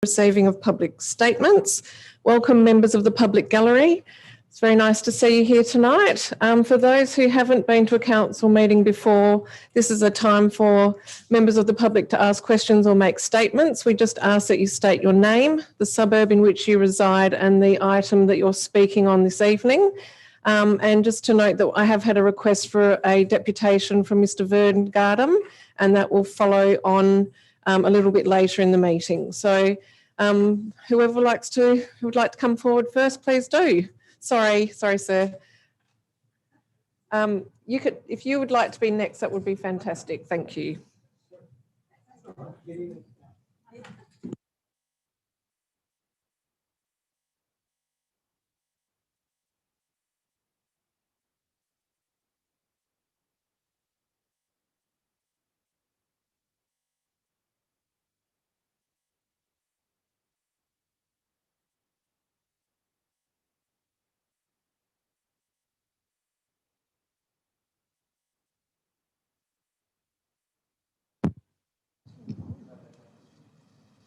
Receiving of public statements. Welcome members of the public gallery. It's very nice to see you here tonight. For those who haven't been to a council meeting before, this is a time for members of the public to ask questions or make statements. We just ask that you state your name, the suburb in which you reside and the item that you're speaking on this evening. And just to note that I have had a request for a deputation from Mr. Vern Gardam, and that will follow on a little bit later in the meeting. So whoever would like to come forward first, please do. Sorry, sir. You could, if you would like to be next, that would be fantastic. Thank you.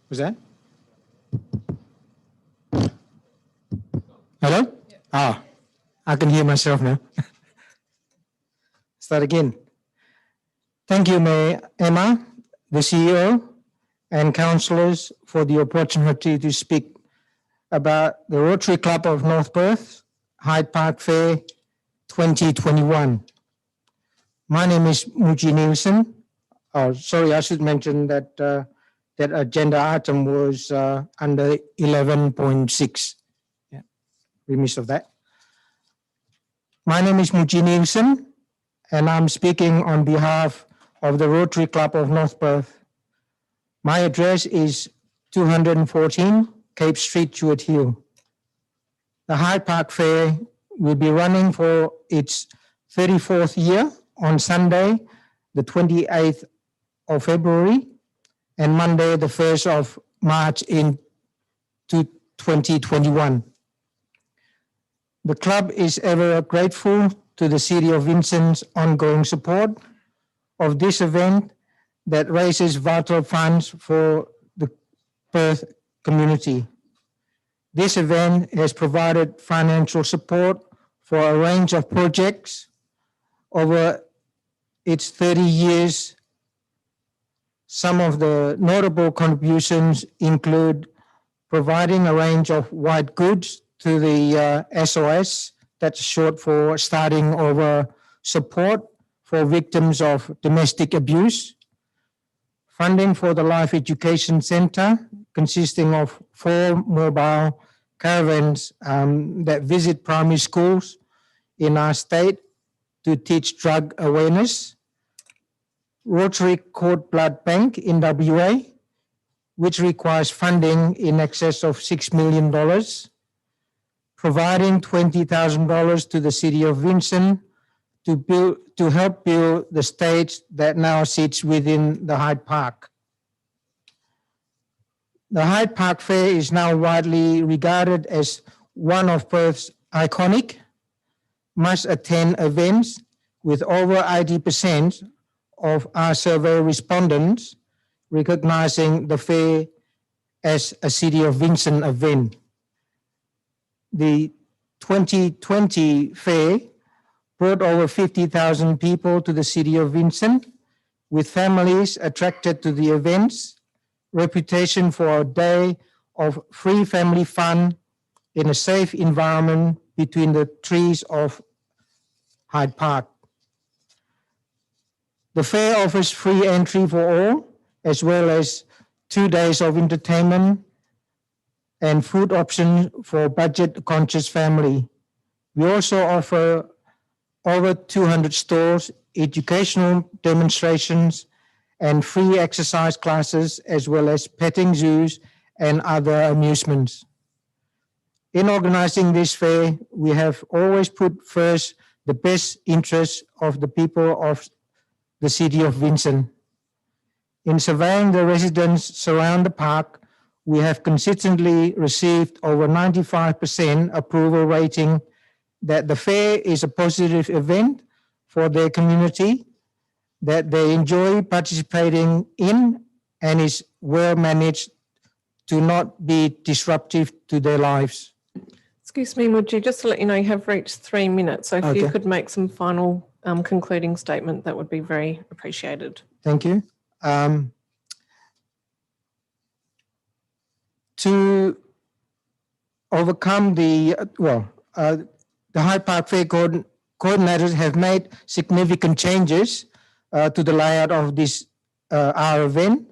Was that? Hello? Yeah. I can hear myself now. Start again. Thank you, Mayor Emma, the CEO, and councillors for the opportunity to speak about the Rotary Club of North Perth, Hyde Park Fair 2021. My name is Muji Nielsen. Oh, sorry, I should mention that that agenda item was under 11.6. Yeah, we missed of that. My name is Muji Nielsen, and I'm speaking on behalf of the Rotary Club of North Perth. My address is 214 Cape Street, Jewett Hill. The Hyde Park Fair will be running for its 34th year on Sunday, the 28th of February, and Monday, the 1st of March in 2021. The club is ever grateful to the City of Vincent's ongoing support of this event that raises vital funds for the Perth community. This event has provided financial support for a range of projects over its 30 years. Some of the notable contributions include providing a range of white goods to the SOS, that's short for Starting Over Support for victims of domestic abuse, funding for the Life Education Centre, consisting of 4 mobile caravans that visit primary schools in our state to teach drug awareness, Rotary Cord Blood Bank in WA, which requires funding in excess of $6 million, providing $20,000 to the City of Vincent to help build the stage that now sits within the Hyde Park. The Hyde Park Fair is now widely regarded as one of Perth's iconic, must-attend events, with over 80% of our survey respondents recognizing the fair as a City of Vincent event. The 2020 fair brought over 50,000 people to the City of Vincent, with families attracted to the events, reputation for a day of free family fun in a safe environment between the trees of Hyde Park. The fair offers free entry for all, as well as 2 days of entertainment and food options for budget-conscious family. We also offer over 200 stalls, educational demonstrations, and free exercise classes, as well as petting zoos and other amusements. In organizing this fair, we have always put first the best interests of the people of the City of Vincent. In surveying the residents surround the park, we have consistently received over 95% approval rating that the fair is a positive event for their community, that they enjoy participating in, and is well managed to not be disruptive to their lives. Excuse me, Mudji, just to let you know, you have reached 3 minutes. So if you Okay. could make some final concluding statement, that would be very appreciated. Thank you. To overcome the Hyde Park Fair coordinators have made significant changes to the layout of this our event,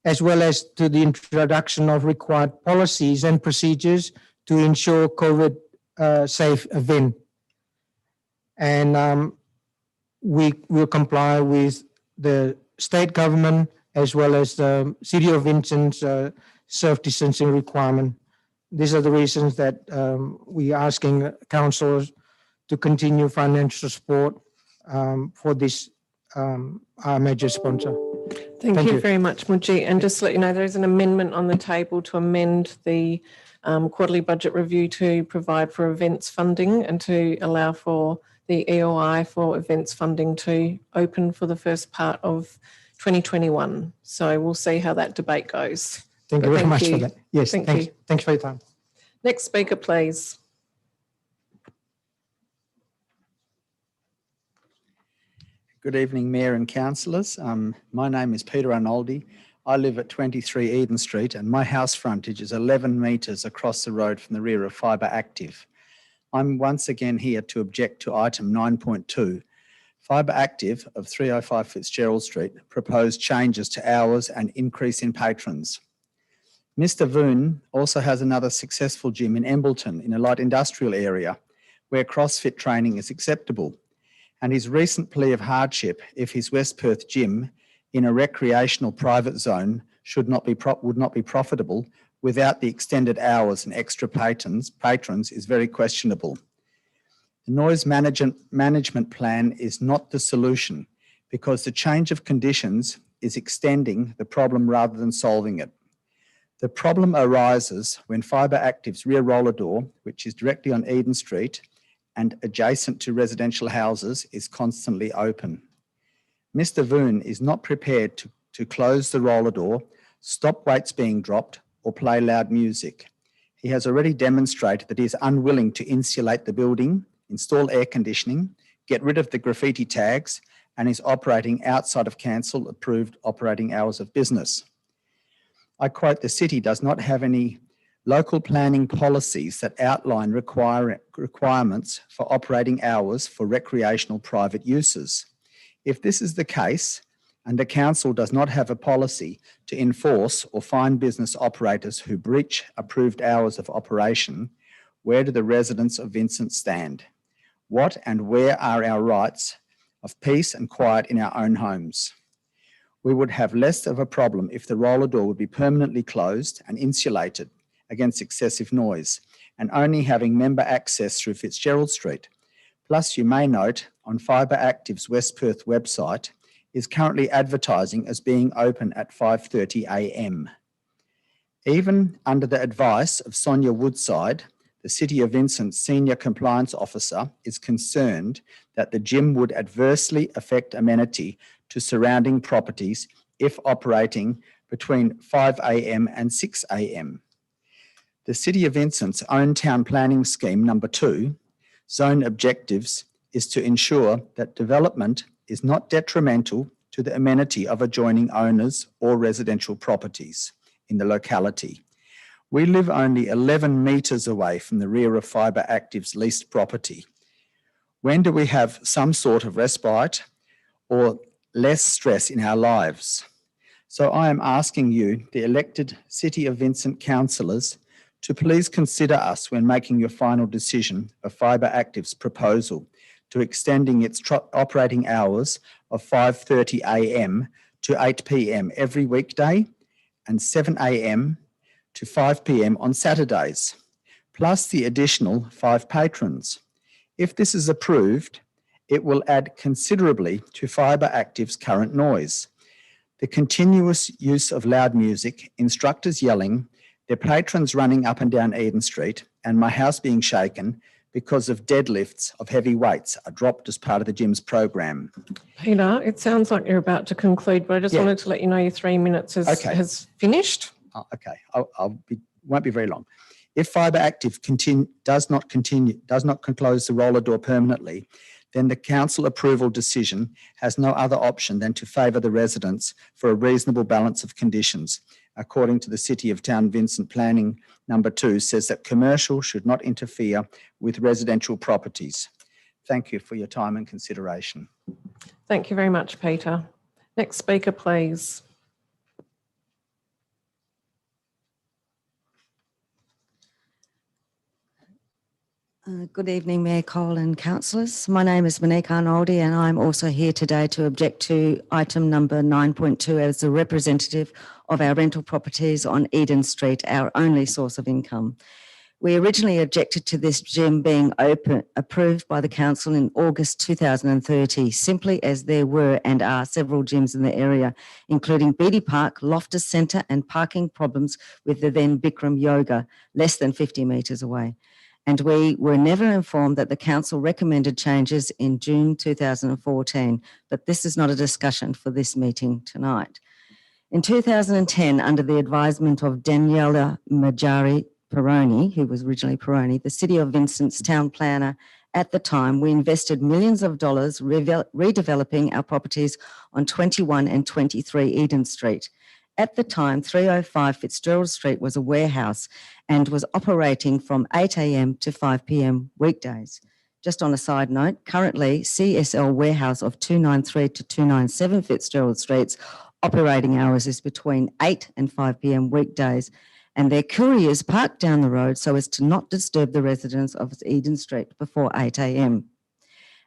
as well as to the introduction of required policies and procedures to ensure COVID safe event. And we will comply with the state government as well as the City of Vincent's safe distancing requirement. These are the reasons that we are asking councillors to continue financial support for this our major sponsor. Thank you very much, Mudji. And just to let you know, there is an amendment on the table to amend the quarterly budget review to provide for events funding and to allow for the EOI for events funding to open for the first part of 2021. So we'll see how that debate goes. Thank you very much for that. Yes, Thank thanks. you. Thanks for your time. Next speaker, please. Good evening, Mayor and councillors. My name is Peter Arnoldi. I live at 23 Eden Street and my house frontage is 11 metres across the road from the rear of Fibre Active. I'm once again here to object to item 9.2. Fibre Active of 305 Fitzgerald Street proposed changes to hours and increase in patrons. Mr. Voon also has another successful gym in Embleton in a light industrial area where CrossFit training is acceptable. And his recent plea of hardship if his West Perth gym in a recreational private zone would not be profitable without the extended hours and extra patrons is very questionable. The noise management plan is not the solution because the change of conditions is extending the problem rather than solving it. The problem arises when Fibre Active's rear roller door, which is directly on Eden Street, and adjacent to residential houses is constantly open. Mr. Voon is not prepared to close the roller door, stop weights being dropped, or play loud music. He has already demonstrated that he is unwilling to insulate the building, install air conditioning, get rid of the graffiti tags, and is operating outside of council approved operating hours of business. I quote, the city does not have any local planning policies that outline requirements for operating hours for recreational private uses. If this is the case, and the council does not have a policy to enforce or fine business operators who breach approved hours of operation, where do the residents of Vincent stand? What and where are our rights of peace and quiet in our own homes? We would have less of a problem if the roller door would be permanently closed and insulated against excessive noise and only having member access through Fitzgerald Street. Plus, you may note on Fibre Active's West Perth website is currently advertising as being open at 5:30 a.m. Even under the advice of Sonia Woodside, the City of Vincent's Senior Compliance Officer is concerned that the gym would adversely affect amenity to surrounding properties if operating between 5 a.m. and 6 a.m. The City of Vincent's own town planning scheme number 2, zone objectives, is to ensure that development is not detrimental to the amenity of adjoining owners or residential properties in the locality. We live only 11 metres away from the rear of Fibre Active's leased property. When do we have some sort of respite or less stress in our lives? So I am asking you, the elected City of Vincent councillors, to please consider us when making your final decision of Fibre Active's proposal to extending its operating hours of 5:30 a.m. to 8 p.m. every weekday and 7 a.m. to 5 p.m. on Saturdays, plus the additional 5 patrons. If this is approved, it will add considerably to Fibre Active's current noise. The continuous use of loud music, instructors yelling, their patrons running up and down Eden Street, and my house being shaken because of deadlifts of heavy weights are dropped as part of the gym's program. Peter, it sounds like you're about to conclude, but I just wanted to let you know your 3 minutes has finished. Okay, won't be very long. If Fibre Active does not close the roller door permanently, then the council approval decision has no other option than to favour the residents for a reasonable balance of conditions. According to the City of Town Vincent Planning number 2, says that commercial should not interfere with residential properties. Thank you for your time and consideration. Thank you very much, Peter. Next speaker, please. Good evening, Mayor Cole and councillors. My name is Monique Arnoldi and I'm also here today to object to item number 9.2 as the representative of our rental properties on Eden Street, our only source of income. We originally objected to this gym being approved by the council in August 2030, simply as there were and are several gyms in the area, including Beatty Park, Loftus Centre and parking problems with the then Bikram Yoga, less than 50 metres away. And we were never informed that the council recommended changes in June 2014, but this is not a discussion for this meeting tonight. In 2010, under the advisement of Daniela Majari Peroni, who was originally Peroni, the City of Vincent's town planner at the time, we invested millions of dollars redeveloping our properties on 21 and 23 Eden Street. At the time, 305 Fitzgerald Street was a warehouse and was operating from 8 a.m. to 5 p.m. weekdays. Just on a side note, currently CSL warehouse of 293 to 297 Fitzgerald Streets operating hours is between 8 and 5 p.m. weekdays, and their couriers park down the road so as to not disturb the residents of Eden Street before 8 a.m.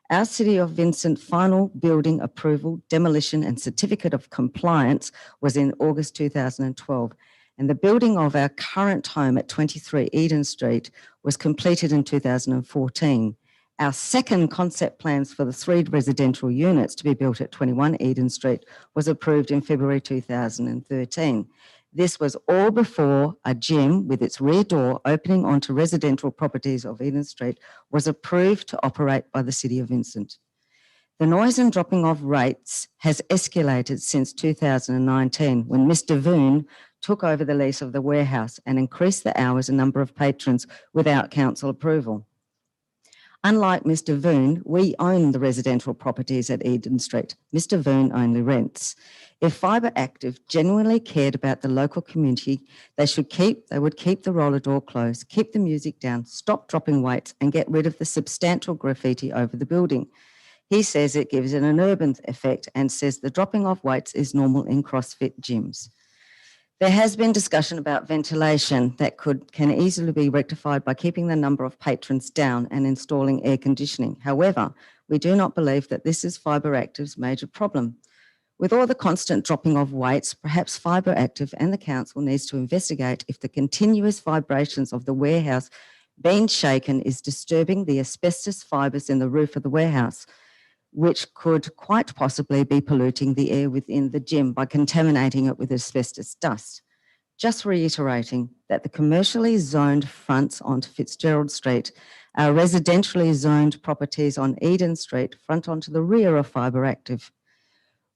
Our City of Vincent final building approval, demolition and certificate of compliance was in August 2012, and the building of our current home at 23 Eden Street was completed in 2014. Our second concept plans for the 3 residential units to be built at 21 Eden Street was approved in February 2013. This was all before a gym with its rear door opening onto residential properties of Eden Street was approved to operate by the City of Vincent. The noise and dropping of rates has escalated since 2019 when Mr. Voon took over the lease of the warehouse and increased the hours and number of patrons without council approval. Unlike Mr. Voon, we own the residential properties at Eden Street. Mr. Voon only rents. If Fibre Active genuinely cared about the local community, they would keep the roller door closed, keep the music down, stop dropping weights and get rid of the substantial graffiti over the building. He says it gives it an urban effect and says the dropping of weights is normal in CrossFit gyms. There has been discussion about ventilation that can easily be rectified by keeping the number of patrons down and installing air conditioning. However, we do not believe that this is Fibre Active's major problem. With all the constant dropping of weights, perhaps Fibre Active and the council needs to investigate if the continuous vibrations of the warehouse being shaken is disturbing the asbestos fibres in the roof of the warehouse, which could quite possibly be polluting the air within the gym by contaminating it with asbestos dust. Just reiterating that the commercially zoned fronts onto Fitzgerald Street, our residentially zoned properties on Eden Street front onto the rear of Fibre Active.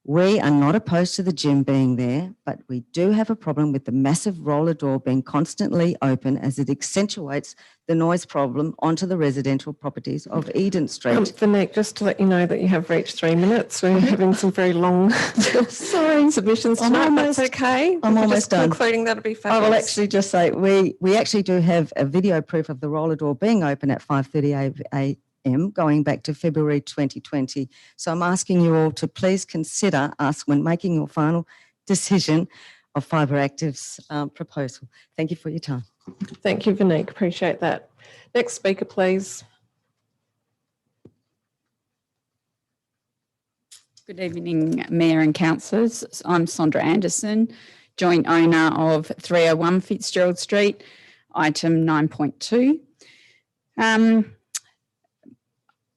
We are not opposed to the gym being there, but we do have a problem with the massive roller door being constantly open as it accentuates the noise problem onto the residential properties of Eden Street. Vanique, just to let you know that you have reached 3 minutes. We're having some very long submissions tonight. That's okay. I'm almost done. Concluding that'll be I fabulous. will actually just say we actually do have a video proof of the roller door being open at 5:30 a.m. going back to February 2020. So I'm asking you all to please consider us when making your final decision of Fibre Active's proposal. Thank you for your time. Thank you, Vanique. Appreciate that. Next speaker, please. Good evening, Mayor and councillors. I'm Sondra Anderson, joint owner of 301 Fitzgerald Street, item 9.2.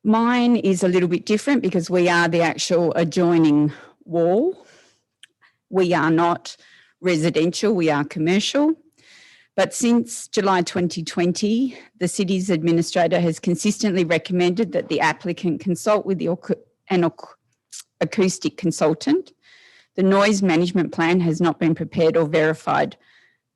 Mine is a little bit different because we are the actual adjoining wall. We are not residential, we are commercial. But since July 2020, the city's administrator has consistently recommended that the applicant consult with an acoustic consultant. The noise management plan has not been prepared or verified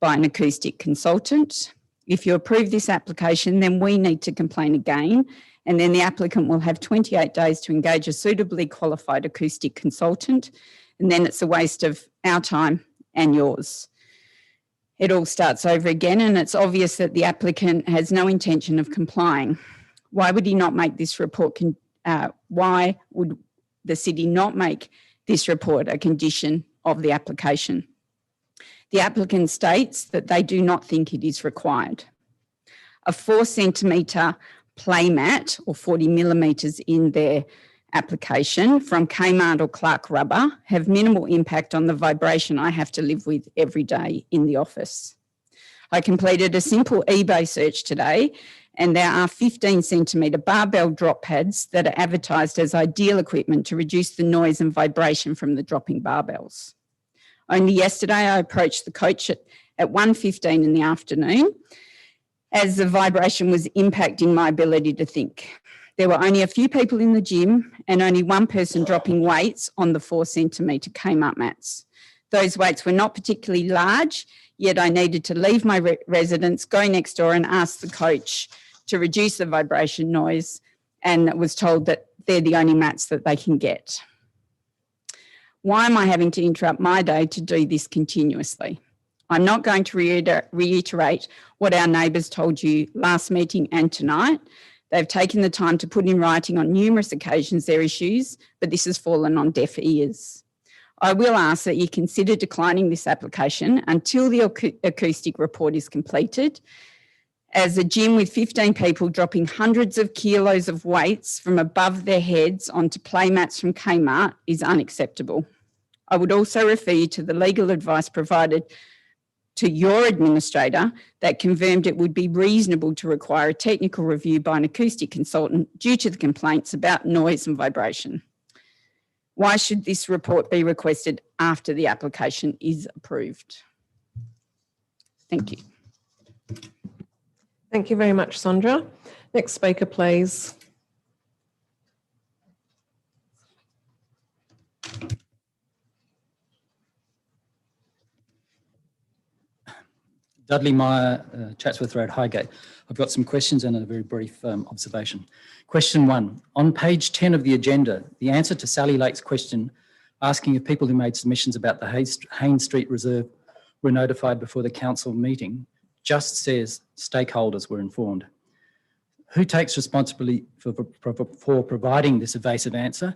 by an acoustic consultant. If you approve this application, then we need to complain again, and then the applicant will have 28 days to engage a suitably qualified acoustic consultant, and then it's a waste of our time and yours. It all starts over again, and it's obvious that the applicant has no intention of complying. Why would he not make this report? Why would the city not make this report a condition of the application? The applicant states that they do not think it is required. A 4 centimetre play mat, or 40 millimetres in their application, from Kmart or Clark Rubber have minimal impact on the vibration I have to live with every day in the office. I completed a simple eBay search today, and there are 15 centimetre barbell drop pads that are advertised as ideal equipment to reduce the noise and vibration from the dropping barbells. Only yesterday I approached the coach at 1:15 in the afternoon as the vibration was impacting my ability to think. There were only a few people in the gym and only one person dropping weights on the 4 centimetre Kmart mats. Those weights were not particularly large, yet I needed to leave my residence, go next door and ask the coach to reduce the vibration noise, and was told that they're the only mats that they can get. Why am I having to interrupt my day to do this continuously? I'm not going to reiterate what our neighbours told you last meeting and tonight. They've taken the time to put in writing on numerous occasions their issues, but this has fallen on deaf ears. I will ask that you consider declining this application until the acoustic report is completed, as a gym with 15 people dropping hundreds of kilos of weights from above their heads onto play mats from Kmart is unacceptable. I would also refer you to the legal advice provided to your administrator that confirmed it would be reasonable to require a technical review by an acoustic consultant due to the complaints about noise and vibration. Why should this report be requested after the application is approved? Thank you. Thank you very much, Sandra. Next speaker, please. Dudley Meyer, Chatsworth Road, Highgate. I've got some questions and a very brief observation. Question 1, on page 10 of the agenda, the answer to Sally Lake's question asking if people who made submissions about the Haynes Street Reserve were notified before the council meeting just says stakeholders were informed. Who takes responsibility for providing this evasive answer?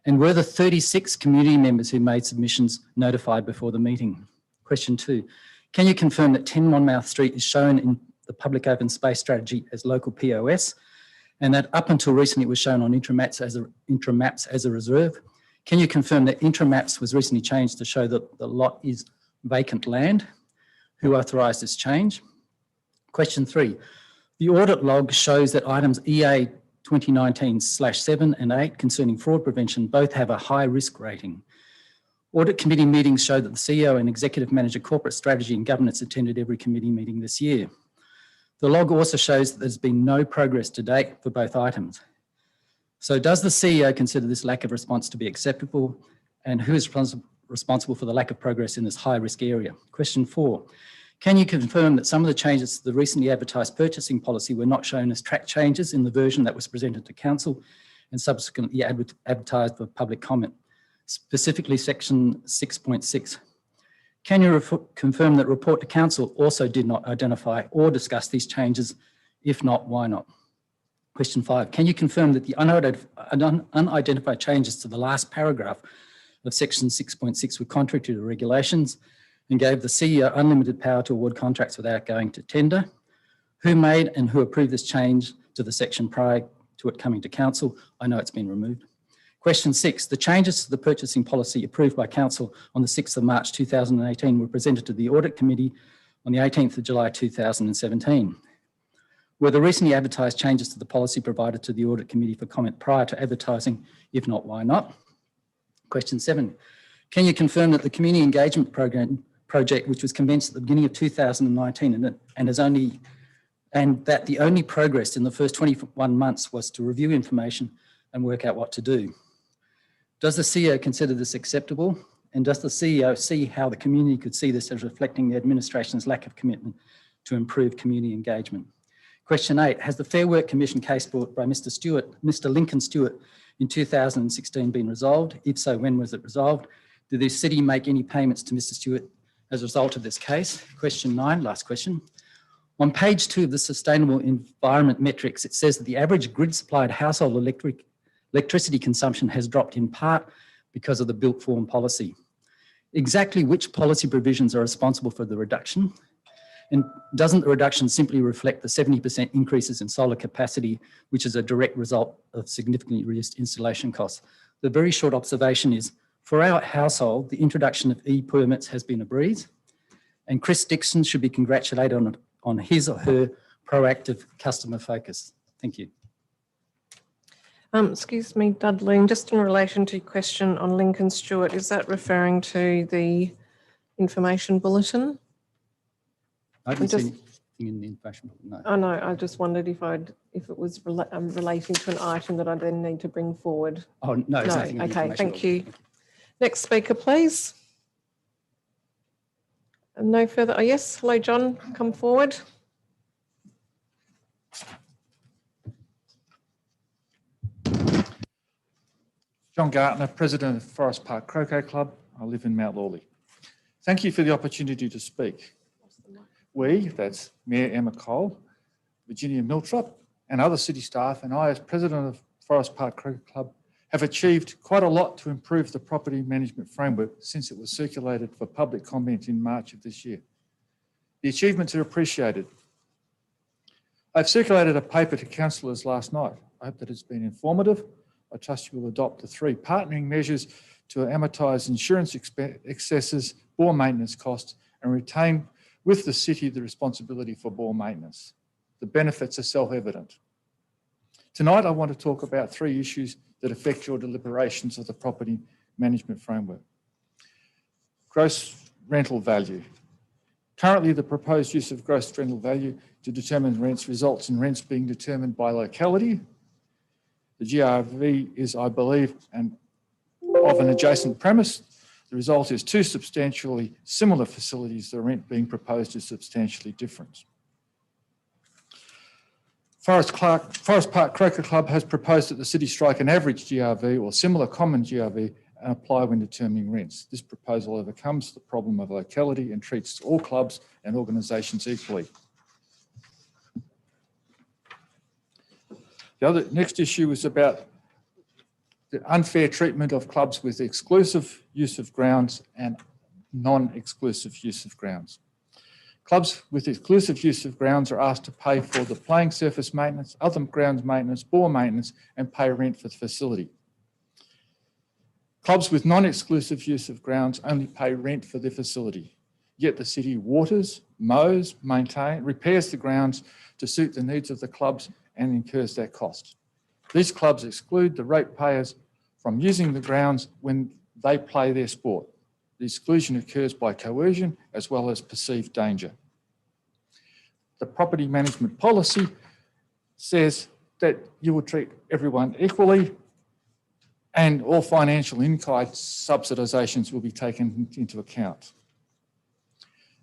And were the 36 community members who made submissions notified before the meeting? Question 2, can you confirm that 10 Monmouth Street is shown in the public open space strategy as local POS, and that up until recently it was shown on Intramaps as a reserve? Can you confirm that Intramaps was recently changed to show that the lot is vacant land? Who authorised this change? Question 3, the audit log shows that items EA 2019/7 and 8 concerning fraud prevention both have a high risk rating. Audit committee meetings show that the CEO and Executive Manager Corporate Strategy and Governance attended every committee meeting this year. The log also shows that there's been no progress to date for both items. So does the CEO consider this lack of response to be acceptable, and who is responsible for the lack of progress in this high risk area? Question 4, can you confirm that some of the changes to the recently advertised purchasing policy were not shown as track changes in the version that was presented to council and subsequently advertised for public comment, specifically section 6.6? Can you confirm that report to council also did not identify or discuss these changes? If not, why not? Question 5, can you confirm that the unidentified changes to the last paragraph of section 6.6 were contrary to the regulations and gave the CEO unlimited power to award contracts without going to tender? Who made and who approved this change to the section prior to it coming to council? I know it's been removed. Question 6, the changes to the purchasing policy approved by council on the 6th of March 2018 were presented to the audit committee on the 18th of July 2017. Were the recently advertised changes to the policy provided to the audit committee for comment prior to advertising? If not, why not? Question 7, can you confirm that the community engagement project, which was commenced at the beginning of 2019 and that the only progress in the first 21 months was to review information and work out what to do? Does the CEO consider this acceptable? And does the CEO see how the community could see this as reflecting the administration's lack of commitment to improve community engagement? Question 8, has the Fair Work Commission case brought by Mr. Lincoln Stewart in 2016 been resolved? If so, when was it resolved? Did the city make any payments to Mr. Stewart as a result of this case? Question 9, last question. On page 2 of the Sustainable Environment Metrics, it says that the average grid-supplied household electricity consumption has dropped in part because of the built form policy. Exactly which policy provisions are responsible for the reduction? And doesn't the reduction simply reflect the 70% increases in solar capacity, which is a direct result of significantly reduced installation costs? The very short observation is, for our household, the introduction of e-permits has been a breeze, and Chris Dixon should be congratulated on his or her proactive customer focus. Thank you. Excuse me, Dudley, just in relation to your question on Lincoln Stewart, is that referring to the information bulletin? I didn't see anything in the information. No. Oh no, I just wondered if it was relating to an item that I then need to bring forward. Oh, no, it's nothing in the Okay, information thank bulletin. you. Next speaker, please. And no further, oh yes, hello John, come forward. John Gartner, President of Forest Park Croquet Club. I live in Mount Lawley. Thank you for the opportunity to speak. We, that's Mayor Emma Cole, Virginia Miltrop, and other city staff, and I as President of Forest Park Croquet Club, have achieved quite a lot to improve the property management framework since it was circulated for public comment in March of this year. The achievements are appreciated. I've circulated a paper to councillors last night. I hope that it's been informative. I trust you will adopt the 3 partnering measures to amortise insurance excesses, bore maintenance costs, and retain with the city the responsibility for bore maintenance. The benefits are self-evident. Tonight, I want to talk about 3 issues that affect your deliberations of the property management framework. Gross rental value. Currently, the proposed use of gross rental value to determine rents results in rents being determined by locality. The GRV is, I believe, of an adjacent premise. The result is 2 substantially similar facilities. The rent being proposed is substantially different. Forest Park Croquet Club has proposed that the city strike an average GRV or similar common GRV and apply when determining rents. This proposal overcomes the problem of locality and treats all clubs and organisations equally. The next issue is about the unfair treatment of clubs with exclusive use of grounds and non-exclusive use of grounds. Clubs with exclusive use of grounds are asked to pay for the playing surface maintenance, other grounds maintenance, bore maintenance, and pay rent for the facility. Clubs with non-exclusive use of grounds only pay rent for their facility, yet the city waters, mows, repairs the grounds to suit the needs of the clubs and incurs that cost. These clubs exclude the ratepayers from using the grounds when they play their sport. The exclusion occurs by coercion as well as perceived danger. The property management policy says that you will treat everyone equally and all financial in-kind subsidisations will be taken into account.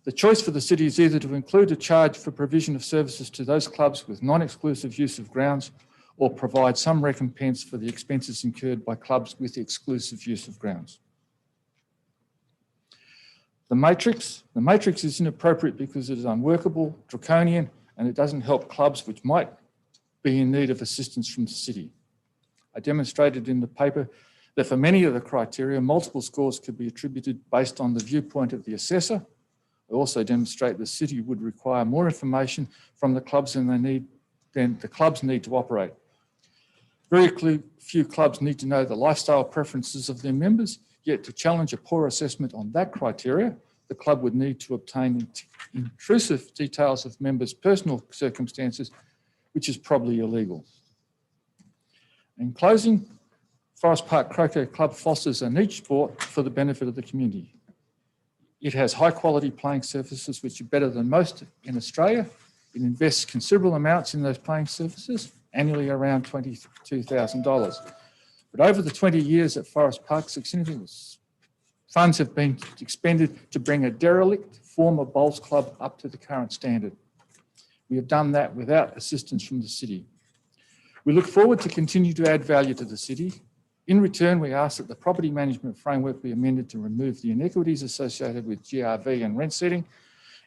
The choice for the city is either to include a charge for provision of services to those clubs with non-exclusive use of grounds or provide some recompense for the expenses incurred by clubs with exclusive use of grounds. The matrix is inappropriate because it is unworkable, draconian, and it doesn't help clubs which might be in need of assistance from the city. I demonstrated in the paper that for many of the criteria, multiple scores could be attributed based on the viewpoint of the assessor. I also demonstrate the city would require more information from the clubs than the clubs need to operate. Very few clubs need to know the lifestyle preferences of their members, yet to challenge a poor assessment on that criteria, the club would need to obtain intrusive details of members' personal circumstances, which is probably illegal. In closing, Forest Park Croquet Club fosters a niche sport for the benefit of the community. It has high quality playing surfaces, which are better than most in Australia. It invests considerable amounts in those playing surfaces, annually around $22,000. But over the 20 years at Forest Park, significant Funds have been expended to bring a derelict former bowls club up to the current standard. We have done that without assistance from the city. We look forward to continue to add value to the city. In return, we ask that the property management framework be amended to remove the inequities associated with GRV and rent setting,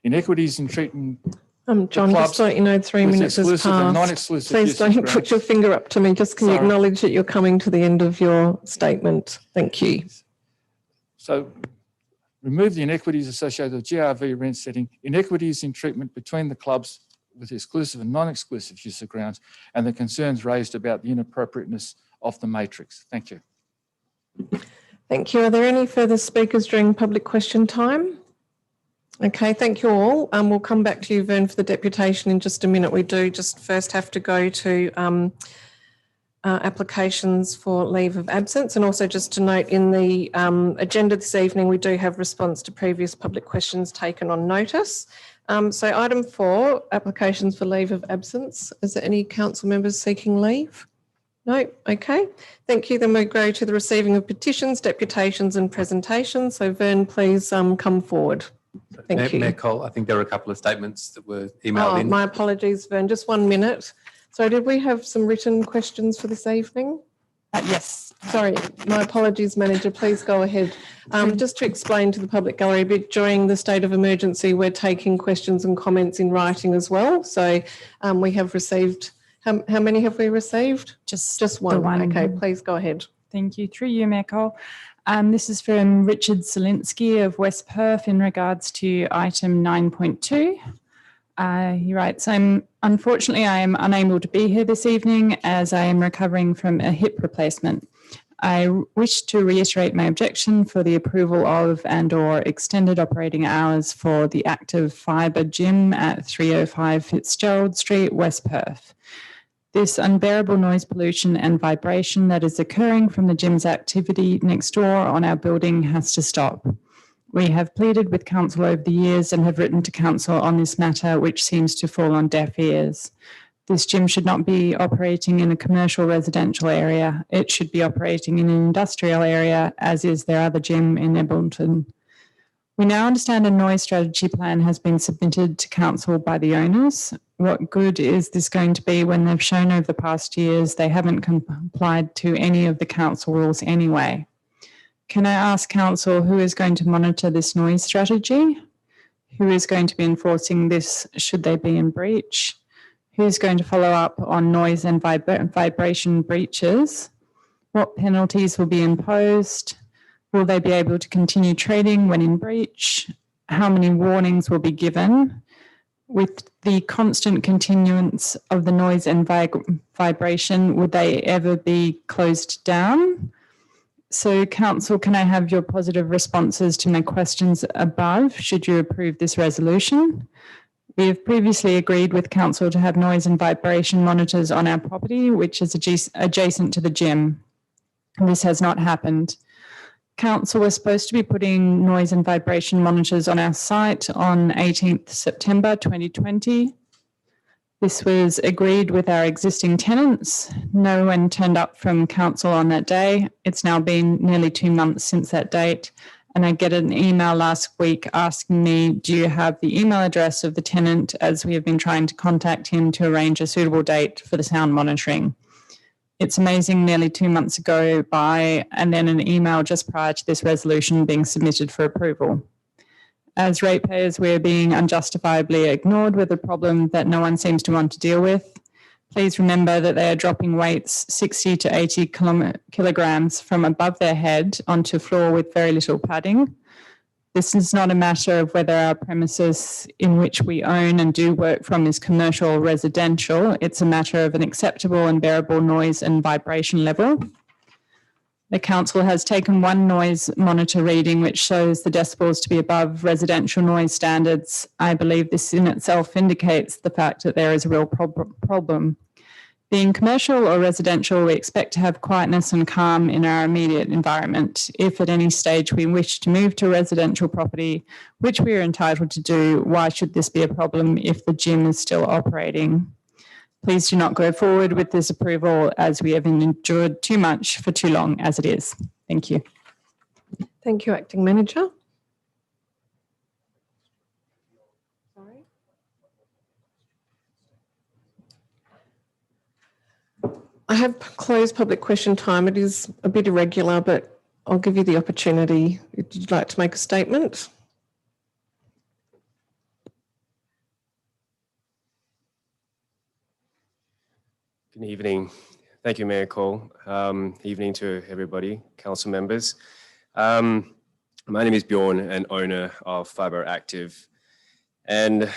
inequities in treating John, just clubs to let you know, 3 with minutes has exclusive and passed. non-exclusive Please use don't grounds. put your finger up to me. Just can you Sorry. acknowledge that you're coming to the end of your statement? Thank you. So remove the inequities associated with GRV rent setting, inequities in treatment between the clubs with exclusive and non-exclusive use of grounds, and the concerns raised about the inappropriateness of the matrix. Thank you. Thank you. Are there any further speakers during public question time? Okay, thank you all. We'll come back to you, Vern, for the deputation in just a minute. We do just first have to go to applications for leave of absence, and also just to note in the agenda this evening, we do have response to previous public questions taken on notice. So item 4, applications for leave of absence. Is there any council members seeking leave? No? Okay. Thank you. Then we go to the receiving of petitions, deputations and presentations. So Vern, please come forward. Thank you. Mayor Cole, I think there were a couple of statements that were emailed in. My apologies, Vern. Just 1 minute. So did we have some written questions for this evening? Yes. Sorry, my apologies, Manager. Please go ahead. Just to explain to the public gallery a bit, during the state of emergency, we're taking questions and comments in writing as well. So we have received, how many have we received? Just one. Okay, please go ahead. Thank you. Through you, Mayor Cole. This is from Richard Zielinski of West Perth in regards to item 9.2. He writes, unfortunately, I am unable to be here this evening as I am recovering from a hip replacement. I wish to reiterate my objection for the approval of and/or extended operating hours for the Active Fibre Gym at 305 Fitzgerald Street, West Perth. This unbearable noise pollution and vibration that is occurring from the gym's activity next door on our building has to stop. We have pleaded with council over the years and have written to council on this matter, which seems to fall on deaf ears. This gym should not be operating in a commercial residential area. It should be operating in an industrial area, as is their other gym in Ebelton. We now understand a noise strategy plan has been submitted to council by the owners. What good is this going to be when they've shown over the past years they haven't complied to any of the council rules anyway? Can I ask council who is going to monitor this noise strategy? Who is going to be enforcing this should they be in breach? Who's going to follow up on noise and vibration breaches? What penalties will be imposed? Will they be able to continue trading when in breach? How many warnings will be given? With the constant continuance of the noise and vibration, would they ever be closed down? So, council, can I have your positive responses to my questions above, should you approve this resolution? We have previously agreed with council to have noise and vibration monitors on our property, which is adjacent to the gym. This has not happened. Council was supposed to be putting noise and vibration monitors on our site on 18th September 2020. This was agreed with our existing tenants. No one turned up from council on that day. It's now been nearly 2 months since that date. And I get an email last week asking me, do you have the email address of the tenant, as we have been trying to contact him to arrange a suitable date for the sound monitoring. It's amazing, nearly 2 months ago by, and then an email just prior to this resolution being submitted for approval. As ratepayers, we're being unjustifiably ignored with a problem that no one seems to want to deal with. Please remember that they are dropping weights 60 to 80 kilograms from above their head onto floor with very little padding. This is not a matter of whether our premises in which we own and do work from is commercial or residential. It's a matter of an acceptable and bearable noise and vibration level. The council has taken one noise monitor reading which shows the decibels to be above residential noise standards. I believe this in itself indicates the fact that there is a real problem. Being commercial or residential, we expect to have quietness and calm in our immediate environment. If at any stage we wish to move to a residential property, which we are entitled to do, why should this be a problem if the gym is still operating? Please do not go forward with this approval, as we have endured too much for too long as it is. Thank you. Thank you, Acting Manager. Sorry. I have closed public question time. It is a bit irregular, but I'll give you the opportunity. Would you like to make a statement? Good evening. Thank you, Mayor Cole. Evening to everybody, council members. My name is Bjorn, and owner of Fibre Active. And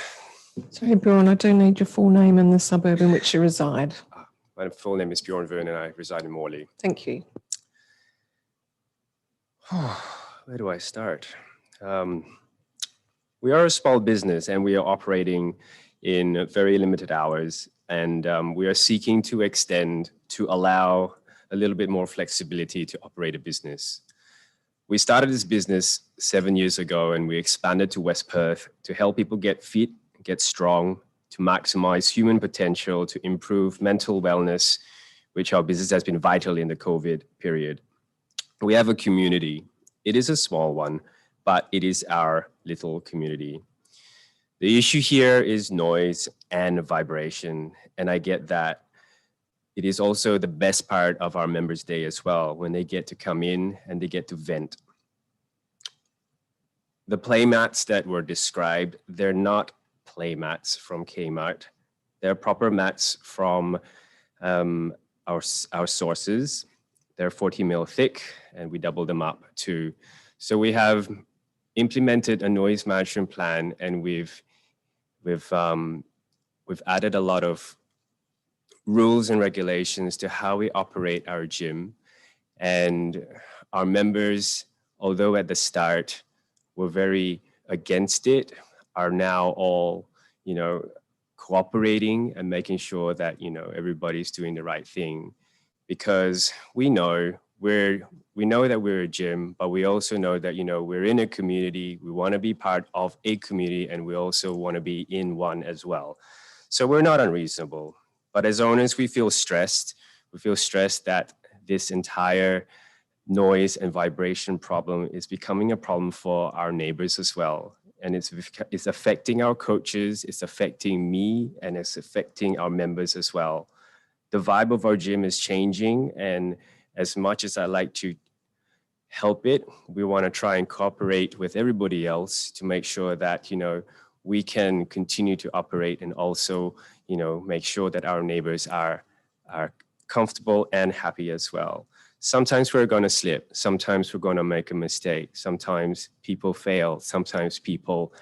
Sorry, Bjorn, I do need your full name and the suburb in which you reside. my full name is Bjorn Vern, and I reside in Morley. Thank you. Where do I start? We are a small business, and we are operating in very limited hours. And we are seeking to extend to allow a little bit more flexibility to operate a business. We started this business 7 years ago, and we expanded to West Perth to help people get fit, get strong, to maximize human potential, to improve mental wellness, which our business has been vital in the COVID period. We have a community. It is a small one, but it is our little community. The issue here is noise and vibration, and I get that. It is also the best part of our members' day as well, when they get to come in and they get to vent. The play mats that were described, they're not play mats from Kmart. They're proper mats from our sources. They're 40 mil thick, and we double them up too. So we have implemented a noise management plan, and we've added a lot of rules and regulations to how we operate our gym. And our members, although at the start were very against it, are now all, cooperating and making sure that, everybody's doing the right thing. Because we know that we're a gym, but we also know that, we're in a community. We want to be part of a community, and we also want to be in one as well. So we're not unreasonable. But as owners, we feel stressed. We feel stressed that this entire noise and vibration problem is becoming a problem for our neighbors as well. And it's affecting our coaches, it's affecting me, and it's affecting our members as well. The vibe of our gym is changing, and as much as I like to help it, we want to try and cooperate with everybody else to make sure that, we can continue to operate, and also, make sure that our neighbors are comfortable and happy as well. Sometimes we're going to slip. Sometimes we're going to make a mistake. Sometimes people fail. Sometimes people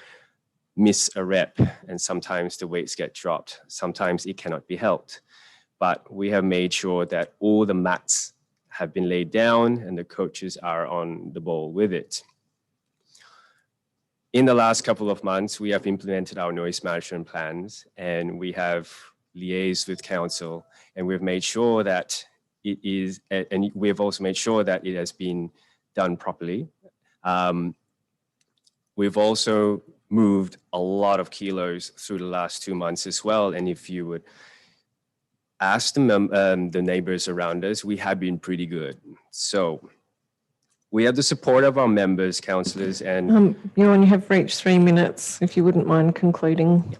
miss a rep, and sometimes the weights get dropped. Sometimes it cannot be helped. But we have made sure that all the mats have been laid down, and the coaches are on the ball with it. In the last couple of months, we have implemented our noise management plans, and we have liaised with council, and we've made sure that it is, and we've also made sure that it has been done properly. We've also moved a lot of kilos through the last 2 months as well. And if you would ask the neighbors around us, we have been pretty good. So we have the support of our members, councillors, and Bjorn, you have reached 3 minutes, if you wouldn't mind concluding.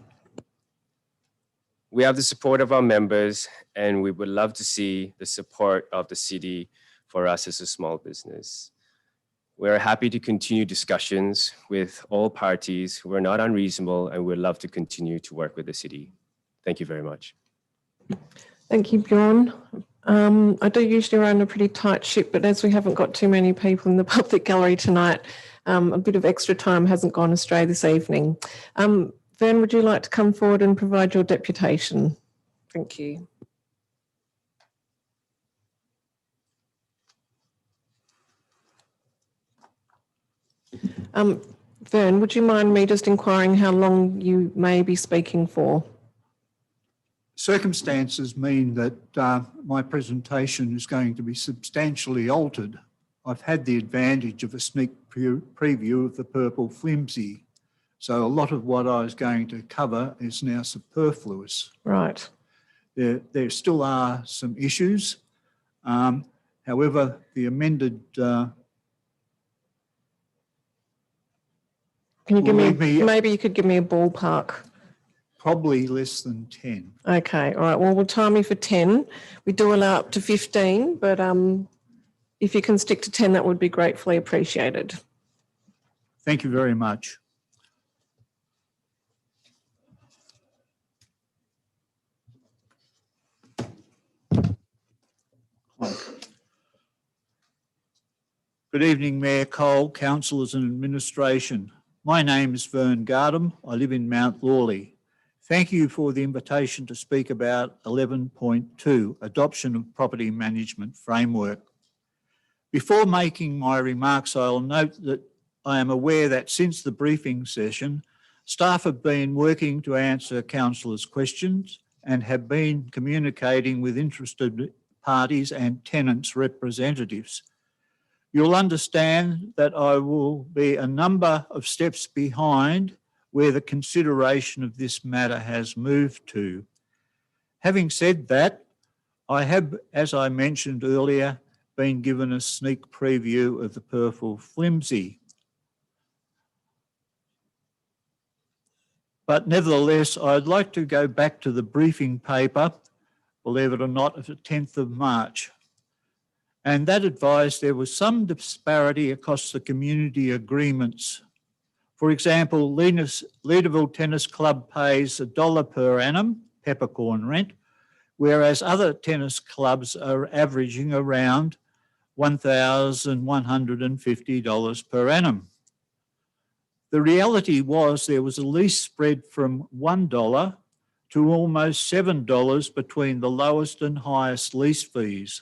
we have the support of our members, and we would love to see the support of the city for us as a small business. We're happy to continue discussions with all parties. We're not unreasonable, and we'd love to continue to work with the city. Thank you very much. Thank you, Bjorn. I do usually run a pretty tight ship, but as we haven't got too many people in the public gallery tonight, a bit of extra time hasn't gone astray this evening. Vern, would you like to come forward and provide your deputation? Thank you. Vern, would you mind me just inquiring how long you may be speaking for? Circumstances mean that my presentation is going to be substantially altered. I've had the advantage of a sneak preview of the purple flimsy, so a lot of what I was going to cover is now superfluous. Right. There still are some issues. However, the amended Can you give Believe me, me- maybe you could give me a ballpark? Probably less than 10. Okay, all right. Well, we'll time you for 10. We do allow up to 15, but if you can stick to 10, that would be gratefully appreciated. Thank you very much. Good evening, Mayor Cole, councillors and administration. My name is Vern Gardam. I live in Mount Lawley. Thank you for the invitation to speak about 11.2, Adoption of Property Management Framework. Before making my remarks, I'll note that I am aware that since the briefing session, staff have been working to answer councillors' questions and have been communicating with interested parties and tenants' representatives. You'll understand that I will be a number of steps behind where the consideration of this matter has moved to. Having said that, I have, as I mentioned earlier, been given a sneak preview of the Purple Flimsy. But nevertheless, I'd like to go back to the briefing paper, believe it or not, of the 10th of March. And that advised there was some disparity across the community agreements. For example, Leederville Tennis Club pays $1 per annum peppercorn rent, whereas other tennis clubs are averaging around $1,150 per annum. The reality was there was a lease spread from $1 to almost $7 between the lowest and highest lease fees.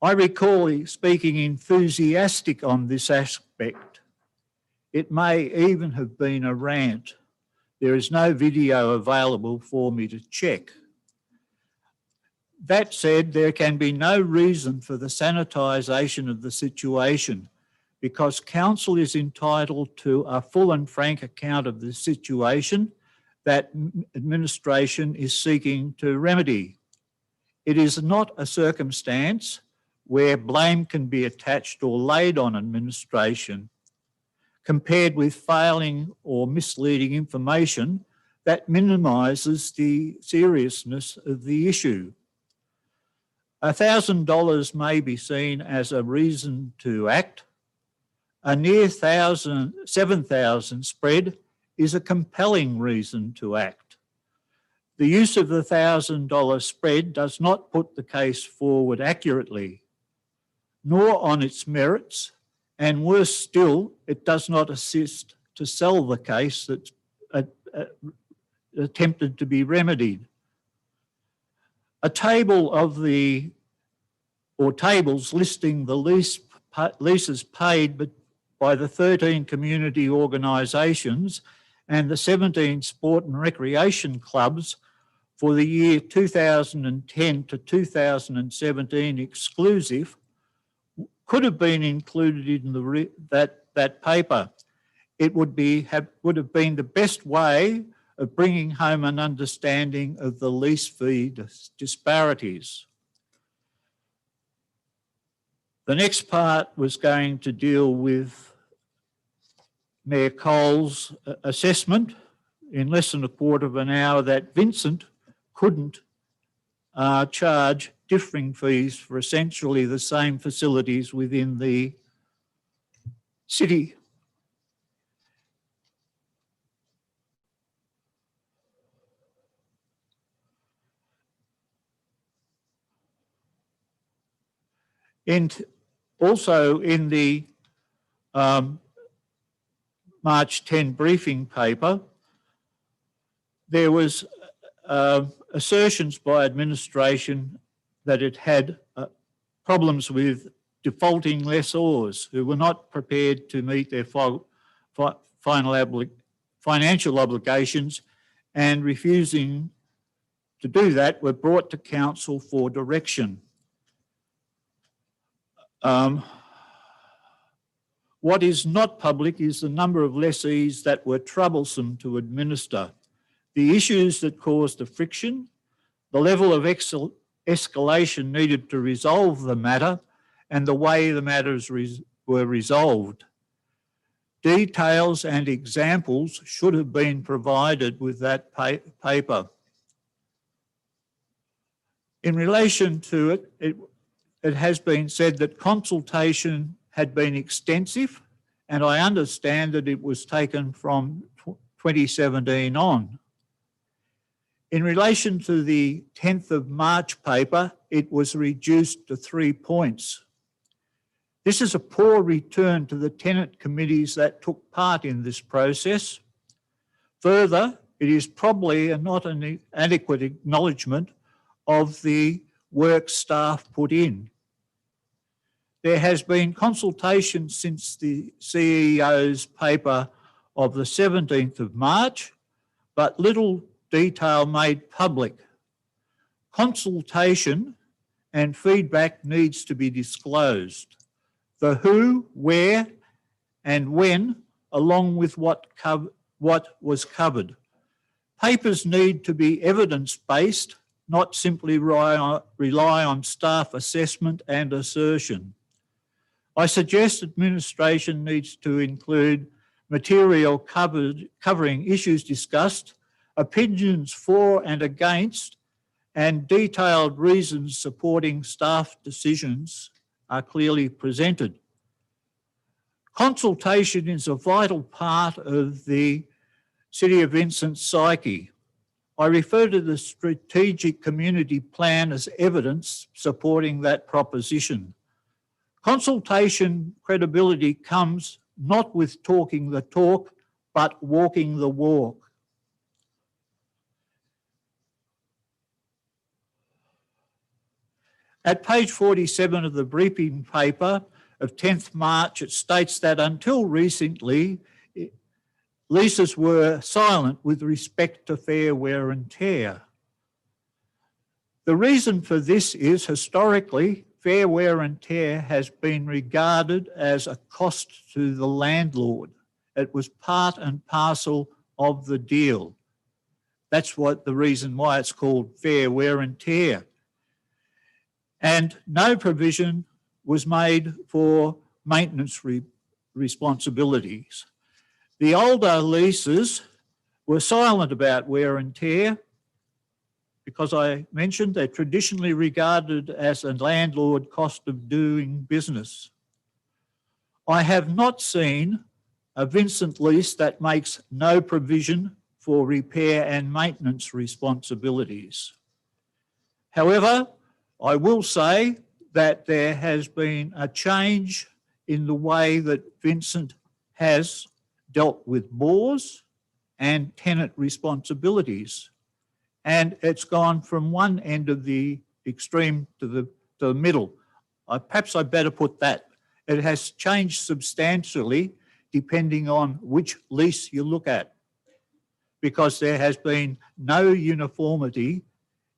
I recall speaking enthusiastic on this aspect. It may even have been a rant. There is no video available for me to check. That said, there can be no reason for the sanitisation of the situation because council is entitled to a full and frank account of the situation that administration is seeking to remedy. It is not a circumstance where blame can be attached or laid on administration compared with failing or misleading information that minimises the seriousness of the issue. $1,000 may be seen as a reason to act. A near $7,000 spread is a compelling reason to act. The use of the $1,000 spread does not put the case forward accurately, nor on its merits, and worse still, it does not assist to sell the case that's attempted to be remedied. A table of tables listing the leases paid by the 13 community organisations and the 17 sport and recreation clubs for the year 2010 to 2017 exclusive could have been included in that paper. It would have been the best way of bringing home an understanding of the lease fee disparities. The next part was going to deal with Mayor Cole's assessment in less than a quarter of an hour that Vincent couldn't charge differing fees for essentially the same facilities within the city. And also in the March 10 briefing paper, there was assertions by administration that it had problems with defaulting lessors who were not prepared to meet their financial obligations and refusing to do that were brought to council for direction. What is not public is the number of lessees that were troublesome to administer, the issues that caused the friction, the level of escalation needed to resolve the matter, and the way the matters were resolved. Details and examples should have been provided with that paper. In relation to it, it has been said that consultation had been extensive, and I understand that it was taken from 2017 on. In relation to the 10th of March paper, it was reduced to 3 points. This is a poor return to the tenant committees that took part in this process. Further, it is probably not an adequate acknowledgement of the work staff put in. There has been consultation since the CEO's paper of the 17th of March, but little detail made public. Consultation and feedback needs to be disclosed. The who, where, and when, along with what was covered. Papers need to be evidence-based, not simply rely on staff assessment and assertion. I suggest administration needs to include material covering issues discussed, opinions for and against, and detailed reasons supporting staff decisions are clearly presented. Consultation is a vital part of the City of Vincent's psyche. I refer to the strategic community plan as evidence supporting that proposition. Consultation credibility comes not with talking the talk, but walking the walk. At page 47 of the briefing paper of 10th March, it states that until recently, leases were silent with respect to fair wear and tear. The reason for this is historically, fair wear and tear has been regarded as a cost to the landlord. It was part and parcel of the deal. That's what the reason why it's called fair wear and tear. And no provision was made for maintenance responsibilities. The older leases were silent about wear and tear because I mentioned they're traditionally regarded as a landlord cost of doing business. I have not seen a Vincent lease that makes no provision for repair and maintenance responsibilities. However, I will say that there has been a change in the way that Vincent has dealt with bores and tenant responsibilities. And it's gone from one end of the extreme to the middle. Perhaps I better put that. It has changed substantially depending on which lease you look at, because there has been no uniformity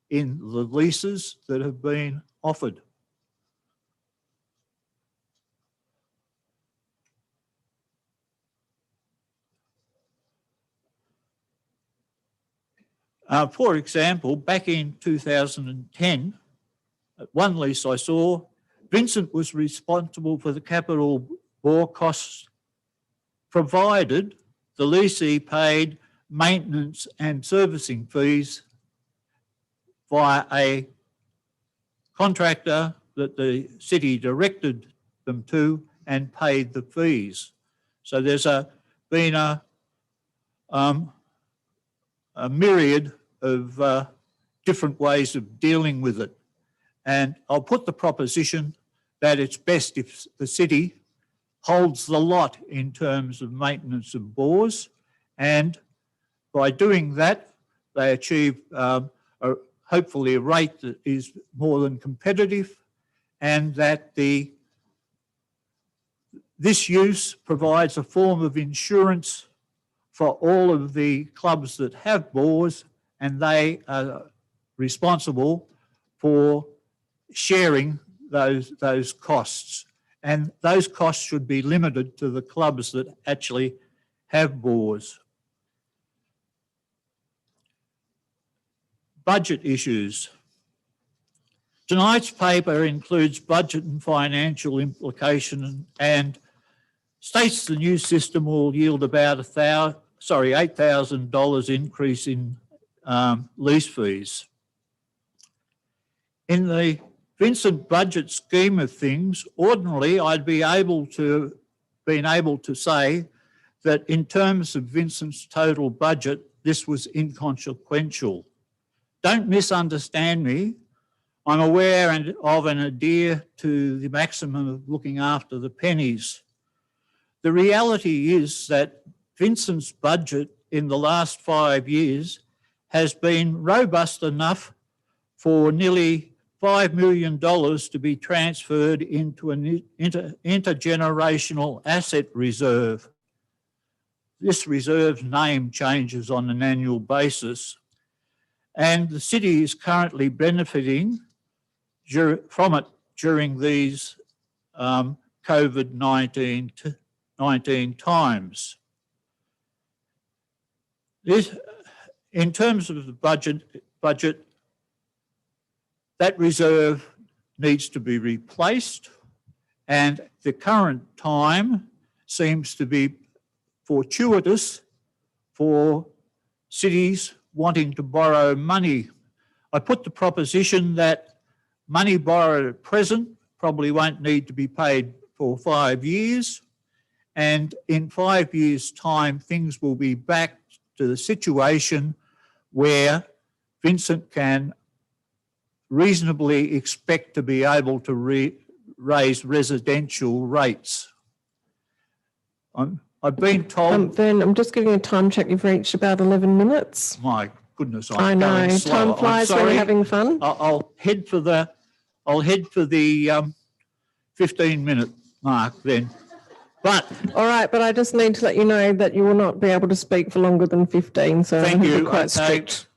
in the leases that have been offered. For example, back in 2010, at one lease I saw, Vincent was responsible for the capital bore costs provided the leasee paid maintenance and servicing fees via a contractor that the city directed them to and paid the fees. So there's been a myriad of different ways of dealing with it. And I'll put the proposition that it's best if the city holds the lot in terms of maintenance of bores, and by doing that, they achieve hopefully a rate that is more than competitive, and that this use provides a form of insurance for all of the clubs that have bores, and they are responsible for sharing those costs. And those costs should be limited to the clubs that actually have bores. Budget issues. Tonight's paper includes budget and financial implication and states the new system will yield about $8,000 increase in lease fees. In the Vincent budget scheme of things, ordinarily I'd been able to say that in terms of Vincent's total budget, this was inconsequential. Don't misunderstand me. I'm aware of and adhere to the maximum of looking after the pennies. The reality is that Vincent's budget in the last 5 years has been robust enough for nearly $5 million to be transferred into an intergenerational asset reserve. This reserve's name changes on an annual basis, and the city is currently benefiting from it during these COVID-19 times. In terms of the budget, that reserve needs to be replaced, and the current time seems to be fortuitous for cities wanting to borrow money. I put the proposition that money borrowed at present probably won't need to be paid for 5 years, and in 5 years' time, things will be back to the situation where Vincent can reasonably expect to be able to raise residential rates. I've been told... Vern, I'm just giving a time check. You've reached about 11 minutes. My goodness, I know. going slow. Time flies when you're having fun. I'll head for the 15-minute mark then. But all right, but I just need to let you know that you will not be able to speak for longer than 15. So thank you. Quite strict.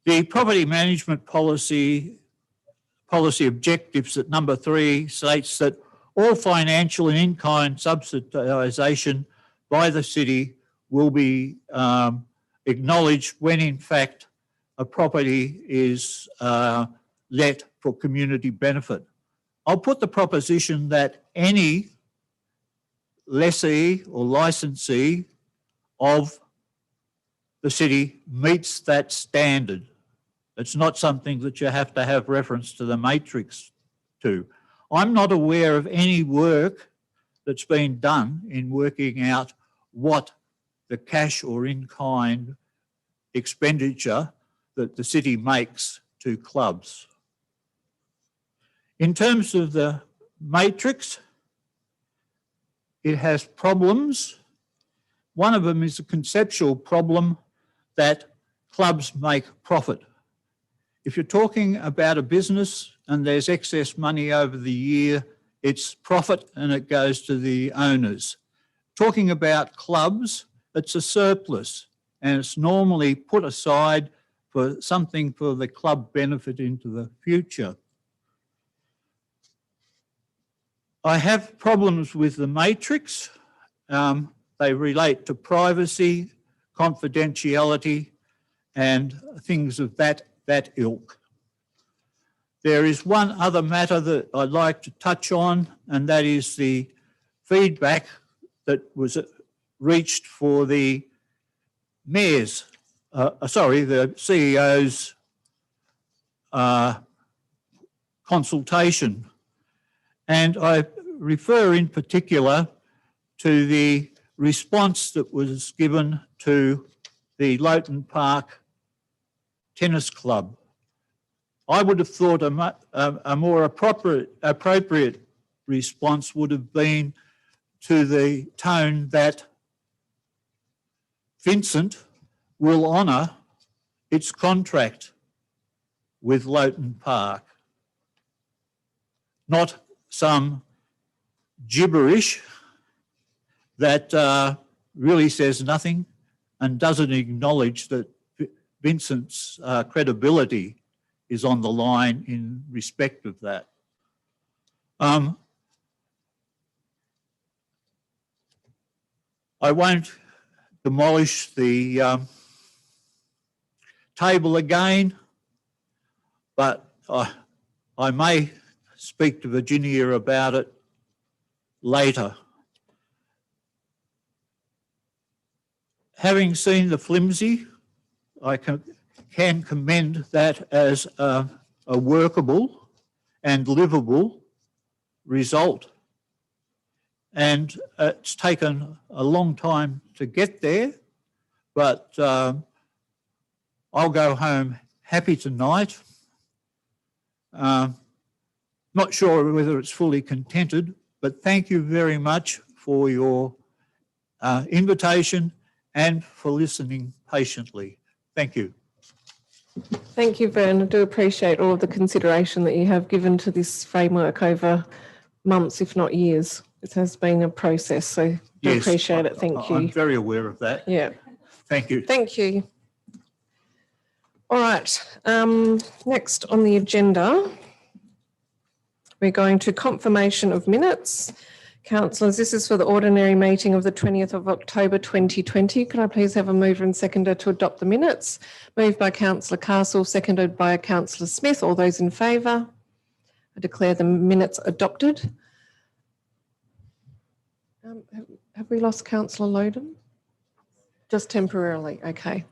The property management policy objectives at number 3 states that all financial and in-kind subsidisation by the city will be acknowledged when in fact a property is let for community benefit. I'll put the proposition that any lessee or licensee of the city meets that standard. It's not something that you have to have reference to the matrix to. I'm not aware of any work that's been done in working out what the cash or in-kind expenditure that the city makes to clubs. In terms of the matrix, it has problems. One of them is a conceptual problem that clubs make profit. If you're talking about a business and there's excess money over the year, it's profit and it goes to the owners. Talking about clubs, it's a surplus and it's normally put aside for something for the club benefit into the future. I have problems with the matrix. They relate to privacy, confidentiality, and things of that ilk. There is one other matter that I'd like to touch on, and that is the feedback that was reached for the mayor's, the CEO's consultation. And I refer in particular to the response that was given to the Lowton Park Tennis Club. I would have thought a more appropriate response would have been to the tone that Vincent will honour its contract with Lowton Park, not some gibberish that really says nothing and doesn't acknowledge that Vincent's credibility is on the line in respect of that. I won't demolish the table again, but I may speak to Virginia about it later. Having seen the flimsy, I can commend that as a workable and livable result. And it's taken a long time to get there, but I'll go home happy tonight. Not sure whether it's fully contented, but thank you very much for your invitation and for listening patiently. Thank you. Thank you, Vern. I do appreciate all of the consideration that you have given to this framework over months, if not years. It has been a process, so I Yes, appreciate it. Thank you. I'm very aware of that. Yeah. Thank you. Thank you. All right. Next on the agenda, we're going to confirmation of minutes. Councillors, this is for the ordinary meeting of the 20th of October 2020. Could I please have a mover and seconder to adopt the minutes? Moved by Councillor Castle, seconded by Councillor Smith. All those in favour? I declare the minutes adopted. Have we lost Councillor Loden? Just temporarily, okay.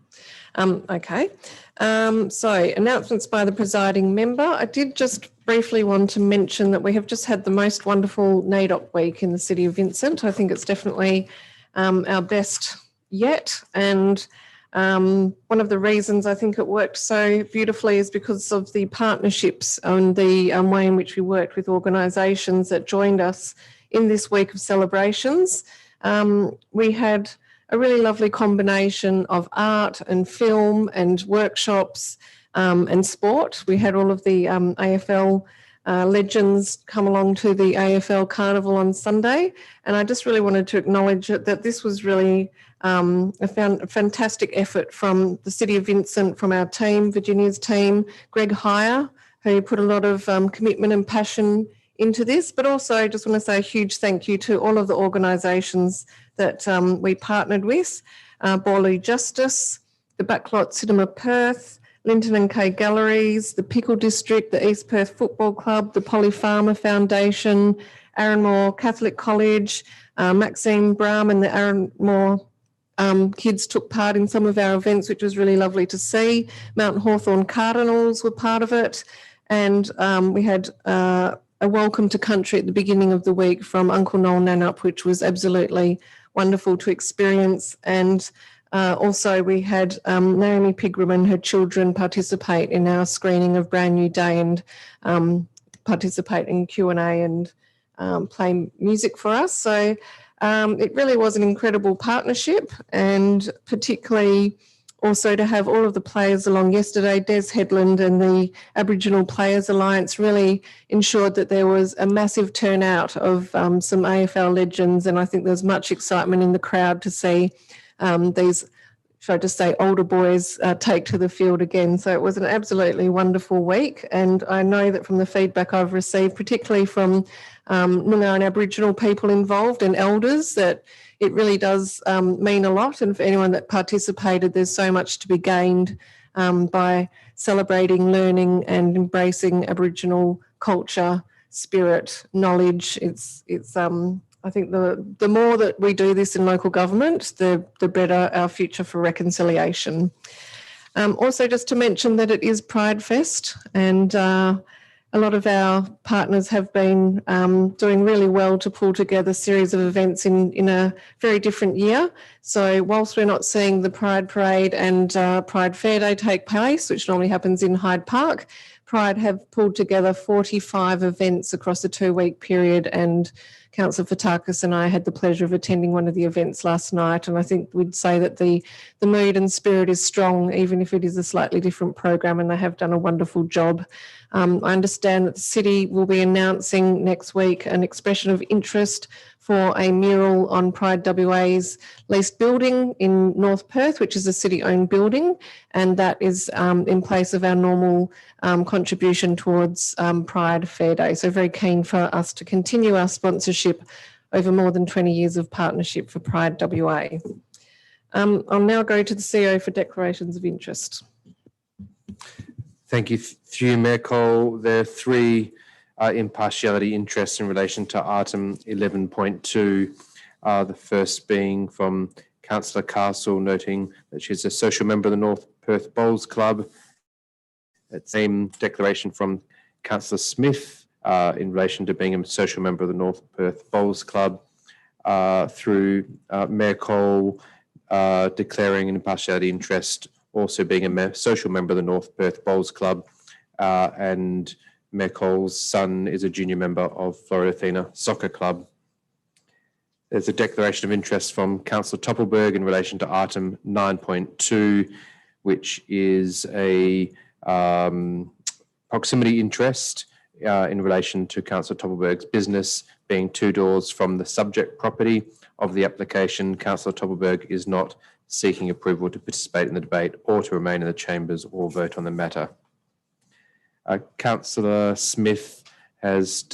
So announcements by the presiding member. I did just briefly want to mention that we have just had the most wonderful NAIDOC week in the City of Vincent. I think it's definitely our best yet. And one of the reasons I think it worked so beautifully is because of the partnerships and the way in which we worked with organisations that joined us in this week of celebrations. We had a really lovely combination of art and film and workshops and sport. We had all of the AFL legends come along to the AFL Carnival on Sunday. And I just really wanted to acknowledge that this was really a fantastic effort from the City of Vincent, from our team, Virginia's team, Greg Heyer, who put a lot of commitment and passion into this, but also I just want to say a huge thank you to all of the organisations that we partnered with, Borloo Justice, the Backlot Cinema Perth, Linton and Kay Galleries, the Pickle District, the East Perth Football Club, the Polly Farmer Foundation, Aaronmore Catholic College, Maxine Brahm and the Aaronmore kids took part in some of our events, which was really lovely to see. Mount Hawthorn Cardinals were part of it. And we had a welcome to country at the beginning of the week from Uncle Noel Nanup, which was absolutely wonderful to experience. And also we had Naomi Pigram and her children participate in our screening of Brand New Day and participate in Q&A and play music for us. So it really was an incredible partnership, and particularly also to have all of the players along yesterday. Des Headland and the Aboriginal Players Alliance really ensured that there was a massive turnout of some AFL legends, and I think there's much excitement in the crowd to see these, should I just say, older boys take to the field again. So it was an absolutely wonderful week, and I know that from the feedback I've received, particularly from Noongar and Aboriginal people involved and elders, that it really does mean a lot. And for anyone that participated, there's so much to be gained by celebrating, learning and embracing Aboriginal culture, spirit, knowledge. It's I think the more that we do this in local government, the better our future for reconciliation. Also, just to mention that it is Pride Fest, and a lot of our partners have been doing really well to pull together a series of events in a very different year. So whilst we're not seeing the Pride Parade and Pride Fair Day take place, which normally happens in Hyde Park, Pride have pulled together 45 events across a 2-week period, and Councillor Fotakis and I had the pleasure of attending one of the events last night, and I think we'd say that the mood and spirit is strong, even if it is a slightly different program, and they have done a wonderful job. I understand that the City will be announcing next week an expression of interest for a mural on Pride WA's leased building in North Perth, which is a City-owned building, and that is in place of our normal contribution towards Pride Fair Day. So very keen for us to continue our sponsorship over more than 20 years of partnership for Pride WA. I'll now go to the CEO for declarations of interest. Thank you, through you, Mayor Cole. There are 3 impartiality interests in relation to item 11.2. The first being from Councillor Castle, noting that she's a social member of the North Perth Bowls Club. It's same declaration from Councillor Smith in relation to being a social member of the North Perth Bowls Club, through Mayor Cole declaring an impartiality interest, also being a social member of the North Perth Bowls Club, and Mayor Cole's son is a junior member of Florida Athena Soccer Club. There's a declaration of interest from Councillor Toppelberg in relation to item 9.2, which is a proximity interest in relation to Councillor Toppelberg's business being 2 doors from the subject property of the application. Councillor Toppelberg is not seeking approval to participate in the debate or to remain in the chambers or vote on the matter. Councillor Smith has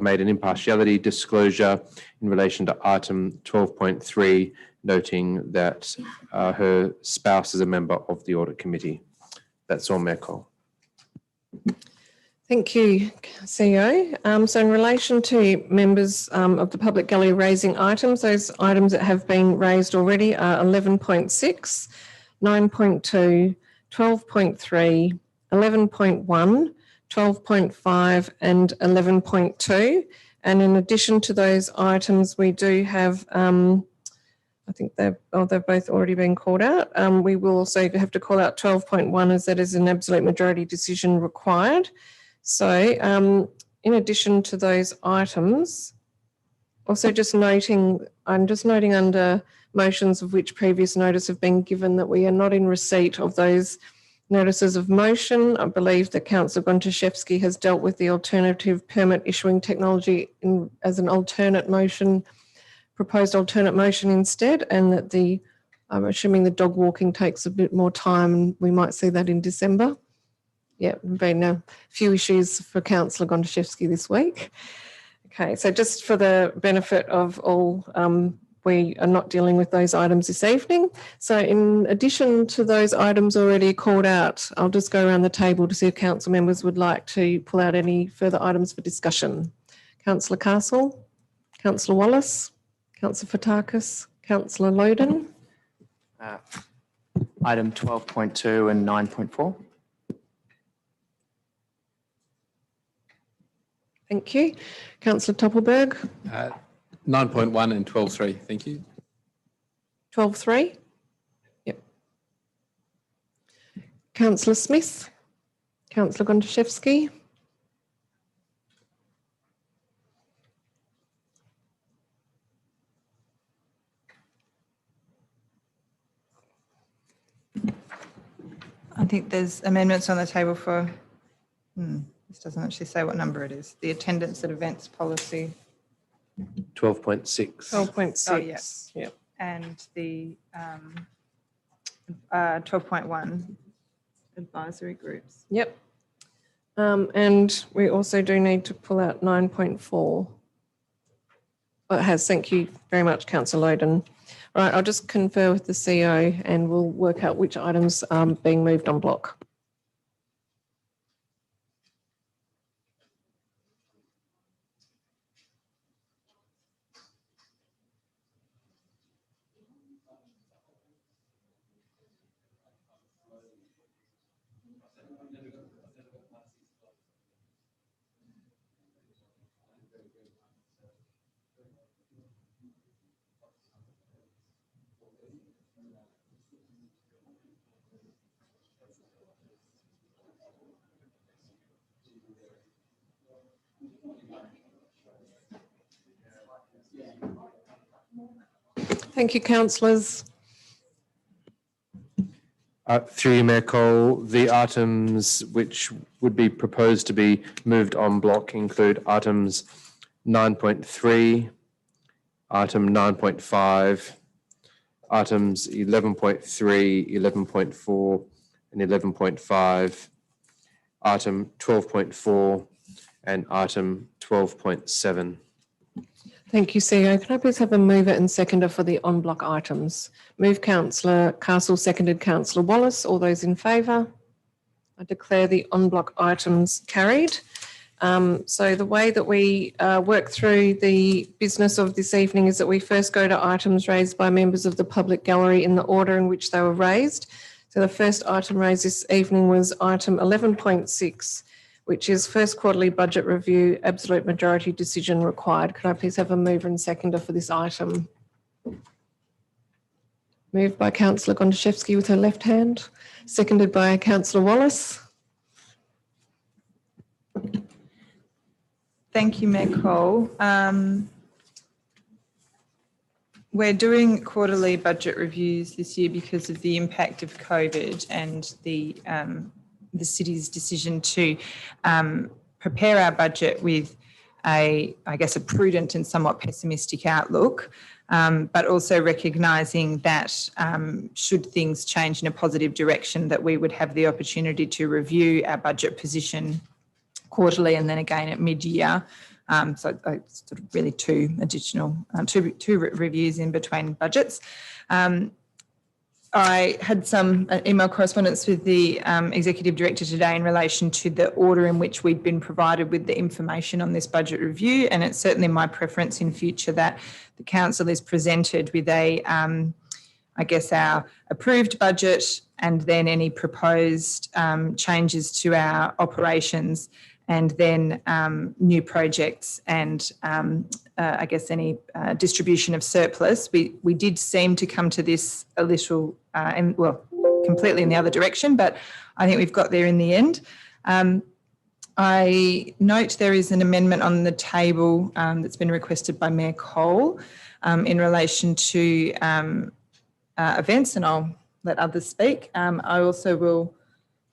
made an impartiality disclosure in relation to item 12.3, noting that her spouse is a member of the audit committee. That's all, Mayor Cole. Thank you, CEO. So in relation to members of the public gallery raising items, those items that have been raised already are 11.6, 9.2, 12.3, 11.1, 12.5 and 11.2. And in addition to those items, we do have, I think they've both already been called out. We will also have to call out 12.1 as that is an absolute majority decision required. So in addition to those items, also just noting, I'm just noting under motions of which previous notice have been given that we are not in receipt of those notices of motion. I believe that Councillor Gontaszewski has dealt with the alternative permit issuing technology as an alternate motion, proposed alternate motion instead, and that I'm assuming the dog walking takes a bit more time and we might see that in December. Yeah, been a few issues for Councillor Gontaszewski this week. Okay, so just for the benefit of all, we are not dealing with those items this evening. So in addition to those items already called out, I'll just go around the table to see if council members would like to pull out any further items for discussion. Councillor Castle, Councillor Wallace, Councillor Fotakis, Councillor Loden. Item 12.2 and 9.4. Thank you. Councillor Toppelberg. 9.1 and 12.3, thank you. 12.3? Yep. Councillor Smith. Councillor Gontaszewski. I think there's amendments on the table for, this doesn't actually say what number it is, the attendance at events policy. 12.6. 12.6. Oh, yes. Yep. And the 12.1 advisory groups. Yep. And we also do need to pull out 9.4. It has. Thank you very much, Councillor Loden. All right, I'll just confer with the CEO and we'll work out which items are being moved on block. Thank you, councillors. Through you, Mayor Cole, the items which would be proposed to be moved on block include items 9.3, item 9.5, items 11.3, 11.4 and 11.5, item 12.4 and item 12.7. Thank you, CEO. Can I please have a mover and seconder for the on-block items? Move Councillor Castle, seconded Councillor Wallace. All those in favour? I declare the on-block items carried. So the way that we work through the business of this evening is that we first go to items raised by members of the public gallery in the order in which they were raised. So the first item raised this evening was item 11.6, which is first quarterly budget review, absolute majority decision required. Could I please have a mover and seconder for this item? Moved by Councillor Gontaszewski with her left hand, seconded by Councillor Wallace. Thank you, Mayor Cole. We're doing quarterly budget reviews this year because of the impact of COVID and the city's decision to prepare our budget with a prudent and somewhat pessimistic outlook, but also recognising that should things change in a positive direction, that we would have the opportunity to review our budget position quarterly and then again at mid-year. So sort of really two reviews in between budgets. I had some email correspondence with the Executive Director today in relation to the order in which we'd been provided with the information on this budget review, and it's certainly my preference in future that the Council is presented with our approved budget and then any proposed changes to our operations, and then new projects and any distribution of surplus. We did seem to come to this a little, completely in the other direction, but I think we've got there in the end. I note there is an amendment on the table that's been requested by Mayor Cole in relation to events, and I'll let others speak. I also will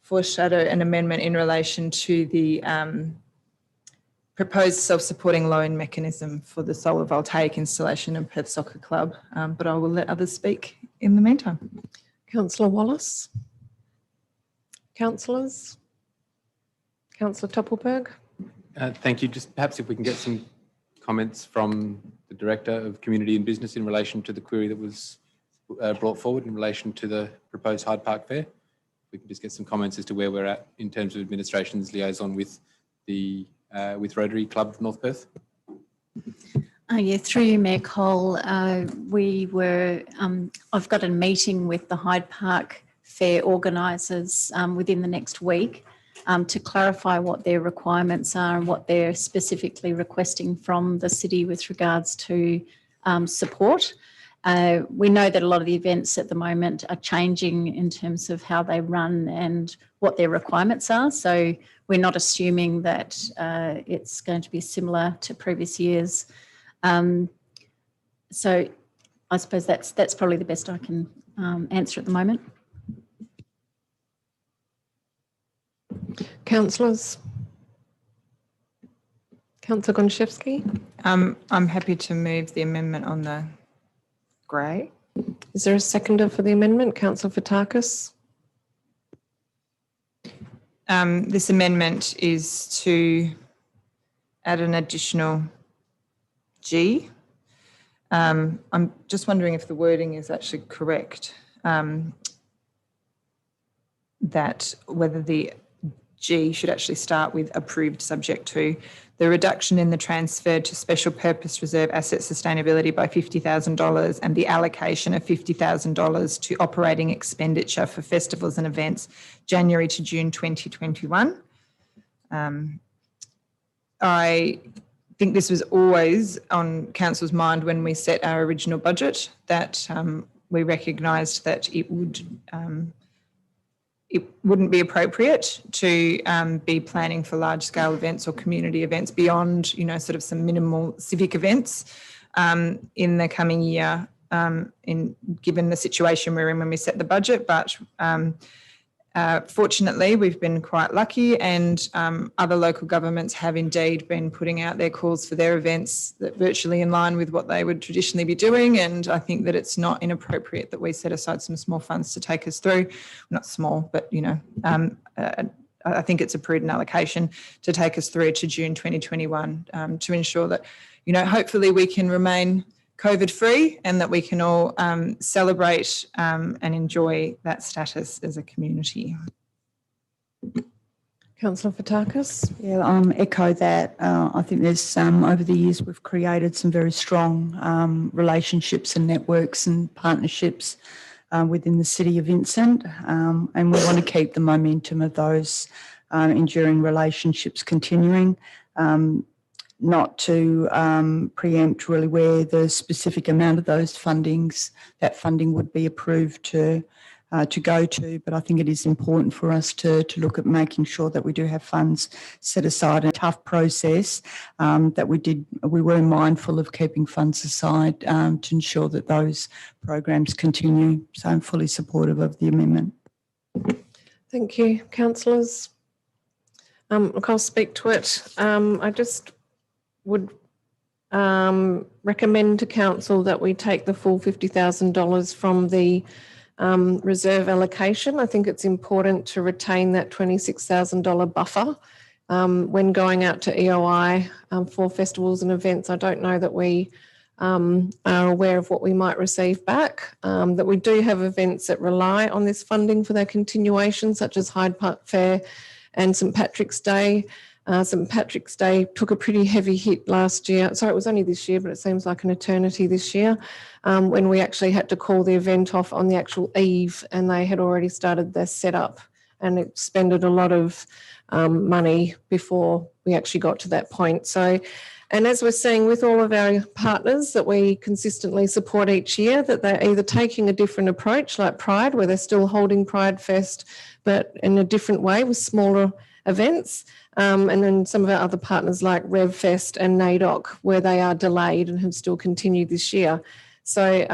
foreshadow an amendment in relation to the proposed self-supporting loan mechanism for the solar voltaic installation of Perth Soccer Club, but I will let others speak in the meantime. Councillor Wallace. Councillors. Councillor Toppelberg. Thank you. Just perhaps if we can get some comments from the Director of Community and Business in relation to the query that was brought forward in relation to the proposed Hyde Park Fair. We can just get some comments as to where we're at in terms of administration's liaison with the Rotary Club of North Perth. Through you, Mayor Cole, I've got a meeting with the Hyde Park Fair organisers within the next week to clarify what their requirements are and what they're specifically requesting from the city with regards to support. We know that a lot of the events at the moment are changing in terms of how they run and what their requirements are. So we're not assuming that it's going to be similar to previous years. So I suppose that's probably the best I can answer at the moment. Councillors. Councillor Gontaszewski. I'm happy to move the amendment on the grey. Is there a seconder for the amendment? Councillor Fotakis. This amendment is to add an additional G. I'm just wondering if the wording is actually correct, that whether the G should actually start with approved subject to the reduction in the transfer to special purpose reserve asset sustainability by $50,000 and the allocation of $50,000 to operating expenditure for festivals and events January to June 2021. I think this was always on Council's mind when we set our original budget, that we recognised that it wouldn't be appropriate to be planning for large-scale events or community events beyond, sort of some minimal civic events in the coming year, given the situation we're in when we set the budget. But fortunately, we've been quite lucky, and other local governments have indeed been putting out their calls for their events that virtually in line with what they would traditionally be doing. And I think that it's not inappropriate that we set aside some small funds to take us through, not small, but, I think it's a prudent allocation to take us through to June 2021 to ensure that, hopefully we can remain COVID-free and that we can all celebrate and enjoy that status as a community. Councillor Fotakis. Yeah, echo that. I think there's over the years we've created some very strong relationships and networks and partnerships within the City of Vincent, and we want to keep the momentum of those enduring relationships continuing. Not to preempt really where the specific amount of those that funding would be approved to go to, but I think it is important for us to look at making sure that we do have funds set aside. A tough process that we were mindful of keeping funds aside to ensure that those programs continue. So I'm fully supportive of the amendment. Thank you, councillors. Look, I'll speak to it. I just would recommend to council that we take the full $50,000 from the reserve allocation. I think it's important to retain that $26,000 buffer when going out to EOI for festivals and events. I don't know that we are aware of what we might receive back, that we do have events that rely on this funding for their continuation, such as Hyde Park Fair and St Patrick's Day. St Patrick's Day took a pretty heavy hit last year. Sorry, it was only this year, but it seems like an eternity this year, when we actually had to call the event off on the actual eve, and they had already started their setup and expended a lot of money before we actually got to that point. So, and as we're seeing with all of our partners that we consistently support each year, that they're either taking a different approach like Pride, where they're still holding Pride Fest, but in a different way with smaller events. And then some of our other partners like RevFest and NAIDOC, where they are delayed and have still continued this year. So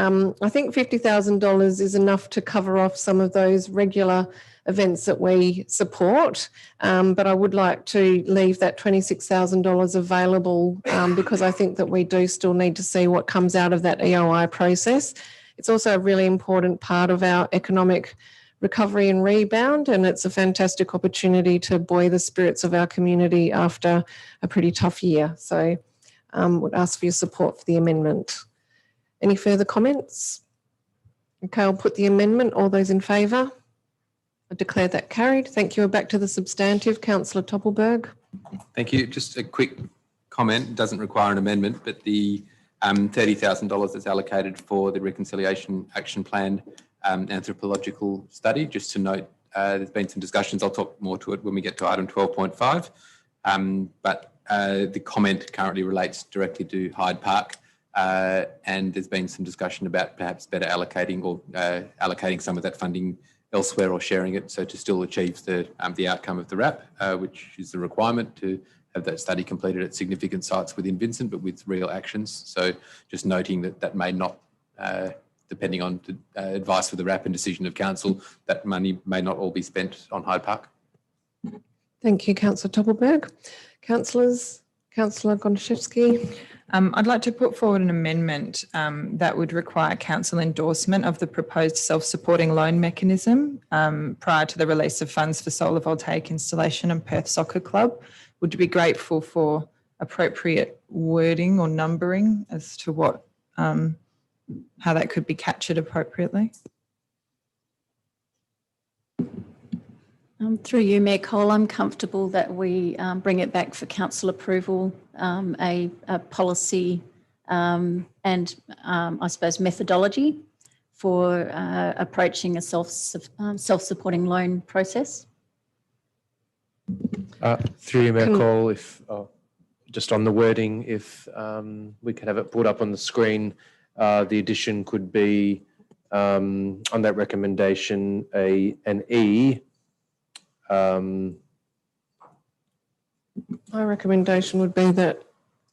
I think $50,000 is enough to cover off some of those regular events that we support. But I would like to leave that $26,000 available because I think that we do still need to see what comes out of that EOI process. It's also a really important part of our economic recovery and rebound, and it's a fantastic opportunity to buoy the spirits of our community after a pretty tough year. So would ask for your support for the amendment. Any further comments? Okay, I'll put the amendment. All those in favour? I declare that carried. Thank you. We're back to the substantive. Councillor Toppelberg. Thank you. Just a quick comment. It doesn't require an amendment, but the $30,000 that's allocated for the Reconciliation Action Plan anthropological study, just to note, there's been some discussions. I'll talk more to it when we get to item 12.5. But the comment currently relates directly to Hyde Park, and there's been some discussion about perhaps better allocating or allocating some of that funding elsewhere or sharing it, so to still achieve the outcome of the RAP, which is the requirement to have that study completed at significant sites within Vincent, but with real actions. So just noting that that may not, depending on advice for the RAP and decision of council, that money may not all be spent on Hyde Park. Thank you, Councillor Toppelberg. Councillors, Councillor Gontaszewski. I'd like to put forward an amendment that would require council endorsement of the proposed self-supporting loan mechanism prior to the release of funds for solar voltaic installation and Perth Soccer Club. Would be grateful for appropriate wording or numbering as to what how that could be captured appropriately. Through you, Mayor Cole, I'm comfortable that we bring it back for council approval, a policy and I suppose methodology for approaching a self-supporting loan process. Through you, Mayor Cole, if just on the wording, if we could have it put up on the screen, the addition could be on that recommendation an E. My recommendation would be that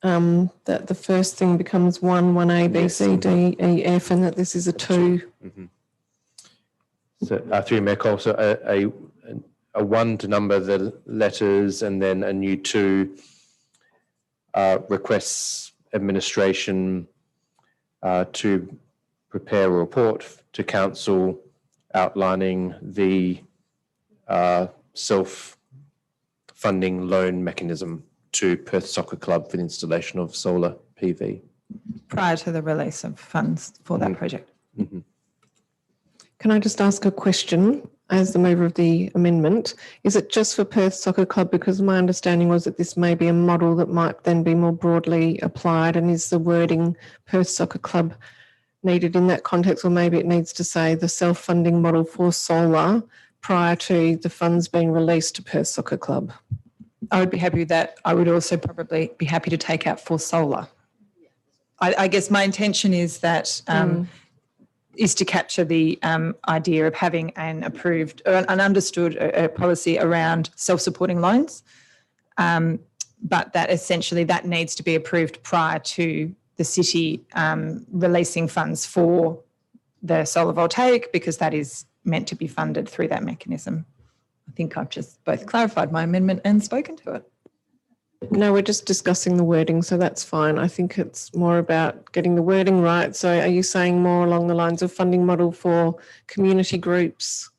that the first thing becomes 1A, B, C, D, E, F, and that this is a 2. Mm-hmm. So through Mayor Cole, so a 1 to number the letters, and then a new 2 requests administration to prepare a report to council outlining the self-funding loan mechanism to Perth Soccer Club for the installation of solar PV. Prior to the release of funds for that project. Mm-hmm. Can I just ask a question? as the mover of the amendment. Is it just for Perth Soccer Club? Because my understanding was that this may be a model that might then be more broadly applied, and is the wording Perth Soccer Club needed in that context, or maybe it needs to say the self-funding model for solar prior to the funds being released to Perth Soccer Club? I would be happy with that. I would also probably be happy to take out for solar. I guess my intention is that is to capture the idea of having an approved, an understood policy around self-supporting loans, but that essentially that needs to be approved prior to the city releasing funds for the solar voltaic, because that is meant to be funded through that mechanism. I think I've just both clarified my amendment and spoken to it. No, we're just discussing the wording, so that's fine. I think it's more about getting the wording right. So are you saying more along the lines of funding model for community groups?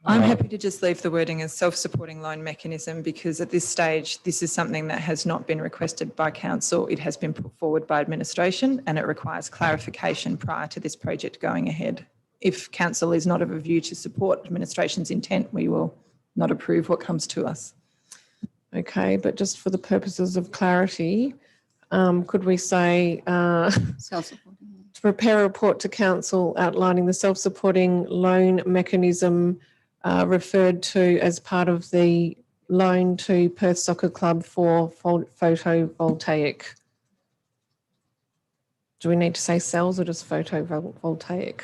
I'm happy to just leave the wording as self-supporting loan mechanism, because at this stage, this is something that has not been requested by council. It has been put forward by administration, and it requires clarification prior to this project going ahead. If council is not of a view to support administration's intent, we will not approve what comes to us. Okay, but just for the purposes of clarity, could we say to prepare a report to council outlining the self-supporting loan mechanism referred to as part of the loan to Perth Soccer Club for photovoltaic? Do we need to say cells or just photovoltaic?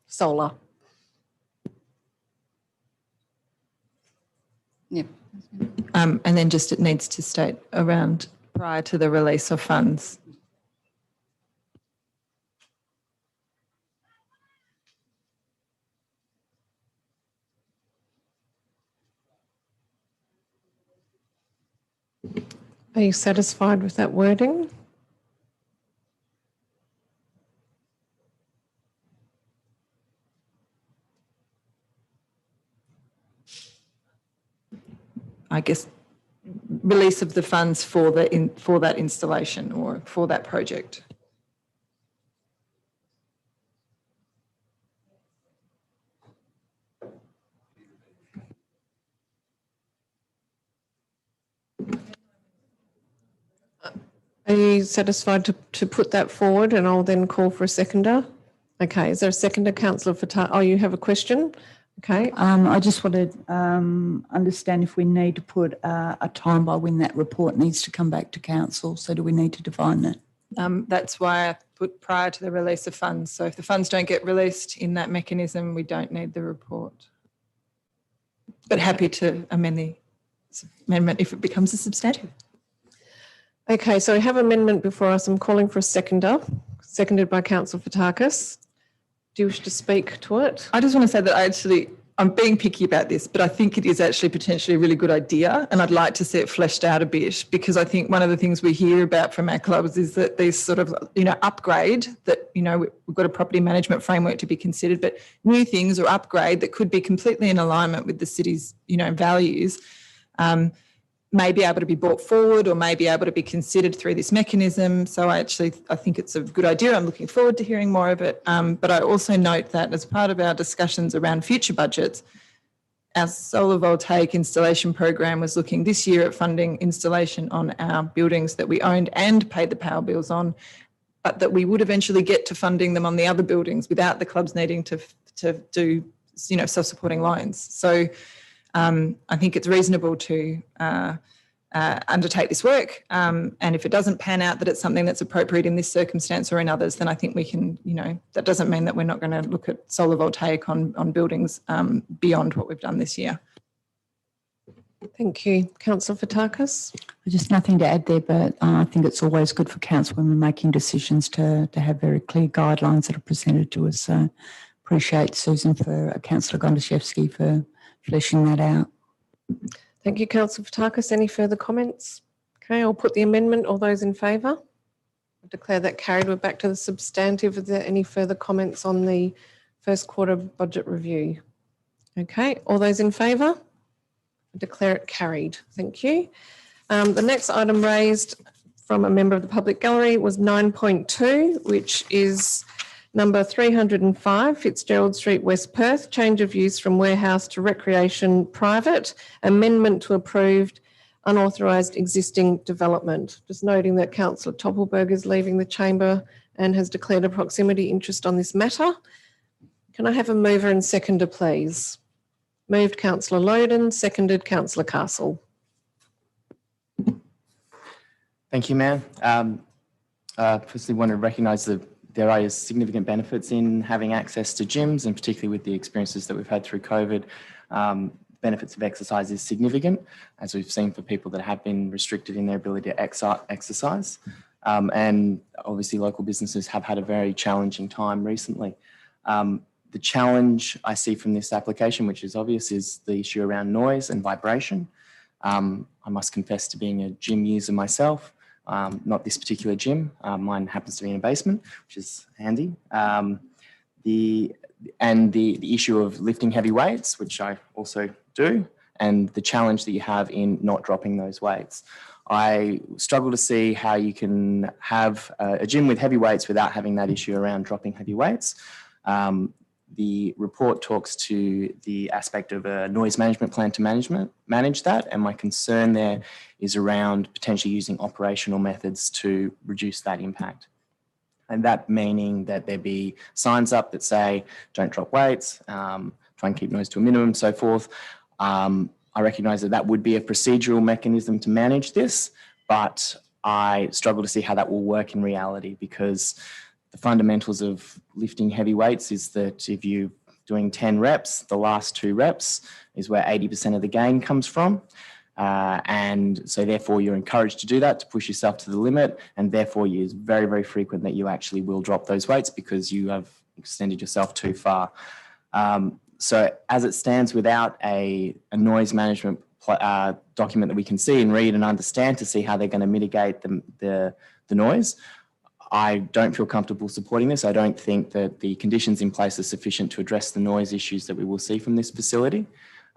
Solar. Yeah. And then just it needs to state around prior to the release of funds. Are you satisfied with that wording? I guess release of the funds for the for that installation or for that project. Are you satisfied to put that forward, and I'll then call for a seconder? Okay, is there a seconder, Councillor Fattah? Oh, you have a question? Okay. I just want to understand if we need to put a time by when that report needs to come back to council. So do we need to define that? That's why I put prior to the release of funds. So if the funds don't get released in that mechanism, we don't need the report. But happy to amend the amendment if it becomes a substantive. Okay, so we have amendment before us. I'm calling for a seconder, seconded by Councillor Fotakis. Do you wish to speak to it? I just want to say that I'm being picky about this, but I think it is actually potentially a really good idea, and I'd like to see it fleshed out a bit, because I think one of the things we hear about from our clubs is that these sort of, upgrade that, we've got a property management framework to be considered, but new things or upgrade that could be completely in alignment with the city's, values, may be able to be brought forward or may be able to be considered through this mechanism. So I think it's a good idea. I'm looking forward to hearing more of it. But I also note that as part of our discussions around future budgets, our solar voltaic installation program was looking this year at funding installation on our buildings that we owned and paid the power bills on, but that we would eventually get to funding them on the other buildings without the clubs needing to do, self-supporting loans. So I think it's reasonable to undertake this work. And if it doesn't pan out that it's something that's appropriate in this circumstance or in others, then I think we can, that doesn't mean that we're not going to look at solar voltaic on buildings beyond what we've done this year. Thank you. Councillor Fotakis? Just nothing to add there, but I think it's always good for council when we're making decisions to have very clear guidelines that are presented to us. So appreciate Susan Councillor Gondaszewski for fleshing that out. Thank you, Councillor Fotakis. Any further comments? Okay, I'll put the amendment. All those in favour? I declare that carried. We're back to the substantive. Are there any further comments on the first quarter budget review? Okay, all those in favour? I declare it carried. Thank you. The next item raised from a member of the public gallery was 9.2, which is Number 305, Fitzgerald Street, West Perth, change of use from warehouse to recreation private, amendment to approved unauthorised existing development. Just noting that Councillor Toppelberg is leaving the chamber and has declared a proximity interest on this matter. Can I have a mover and seconder, please? Moved Councillor Loden, seconded Councillor Castle. Thank you, Mayor. Firstly, want to recognise that there are significant benefits in having access to gyms, and particularly with the experiences that we've had through COVID. Benefits of exercise is significant, as we've seen for people that have been restricted in their ability to exercise. And obviously local businesses have had a very challenging time recently. The challenge I see from this application, which is obvious, is the issue around noise and vibration. I must confess to being a gym user myself, not this particular gym. Mine happens to be in a basement, which is handy. The issue of lifting heavy weights, which I also do, and the challenge that you have in not dropping those weights. I struggle to see how you can have a gym with heavy weights without having that issue around dropping heavy weights. The report talks to the aspect of a noise management plan to manage that, and my concern there is around potentially using operational methods to reduce that impact. And that meaning that there be signs up that say, don't drop weights, try and keep noise to a minimum, so forth. I recognise that that would be a procedural mechanism to manage this, but I struggle to see how that will work in reality, because the fundamentals of lifting heavy weights is that if you're doing 10 reps, the last 2 reps is where 80% of the gain comes from. And so therefore you're encouraged to do that, to push yourself to the limit, and therefore it's very, very frequent that you actually will drop those weights because you have extended yourself too far. So as it stands, without a noise management document that we can see and read and understand to see how they're going to mitigate the noise, I don't feel comfortable supporting this. I don't think that the conditions in place are sufficient to address the noise issues that we will see from this facility.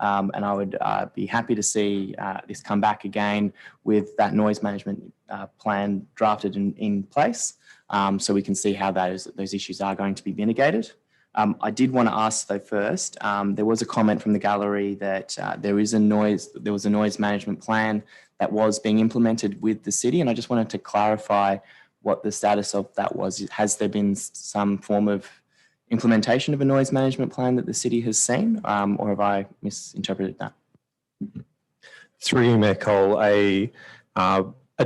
And I would be happy to see this come back again with that noise management plan drafted in place, so we can see how those issues are going to be mitigated. I did want to ask though first, there was a comment from the gallery that there was a noise management plan that was being implemented with the city, and I just wanted to clarify what the status of that was. Has there been some form of implementation of a noise management plan that the city has seen, or have I misinterpreted that? Through you, Mayor Cole, a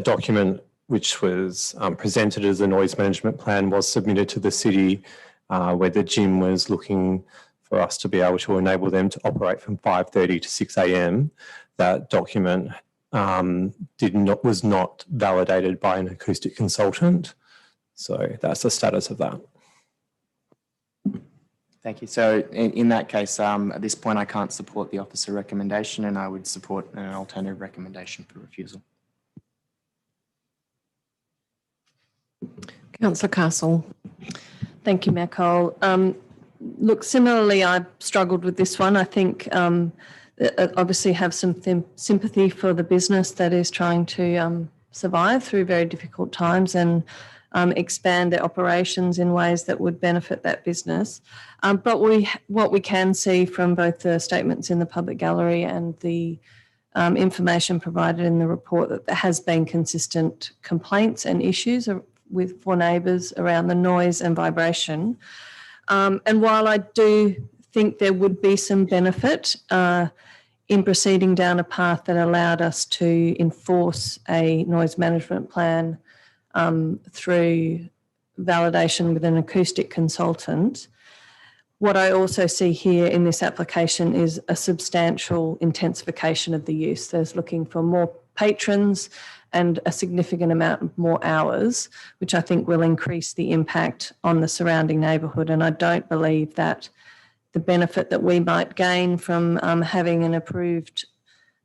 document which was presented as a noise management plan was submitted to the city, where the gym was looking for us to be able to enable them to operate from 5:30 to 6 a.m. That document was not validated by an acoustic consultant. So that's the status of that. Thank you. So in that case, at this point, I can't support the officer recommendation, and I would support an alternative recommendation for refusal. Councillor Castle. Thank you, Mayor Cole. Look, similarly, I've struggled with this one. I think obviously have some sympathy for the business that is trying to survive through very difficult times and expand their operations in ways that would benefit that business. But what we can see from both the statements in the public gallery and the information provided in the report that there has been consistent complaints and issues for neighbours around the noise and vibration. And while I do think there would be some benefit in proceeding down a path that allowed us to enforce a noise management plan through validation with an acoustic consultant, what I also see here in this application is a substantial intensification of the use. There's looking for more patrons and a significant amount more hours, which I think will increase the impact on the surrounding neighbourhood. And I don't believe that the benefit that we might gain from having an approved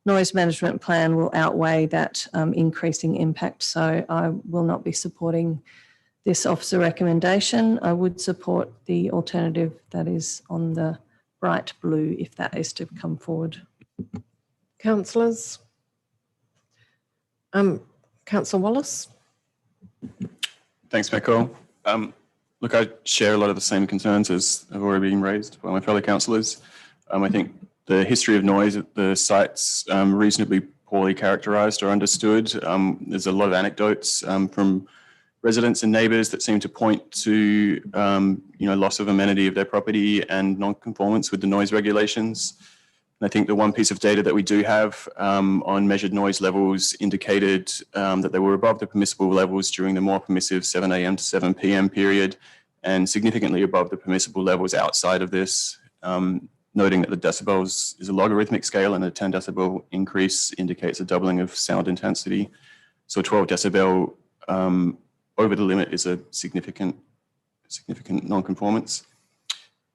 noise management plan will outweigh that increasing impact. So I will not be supporting this officer recommendation. I would support the alternative that is on the bright blue if that is to come forward. Councillors. Councillor Wallace. Thanks, Mayor Cole. look, I share a lot of the same concerns as have already been raised by my fellow councillors. I think the history of noise at the site's reasonably poorly characterised or understood. There's a lot of anecdotes from residents and neighbours that seem to point to, loss of amenity of their property and non-conformance with the noise regulations. And I think the one piece of data that we do have on measured noise levels indicated that they were above the permissible levels during the more permissive 7 a.m. to 7 p.m. period, and significantly above the permissible levels outside of this, noting that the decibels is a logarithmic scale and a 10 decibel increase indicates a doubling of sound intensity. So 12 decibel over the limit is a significant non-conformance.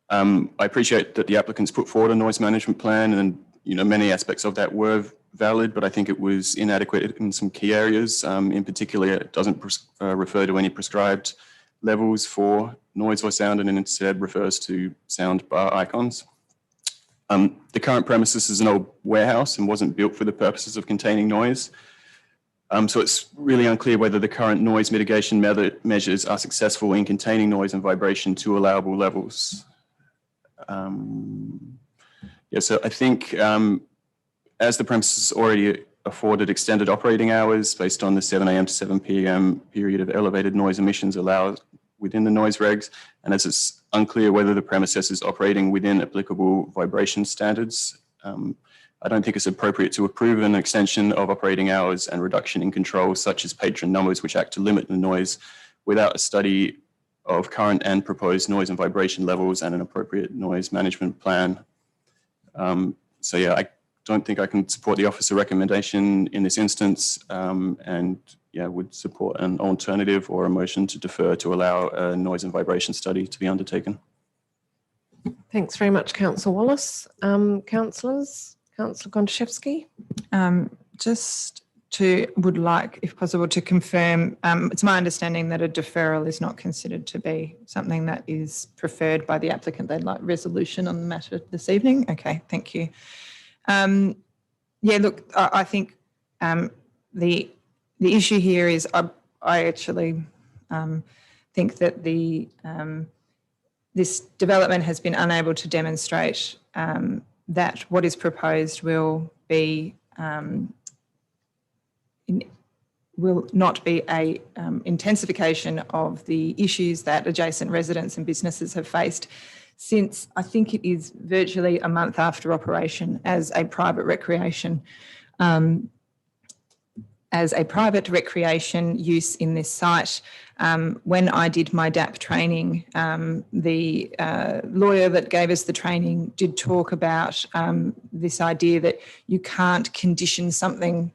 I appreciate that the applicants put forward a noise management plan, and many aspects of that were valid, but I think it was inadequate in some key areas. In particular, it doesn't refer to any prescribed levels for noise or sound, and instead refers to sound bar icons. The current premises is an old warehouse and wasn't built for the purposes of containing noise. So it's really unclear whether the current noise mitigation measures are successful in containing noise and vibration to allowable levels. So I think as the premises already afforded extended operating hours based on the 7 a.m. to 7 p.m. period of elevated noise emissions allowed within the noise regs, and as it's unclear whether the premises is operating within applicable vibration standards, I don't think it's appropriate to approve an extension of operating hours and reduction in controls such as patron numbers, which act to limit the noise, without a study of current and proposed noise and vibration levels and an appropriate noise management plan. I don't think I can support the officer recommendation in this instance, and would support an alternative or a motion to defer to allow a noise and vibration study to be undertaken. Thanks very much, Councillor Wallace. Councillors? Councillor Gontaszewski. Would like, if possible, to confirm, it's my understanding that a deferral is not considered to be something that is preferred by the applicant. They'd like resolution on the matter this evening. Okay, thank you. I think the issue here is I actually think that this development has been unable to demonstrate that what is proposed will not be a intensification of the issues that adjacent residents and businesses have faced since I think it is virtually a month after operation as a private recreation use in this site. When I did my DAP training, the lawyer that gave us the training did talk about this idea that you can't condition something,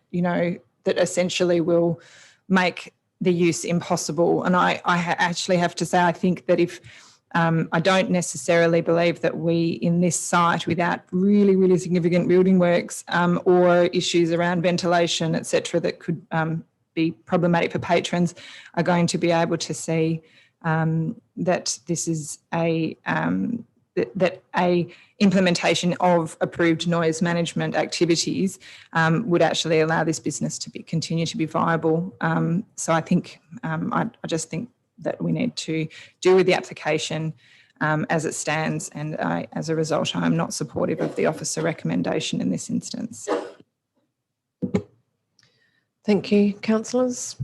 that essentially will make the use impossible. And I actually have to say, I think that if I don't necessarily believe that we in this site, without really, really significant building works or issues around ventilation, et cetera, that could be problematic for patrons, are going to be able to see that this is that a implementation of approved noise management activities would actually allow this business to continue to be viable. So I think, I just think that we need to deal with the application as it stands, and as a result, I'm not supportive of the officer recommendation in this instance. Thank you, councillors.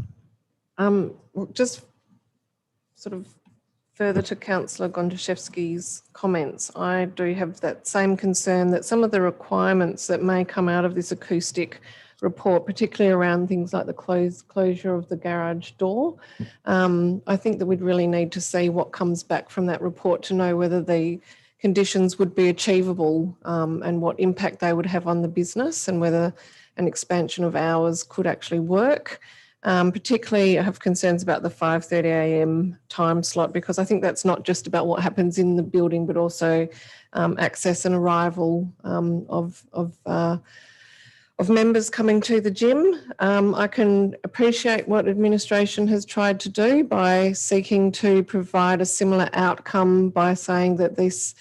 Just sort of further to Councillor Gontaszewski's comments, I do have that same concern that some of the requirements that may come out of this acoustic report, particularly around things like the closure of the garage door, I think that we'd really need to see what comes back from that report to know whether the conditions would be achievable and what impact they would have on the business, and whether an expansion of hours could actually work. Particularly, I have concerns about the 5:30 a.m. time slot, because I think that's not just about what happens in the building, but also access and arrival of members coming to the gym. I can appreciate what administration has tried to do by seeking to provide a similar outcome by saying that this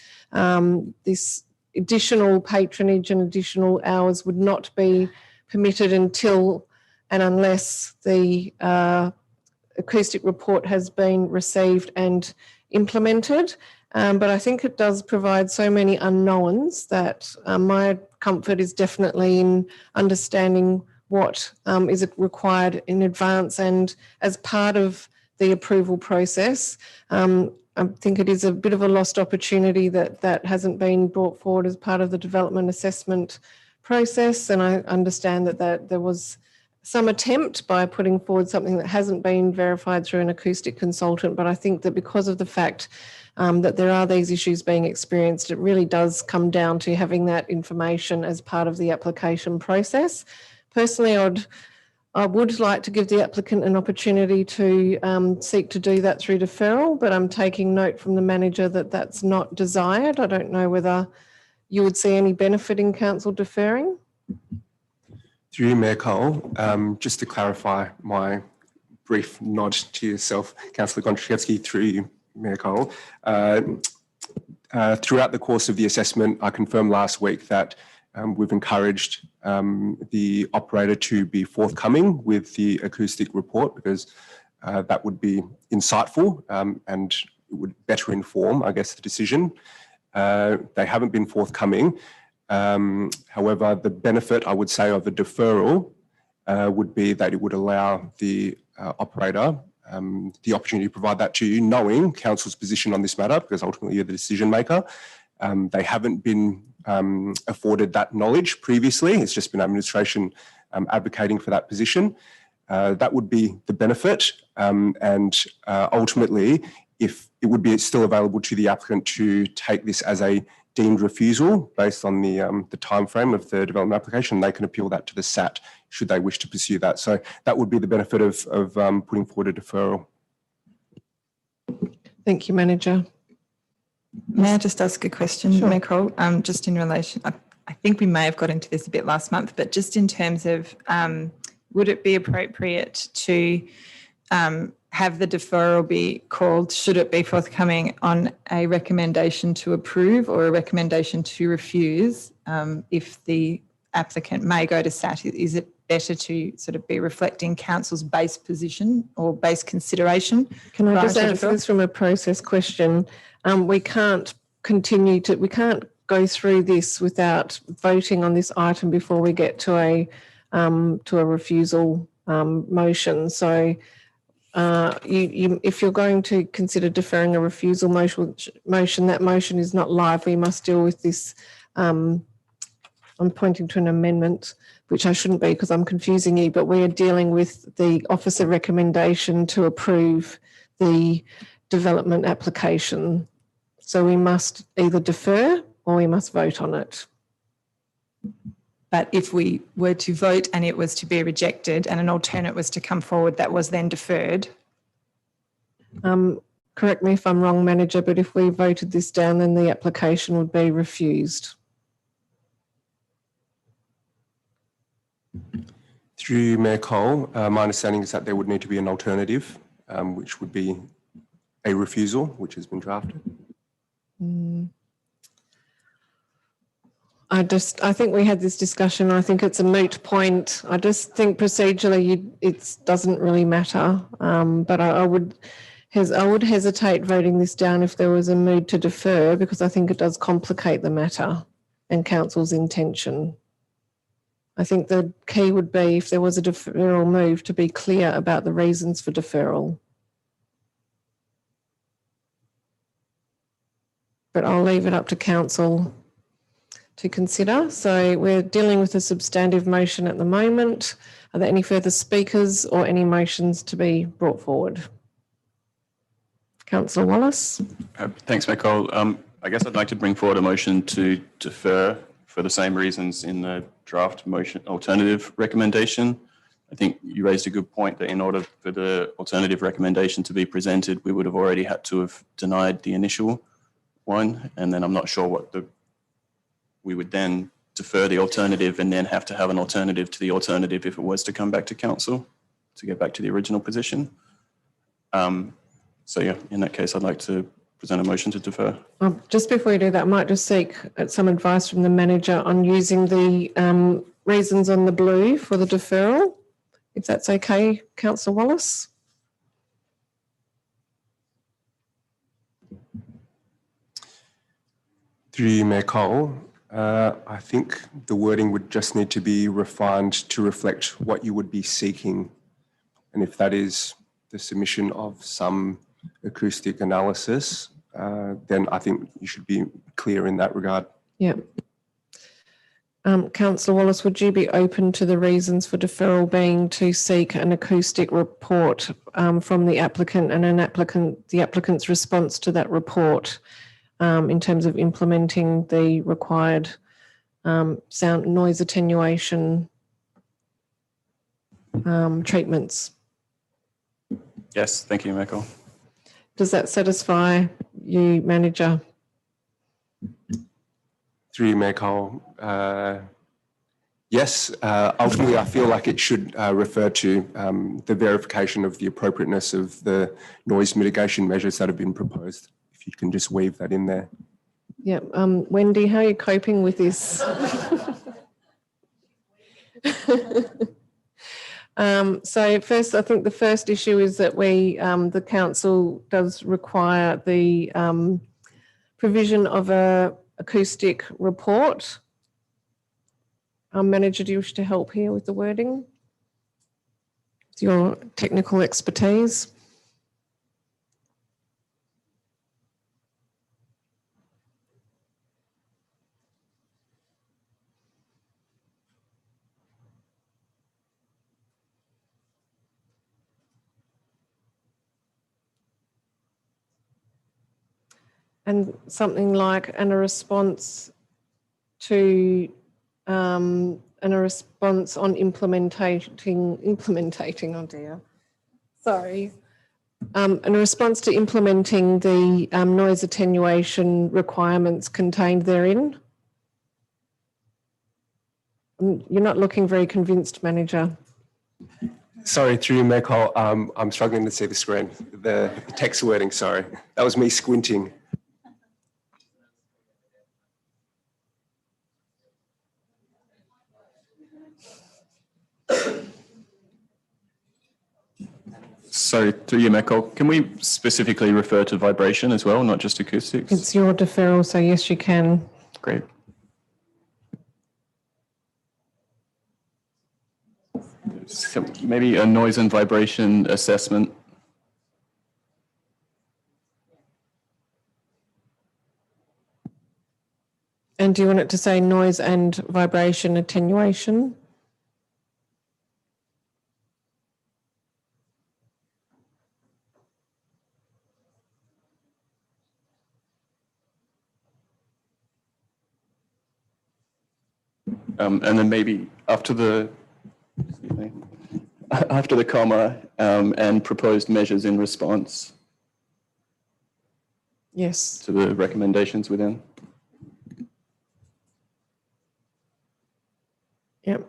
additional patronage and additional hours would not be permitted until and unless the acoustic report has been received and implemented. But I think it does provide so many unknowns that my comfort is definitely in understanding what is required in advance and as part of the approval process. I think it is a bit of a lost opportunity that hasn't been brought forward as part of the development assessment process. And I understand that there was some attempt by putting forward something that hasn't been verified through an acoustic consultant. But I think that because of the fact that there are these issues being experienced, it really does come down to having that information as part of the application process. Personally, I would like to give the applicant an opportunity to seek to do that through deferral, but I'm taking note from the manager that that's not desired. I don't know whether you would see any benefit in council deferring. Through you, Mayor Cole, just to clarify my brief nod to yourself, Councillor Gontryszewski, through you, Mayor Cole. Throughout the course of the assessment, I confirmed last week that we've encouraged the operator to be forthcoming with the acoustic report because that would be insightful and it would better inform, I guess, the decision. They haven't been forthcoming. However, the benefit, I would say, of a deferral would be that it would allow the operator the opportunity to provide that to you, knowing council's position on this matter, because ultimately you're the decision maker. They haven't been afforded that knowledge previously. It's just been administration advocating for that position. That would be the benefit. And ultimately, if it would be still available to the applicant to take this as a deemed refusal based on the timeframe of the development application, they can appeal that to the SAT should they wish to pursue that. So that would be the benefit of putting forward a deferral. Thank you, Manager. May I just ask a question, Sure. Mayor Cole? Just in relation, I think we may have got into this a bit last month, but just in terms of would it be appropriate to have the deferral be called, should it be forthcoming, on a recommendation to approve or a recommendation to refuse if the applicant may go to SAT? Is it better to sort of be reflecting council's base position or base consideration? Can I prior just to answer deferral? this from a process question? We can't go through this without voting on this item before we get to a refusal motion. So if you're going to consider deferring a refusal motion, that motion is not live. We must deal with this. I'm pointing to an amendment, which I shouldn't be because I'm confusing you, but we are dealing with the officer recommendation to approve the development application. So we must either defer or we must vote on it. But if we were to vote and it was to be rejected and an alternate was to come forward that was then deferred? Correct me if I'm wrong, Manager, but if we voted this down, then the application would be refused. Through you, Mayor Cole, my understanding is that there would need to be an alternative, which would be a refusal, which has been drafted. I think we had this discussion. I think it's a moot point. I just think procedurally it doesn't really matter. But I would hesitate voting this down if there was a mood to defer, because I think it does complicate the matter and council's intention. I think the key would be, if there was a deferral move, to be clear about the reasons for deferral. But I'll leave it up to council to consider. So we're dealing with a substantive motion at the moment. Are there any further speakers or any motions to be brought forward? Councillor Wallace. Thanks, Mayor Cole. I guess I'd like to bring forward a motion to defer for the same reasons in the draft motion alternative recommendation. I think you raised a good point that in order for the alternative recommendation to be presented, we would have already had to have denied the initial one. And then I'm not sure what we would then defer the alternative and then have to have an alternative to the alternative if it was to come back to council to get back to the original position. So yeah, in that case, I'd like to present a motion to defer. Just before you do that, I might just seek some advice from the manager on using the reasons on the blue for the deferral, if that's okay, Councillor Wallace. Through you, Mayor Cole, I think the wording would just need to be refined to reflect what you would be seeking. And if that is the submission of some acoustic analysis, then I think you should be clear in that regard. Yeah. Councillor Wallace, would you be open to the reasons for deferral being to seek an acoustic report from the applicant and the applicant's response to that report in terms of implementing the required sound noise attenuation treatments? Yes, thank you, Michael. Does that satisfy you, Manager? Through you, Mayor Cole, yes, ultimately I feel like it should refer to the verification of the appropriateness of the noise mitigation measures that have been proposed. If you can just weave that in there. Yeah. Wendy, how are you coping with this? So first, I think the first issue is that the council does require the provision of a acoustic report. Manager, do you wish to help here with the wording? With your technical expertise. And something like, and a response to, and a response on implementing, oh dear, sorry. And a response to implementing the noise attenuation requirements contained therein. You're not looking very convinced, Manager. Sorry, through you, Mayor Cole, I'm struggling to see the screen. The text wording, sorry. That was me squinting. So through you, Michael, can we specifically refer to vibration as well, not just acoustics? It's your deferral, so yes, you can. Great. So maybe a noise and vibration assessment. And do you want it to say noise and vibration attenuation? And then maybe after the comma and proposed measures in response. Yes. To the recommendations within. Yep.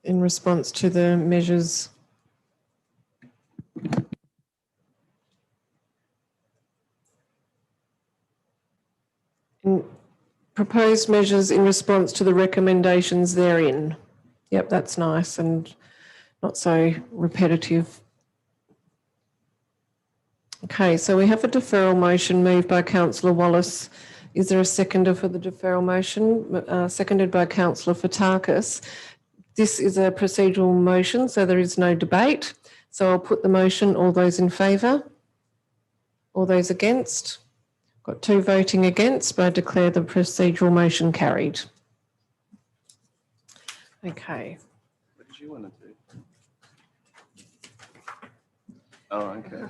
In response to the measures. Proposed measures in response to the recommendations therein. Yep, that's nice and not so repetitive. Okay, so we have a deferral motion moved by Councillor Wallace. Is there a seconder for the deferral motion? Seconded by Councillor Fotakis. This is a procedural motion, so there is no debate. So I'll put the motion. All those in favour? All those against? Got 2 voting against, but I declare the procedural motion carried. Okay. What did you want to do? Oh, okay.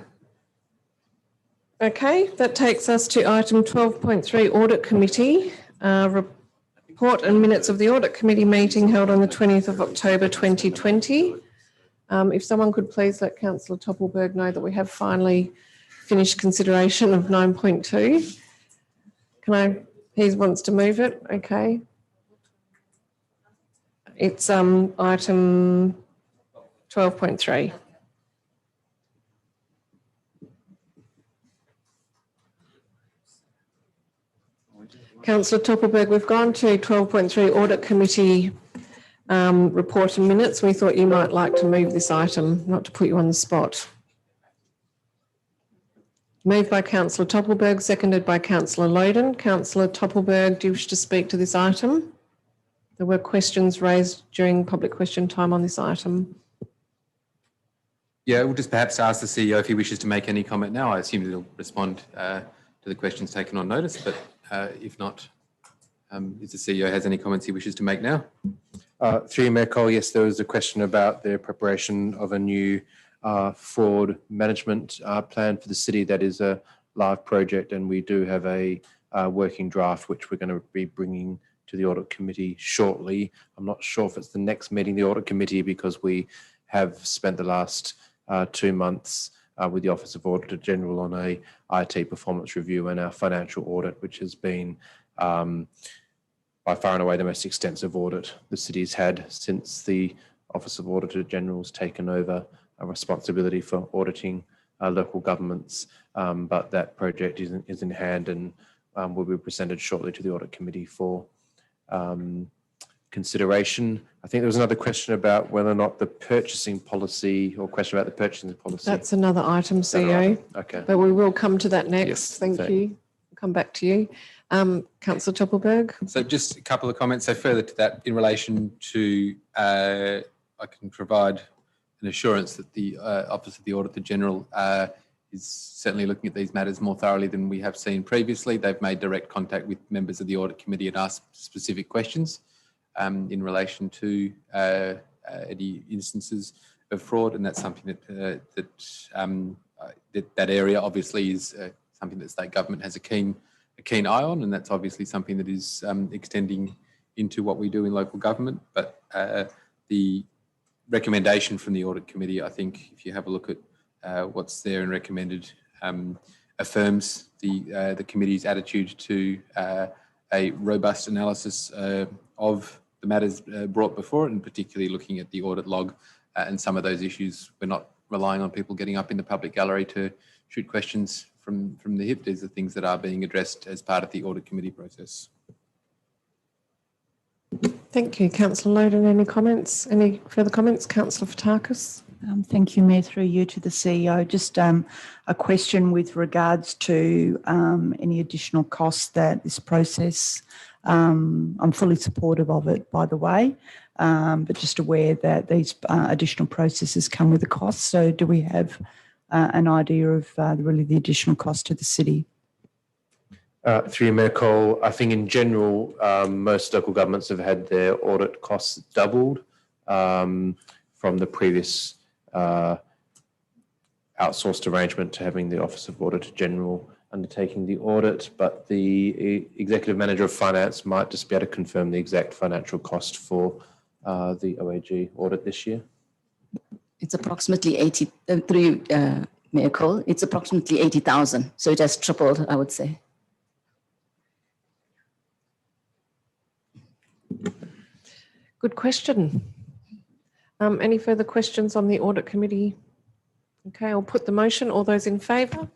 Okay, that takes us to item 12.3, Audit Committee. Report and minutes of the Audit Committee meeting held on the 20th of October 2020. If someone could please let Councillor Toppelberg know that we have finally finished consideration of 9.2. He wants to move it, okay. It's item 12.3. Councillor Toppelberg, we've gone to 12.3 Audit Committee report and minutes. We thought you might like to move this item, not to put you on the spot. Moved by Councillor Toppelberg, seconded by Councillor Loden. Councillor Toppelberg, do you wish to speak to this item? There were questions raised during public question time on this item. Yeah, we'll just perhaps ask the CEO if he wishes to make any comment now. I assume he'll respond to the questions taken on notice, but if not, if the CEO has any comments he wishes to make now. Through you, Mayor Cole, yes, there was a question about the preparation of a new fraud management plan for the city. That is a live project, and we do have a working draft which we're going to be bringing to the Audit Committee shortly. I'm not sure if it's the next meeting, the Audit Committee, because we have spent the last 2 months with the Office of Auditor General on a IT performance review and our financial audit, which has been by far and away the most extensive audit the city's had since the Office of Auditor General has taken over a responsibility for auditing local governments. But that project is in hand and will be presented shortly to the Audit Committee for consideration. I think there was another question about whether or not the purchasing policy, or question about the purchasing policy. That's another item, CEO. Okay. But we will come to that next. Yes, Thank you. Come back to you. Councillor Toppelberg. So just a couple of comments. So further to that, in relation to, I can provide an assurance that the Office of the Auditor General is certainly looking at these matters more thoroughly than we have seen previously. They've made direct contact with members of the Audit Committee and asked specific questions in relation to any instances of fraud, and that's something that area obviously is something that state government has a keen eye on, and that's obviously something that is extending into what we do in local government. But the recommendation from the Audit Committee, I think, if you have a look at what's there and recommended, affirms the committee's attitude to a robust analysis of the matters brought before it, and particularly looking at the audit log and some of those issues. We're not relying on people getting up in the public gallery to shoot questions from the hip. These are things that are being addressed as part of the Audit Committee process. Thank you. Councillor Loden, any comments? Any further comments? Councillor Fotakis. Thank you, Mayor, through you to the CEO. Just a question with regards to any additional costs that this process, I'm fully supportive of it, by the way, but just aware that these additional processes come with a cost. So do we have an idea of really the additional cost to the city? Through you, Mayor Cole, I think in general, most local governments have had their audit costs doubled from the previous outsourced arrangement to having the Office of Auditor General undertaking the audit, but the Executive Manager of Finance might just be able to confirm the exact financial cost for the OAG audit this year. It's approximately 80, Mayor Cole, it's approximately 80,000. So it has tripled, I would say. Good question. Any further questions on the Audit Committee? Okay, I'll put the motion. All those in favour?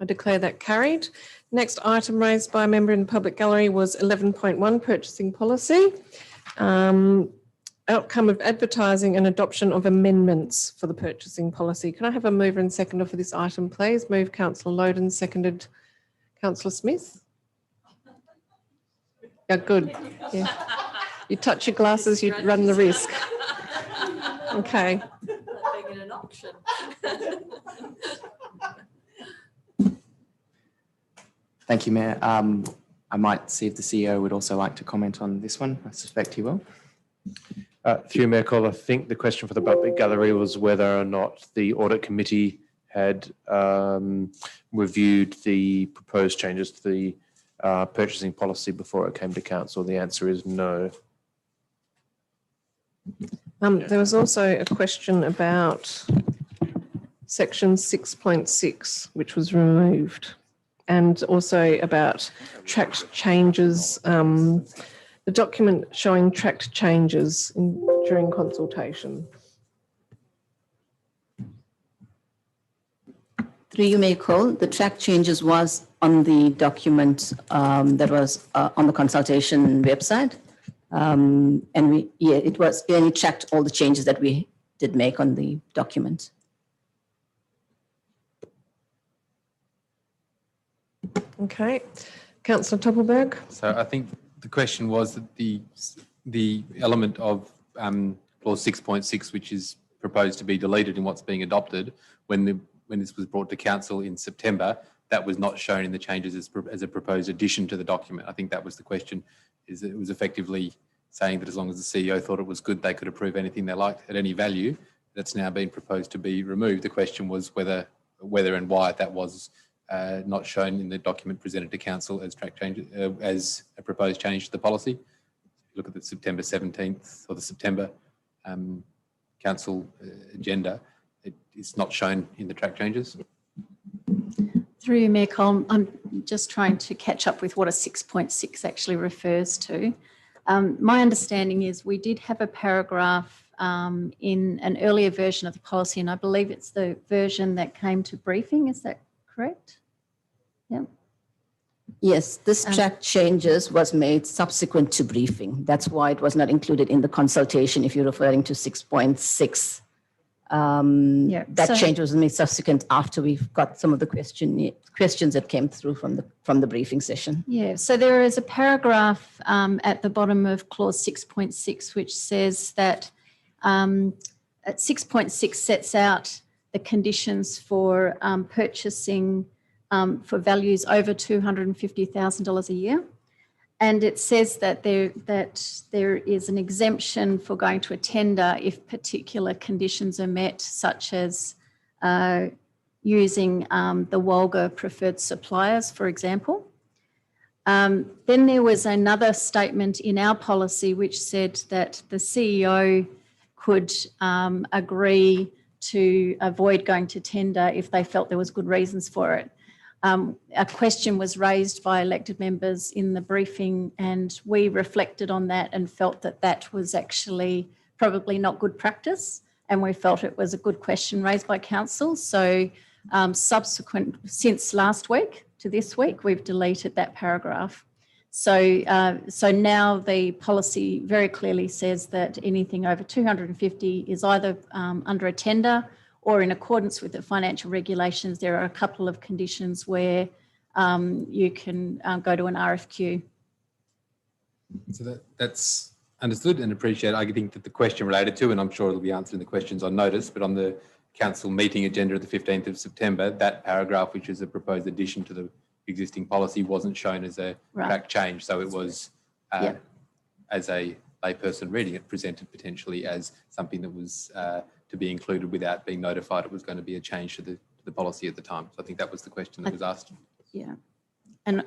I declare that carried. Next item raised by a member in the public gallery was 11.1, purchasing policy. Outcome of advertising and adoption of amendments for the purchasing policy. Can I have a mover and seconder for this item, please? Move Councillor Loden, seconded Councillor Smith. Yeah, good. Yeah. You touch your glasses, you run the risk. Okay. Being an auction. Thank you, Mayor. I might see if the CEO would also like to comment on this one. I suspect he will. Through you, Mayor Cole, I think the question for the public gallery was whether or not the Audit Committee had reviewed the proposed changes to the purchasing policy before it came to council. The answer is no. There was also a question about section 6.6, which was removed, and also about tracked changes, the document showing tracked changes during consultation. Through you, Mayor Cole, the track changes was on the document that was on the consultation website. And it only tracked all the changes that we did make on the document. Okay. Councillor Toppelberg. So I think the question was that the element of clause 6.6, which is proposed to be deleted in what's being adopted, when this was brought to council in September, that was not shown in the changes as a proposed addition to the document. I think that was the question, is that it was effectively saying that as long as the CEO thought it was good, they could approve anything they liked at any value. That's now been proposed to be removed. The question was whether and why that was not shown in the document presented to council as track change, as a proposed change to the policy. If you look at the September 17th or the September council agenda, it's not shown in the track changes. Through you, Mayor Cole, I'm just trying to catch up with what a 6.6 actually refers to. My understanding is we did have a paragraph in an earlier version of the policy, and I believe it's the version that came to briefing. Is that correct? Yeah. Yes, this track changes was made subsequent to briefing. That's why it was not included in the consultation if you're referring to 6.6. That change was made subsequent after we've got some of the questions that came through from the briefing session. Yeah, so there is a paragraph at the bottom of clause 6.6 which says that 6.6 sets out the conditions for purchasing for values over $250,000 a year. And it says that there is an exemption for going to a tender if particular conditions are met, such as using the Walga preferred suppliers, for example. Then there was another statement in our policy which said that the CEO could agree to avoid going to tender if they felt there was good reasons for it. A question was raised by elected members in the briefing, and we reflected on that and felt that that was actually probably not good practice, and we felt it was a good question raised by council. So subsequent, since last week to this week, we've deleted that paragraph. So now the policy very clearly says that anything over 250 is either under a tender or in accordance with the financial regulations. There are a couple of conditions where you can go to an RFQ. So that's understood and appreciated. I think that the question related to, and I'm sure it'll be answered in the questions on notice, but on the council meeting agenda of the 15th of September, that paragraph, which is a proposed addition to the existing policy, wasn't shown as a track change. So it was, as a layperson reading it, presented potentially as something that was to be included without being notified it was going to be a change to the policy at the time. So I think that was the question that was asked. Yeah. And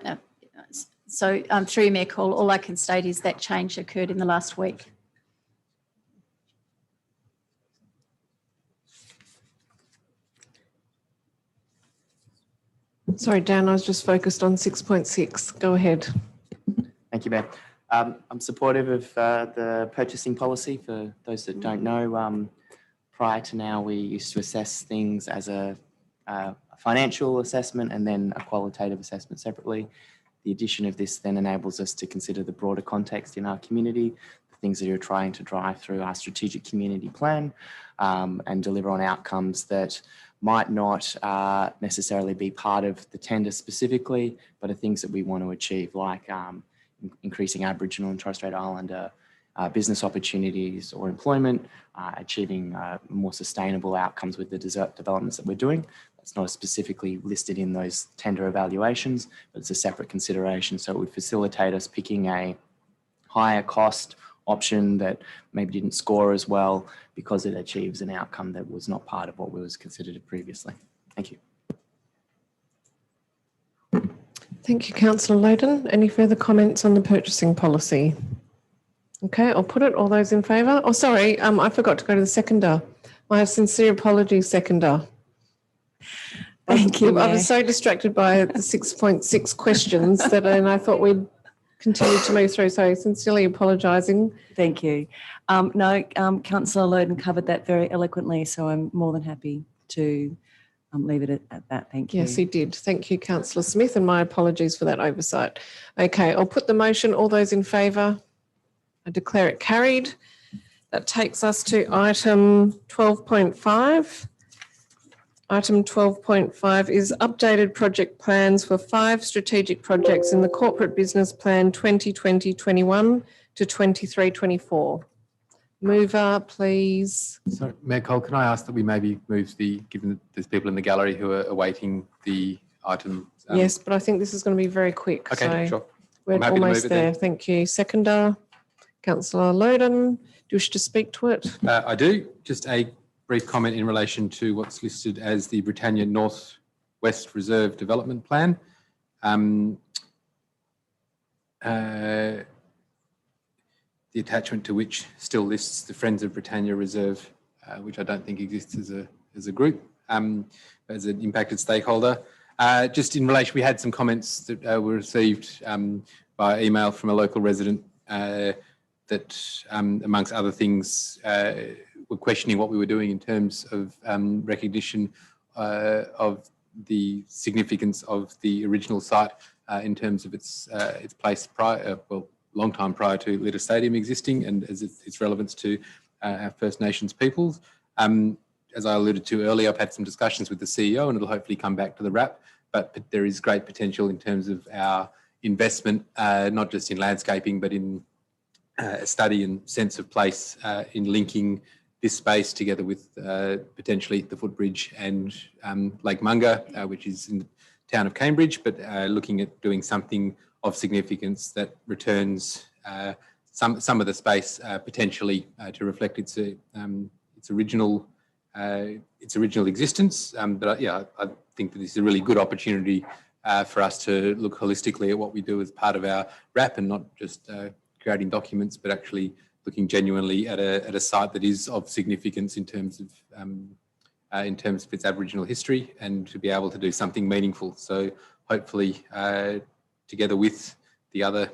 so through you, Mayor Cole, all I can state is that change occurred in the last week. Sorry, Dan, I was just focused on 6.6. Go ahead. Thank you, Mayor. I'm supportive of the purchasing policy. For those that don't know, prior to now, we used to assess things as a financial assessment and then a qualitative assessment separately. The addition of this then enables us to consider the broader context in our community, the things that you're trying to drive through our strategic community plan, and deliver on outcomes that might not necessarily be part of the tender specifically, but are things that we want to achieve, like increasing Aboriginal and Torres Strait Islander business opportunities or employment, achieving more sustainable outcomes with the developments that we're doing. It's not specifically listed in those tender evaluations, but it's a separate consideration. So it would facilitate us picking a higher cost option that maybe didn't score as well because it achieves an outcome that was not part of what was considered previously. Thank you. Thank you, Councillor Loden. Any further comments on the purchasing policy? Okay, I'll put it. All those in favour? Oh, sorry, I forgot to go to the seconder. My sincere apologies, seconder. Thank you, I Mayor. was so distracted by the 6.6 questions that I thought we'd continue to move through, so sincerely apologising. Thank you. No, Councillor Loden covered that very eloquently, so I'm more than happy to leave it at that. Thank you. Yes, he did. Thank you, Councillor Smith, and my apologies for that oversight. Okay, I'll put the motion. All those in favour? I declare it carried. That takes us to item 12.5. Item 12.5 is updated project plans for 5 strategic projects in the Corporate Business Plan 2020-21 to 23-24. Mover, please. So, Mayor Cole, can I ask that we maybe move given that there's people in the gallery who are awaiting the item? Yes, but I think this is going to be very quick. Okay, so sure. We're I'm happy to move almost it there. then. Thank you. Seconder, Councillor Loden. Do you wish to speak to it? I do. Just a brief comment in relation to what's listed as the Britannia North West Reserve Development Plan. The attachment to which still lists the Friends of Britannia Reserve, which I don't think exists as a group, as an impacted stakeholder. Just in relation, we had some comments that were received by email from a local resident that, amongst other things, were questioning what we were doing in terms of recognition of the significance of the original site in terms of its place prior, long time prior to Litter Stadium existing, and as its relevance to our First Nations peoples. As I alluded to earlier, I've had some discussions with the CEO, and it'll hopefully come back to the RAP, but there is great potential in terms of our investment, not just in landscaping, but in a study and sense of place in linking this space together with potentially the footbridge and Lake Munga, which is in the town of Cambridge, but looking at doing something of significance that returns some of the space potentially to reflect its original existence. But yeah, I think that this is a really good opportunity for us to look holistically at what we do as part of our RAP, and not just creating documents, but actually looking genuinely at a site that is of significance in terms of its Aboriginal history, and to be able to do something meaningful. So hopefully, together with the other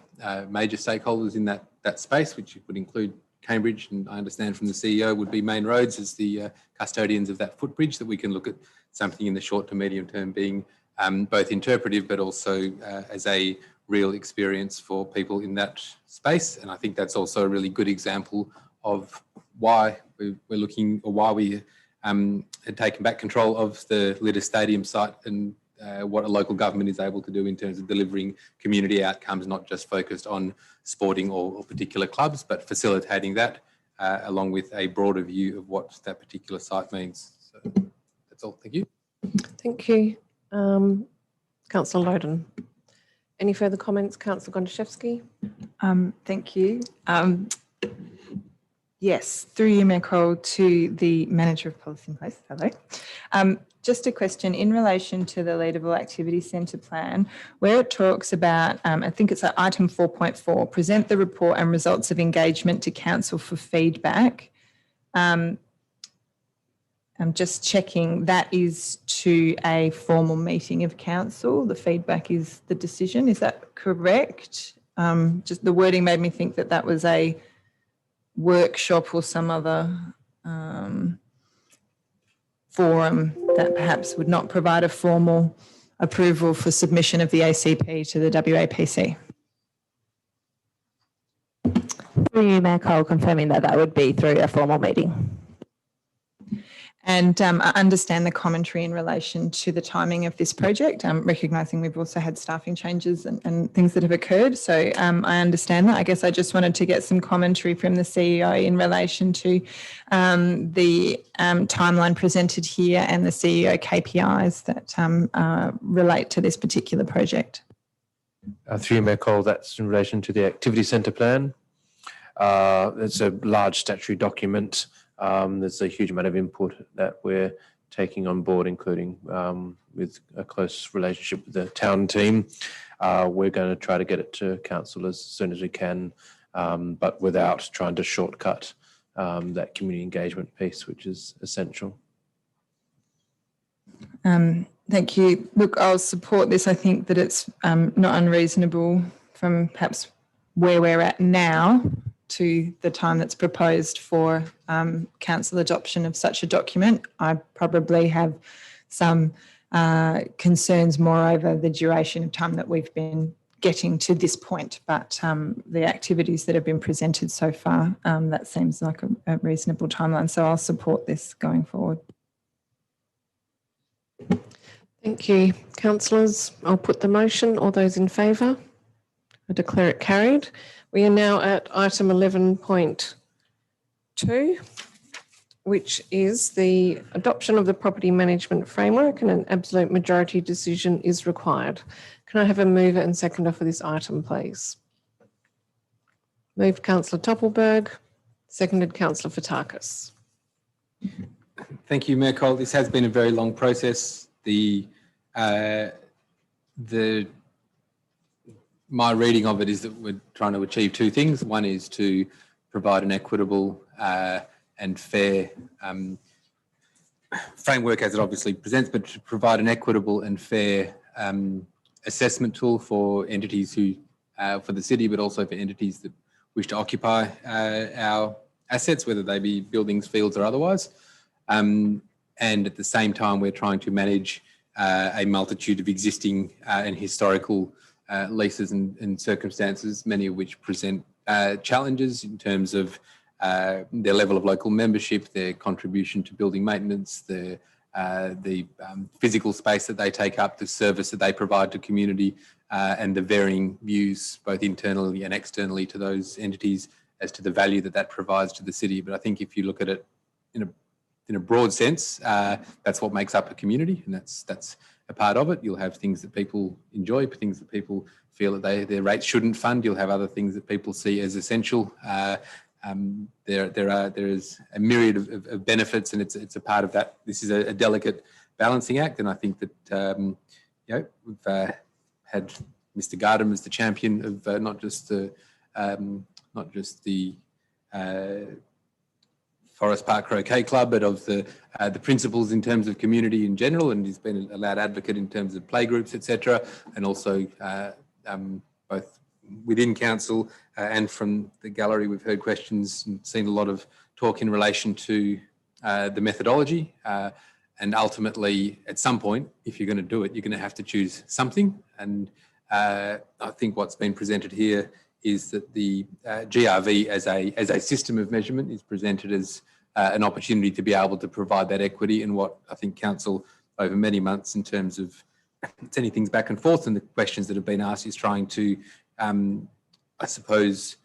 major stakeholders in that space, which would include Cambridge, and I understand from the CEO would be Main Roads as the custodians of that footbridge, that we can look at something in the short to medium term being both interpretive, but also as a real experience for people in that space. And I think that's also a really good example of why we're looking, or why we had taken back control of the Litter Stadium site, and what a local government is able to do in terms of delivering community outcomes, not just focused on sporting or particular clubs, but facilitating that along with a broader view of what that particular site means. So that's all. Thank you. Thank you. Councillor Loden. Any further comments, Councillor Gontaszewski? Thank you. Yes, through you, Mayor Cole, to the Manager of Policy in Place. Hello. Just a question in relation to the Leaderville Activity Centre plan, where it talks about, I think it's at item 4.4, present the report and results of engagement to council for feedback. I'm just checking that is to a formal meeting of council. The feedback is the decision. Is that correct? Just the wording made me think that that was a workshop or some other forum that perhaps would not provide a formal approval for submission of the ACP to the WAPC. Through you, Mayor Cole, confirming that that would be through a formal meeting. And I understand the commentary in relation to the timing of this project, recognising we've also had staffing changes and things that have occurred. So I understand that. I guess I just wanted to get some commentary from the CEO in relation to the timeline presented here and the CEO KPIs that relate to this particular project. Through you, Mayor Cole, that's in relation to the activity centre plan. It's a large statutory document. There's a huge amount of input that we're taking on board, including with a close relationship with the town team. We're going to try to get it to council as soon as we can, but without trying to shortcut that community engagement piece, which is essential. Thank you. Look, I'll support this. I think that it's not unreasonable from perhaps where we're at now to the time that's proposed for council adoption of such a document. I probably have some concerns more over the duration of time that we've been getting to this point, but the activities that have been presented so far, that seems like a reasonable timeline. So I'll support this going forward. Thank you, councillors. I'll put the motion. All those in favour? I declare it carried. We are now at item 11.2, which is the adoption of the property management framework, and an absolute majority decision is required. Can I have a mover and seconder for this item, please? Moved Councillor Toppelberg, seconded Councillor Fotakis. Thank you, Mayor Cole. This has been a very long process. My reading of it is that we're trying to achieve two things. One is to provide an equitable and fair framework as it obviously presents, but to provide an equitable and fair assessment tool for entities who, for the city, but also for entities that wish to occupy our assets, whether they be buildings, fields or otherwise. And at the same time, we're trying to manage a multitude of existing and historical leases and circumstances, many of which present challenges in terms of their level of local membership, their contribution to building maintenance, the physical space that they take up, the service that they provide to community, and the varying views both internally and externally to those entities as to the value that that provides to the city. But I think if you look at it in a broad sense, that's what makes up a community, and that's a part of it. You'll have things that people enjoy, things that people feel that their rates shouldn't fund. You'll have other things that people see as essential. There is a myriad of benefits, and it's a part of that. This is a delicate balancing act, and I think that we've had Mr. Gardam as the champion of not just the Forest Park Croquet Club, but of the principles in terms of community in general, and he's been a loud advocate in terms of playgroups, etc., and also both within council and from the gallery. We've heard questions and seen a lot of talk in relation to the methodology, and ultimately at some point, if you're going to do it, you're going to have to choose something. And I think what's been presented here is that the GRV as a system of measurement is presented as an opportunity to be able to provide that equity. And what I think council over many months in terms of sending things back and forth and the questions that have been asked is trying to, I suppose,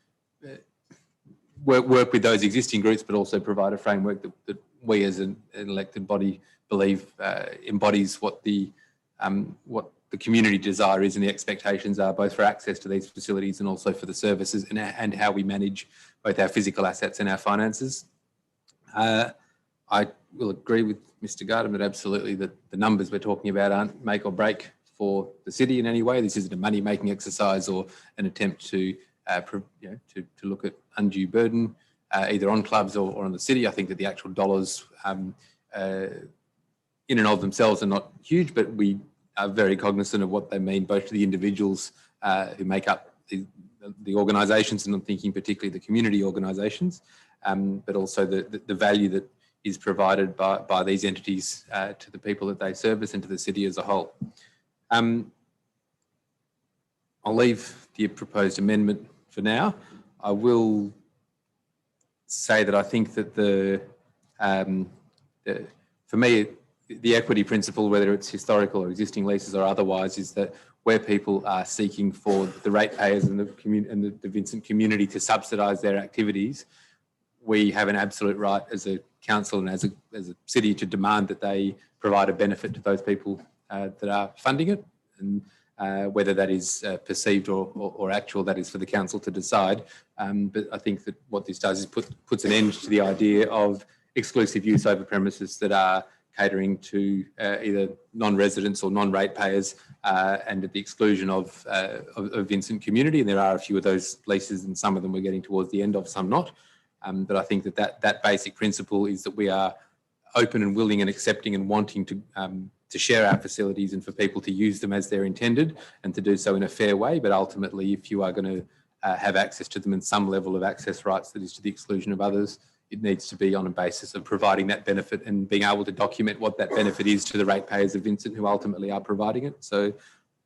work with those existing groups, but also provide a framework that we as an elected body believe embodies what the community desire is and the expectations are, both for access to these facilities and also for the services and how we manage both our physical assets and our finances. I will agree with Mr. Gardam that absolutely that the numbers we're talking about aren't make or break for the city in any way. This isn't a money-making exercise or an attempt to look at undue burden either on clubs or on the city. I think that the actual dollars in and of themselves are not huge, but we are very cognizant of what they mean both to the individuals who make up the organisations, and I'm thinking particularly the community organisations, but also the value that is provided by these entities to the people that they service and to the city as a whole. I'll leave the proposed amendment for now. I will say that I think that for me, the equity principle, whether it's historical or existing leases or otherwise, is that where people are seeking for the ratepayers and the Vincent community to subsidise their activities, we have an absolute right as a council and as a city to demand that they provide a benefit to those people that are funding it. And whether that is perceived or actual, that is for the council to decide. But I think that what this does is puts an end to the idea of exclusive use over premises that are catering to either non-residents or non-ratepayers and at the exclusion of Vincent community. And there are a few of those leases, and some of them we're getting towards the end of, some not. But I think that basic principle is that we are open and willing and accepting and wanting to share our facilities and for people to use them as they're intended and to do so in a fair way. But ultimately, if you are going to have access to them in some level of access rights that is to the exclusion of others, it needs to be on a basis of providing that benefit and being able to document what that benefit is to the ratepayers of Vincent who ultimately are providing it. So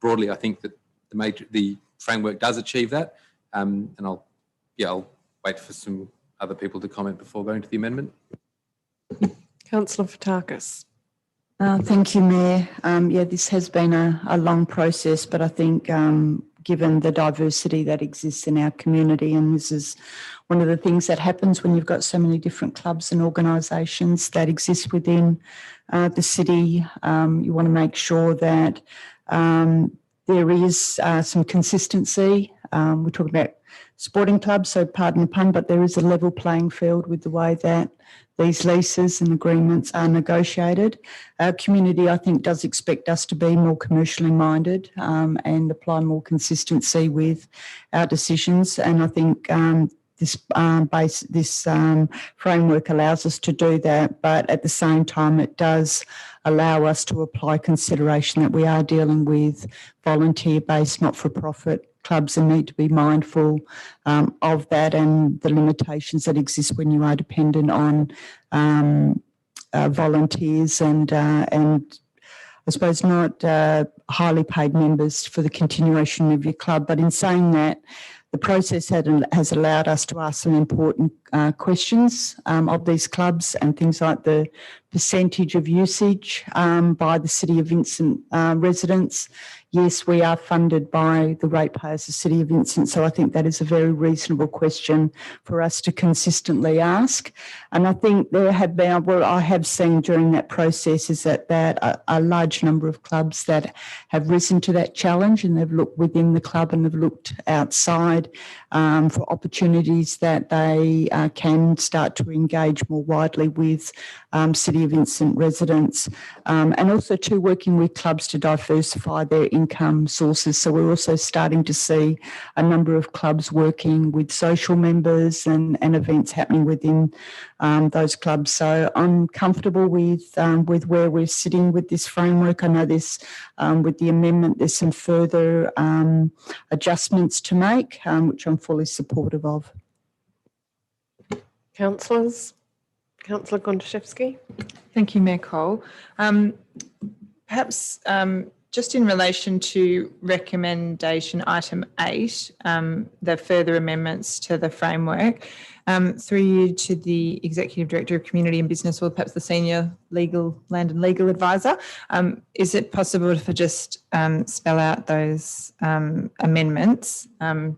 broadly, I think that the framework does achieve that. And I'll wait for some other people to comment before going to the amendment. Councillor Fotakis. Thank you, Mayor. Yeah, this has been a long process, but I think given the diversity that exists in our community, and this is one of the things that happens when you've got so many different clubs and organisations that exist within the city, you want to make sure that there is some consistency. We're talking about sporting clubs, so pardon the pun, but there is a level playing field with the way that these leases and agreements are negotiated. Our community, I think, does expect us to be more commercially minded and apply more consistency with our decisions. And I think this framework allows us to do that, but at the same time, it does allow us to apply consideration that we are dealing with volunteer-based, not-for-profit clubs and need to be mindful of that and the limitations that exist when you are dependent on volunteers and I suppose not highly paid members for the continuation of your club. But in saying that, the process has allowed us to ask some important questions of these clubs and things like the percentage of usage by the City of Vincent residents. Yes, we are funded by the ratepayers of the City of Vincent, so I think that is a very reasonable question for us to consistently ask. And I think there have been, what I have seen during that process is that a large number of clubs that have risen to that challenge, and they've looked within the club and they've looked outside for opportunities that they can start to engage more widely with City of Vincent residents, and also to working with clubs to diversify their income sources. So we're also starting to see a number of clubs working with social members and events happening within those clubs. So I'm comfortable with where we're sitting with this framework. I know this with the amendment, there's some further adjustments to make, which I'm fully supportive of. Councillors, Councillor Gontaszewski. Thank you, Mayor Cole. Perhaps just in relation to recommendation item 8, the further amendments to the framework, through you to the Executive Director of Community and Business, or perhaps the Senior Land and Legal Advisor, is it possible to just spell out those amendments?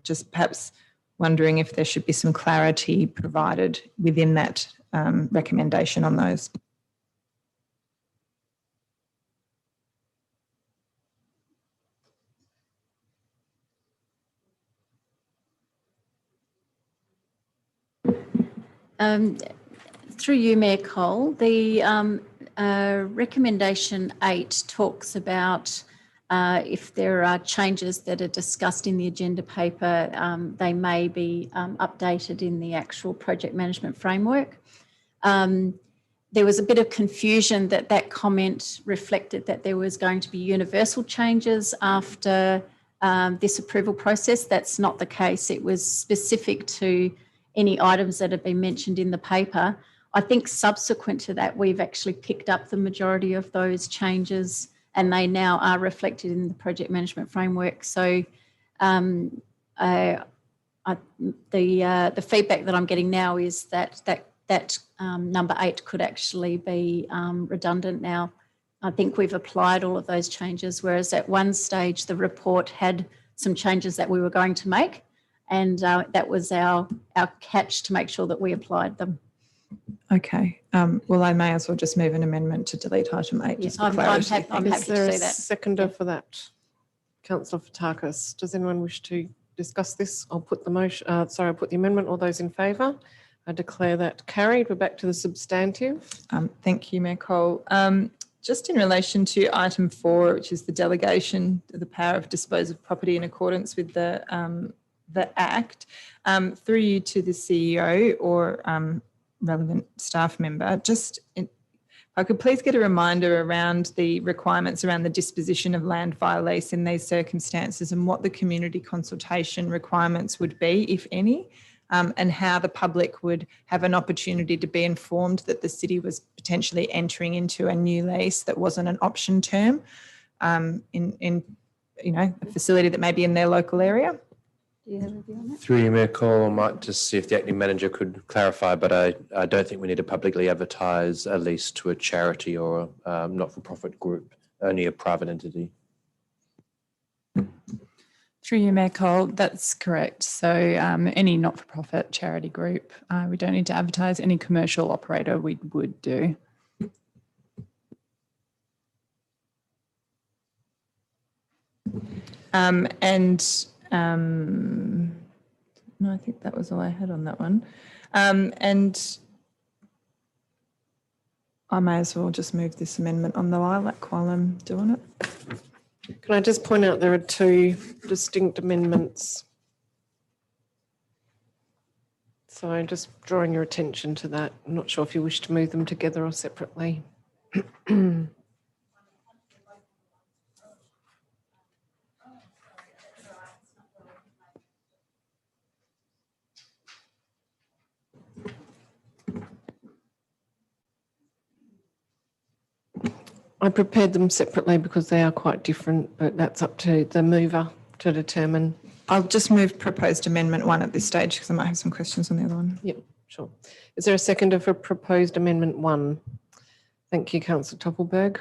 Just perhaps wondering if there should be some clarity provided within that recommendation on those. Through you, Mayor Cole, the recommendation 8 talks about if there are changes that are discussed in the agenda paper, they may be updated in the actual project management framework. There was a bit of confusion that comment reflected that there was going to be universal changes after this approval process. That's not the case. It was specific to any items that have been mentioned in the paper. I think subsequent to that, we've actually picked up the majority of those changes and they now are reflected in the project management framework. So the feedback that I'm getting now is that number 8 could actually be redundant now. I think we've applied all of those changes, whereas at one stage the report had some changes that we were going to make, and that was our catch to make sure that we applied them. Okay. Well, I may as well just move an amendment to delete item 8. Yes, just for I'm clarity. happy to Is there do a that. seconder for that? Councillor Fotakis, does anyone wish to discuss this? I'll put the motion, I'll put the amendment. All those in favour? I declare that carried. We're back to the substantive. Thank you, Mayor Cole. Just in relation to item 4, which is the delegation of the power of dispose of property in accordance with the Act, through you to the CEO or relevant staff member, if I could please get a reminder around the requirements around the disposition of land via lease in these circumstances and what the community consultation requirements would be, if any, and how the public would have an opportunity to be informed that the city was potentially entering into a new lease that wasn't an option term in a facility that may be in their local area. Do you have a view on that? Through you, Mayor Cole, I might just see if the acting manager could clarify, but I don't think we need to publicly advertise a lease to a charity or a not-for-profit group, only a private entity. Through you, Mayor Cole, that's correct. So any not-for-profit charity group, we don't need to advertise. Any commercial operator we would do. No, I think that was all I had on that one. And I may as well just move this amendment on the lilac while I'm doing it. Can I just point out there are two distinct amendments? So I'm just drawing your attention to that. I'm not sure if you wish to move them together or separately. I prepared them separately because they are quite different, but that's up to the mover to determine. I'll just move proposed amendment 1 at this stage because I might have some questions on the other one. Yep, sure. Is there a seconder for proposed amendment 1? Thank you, Councillor Toppelberg.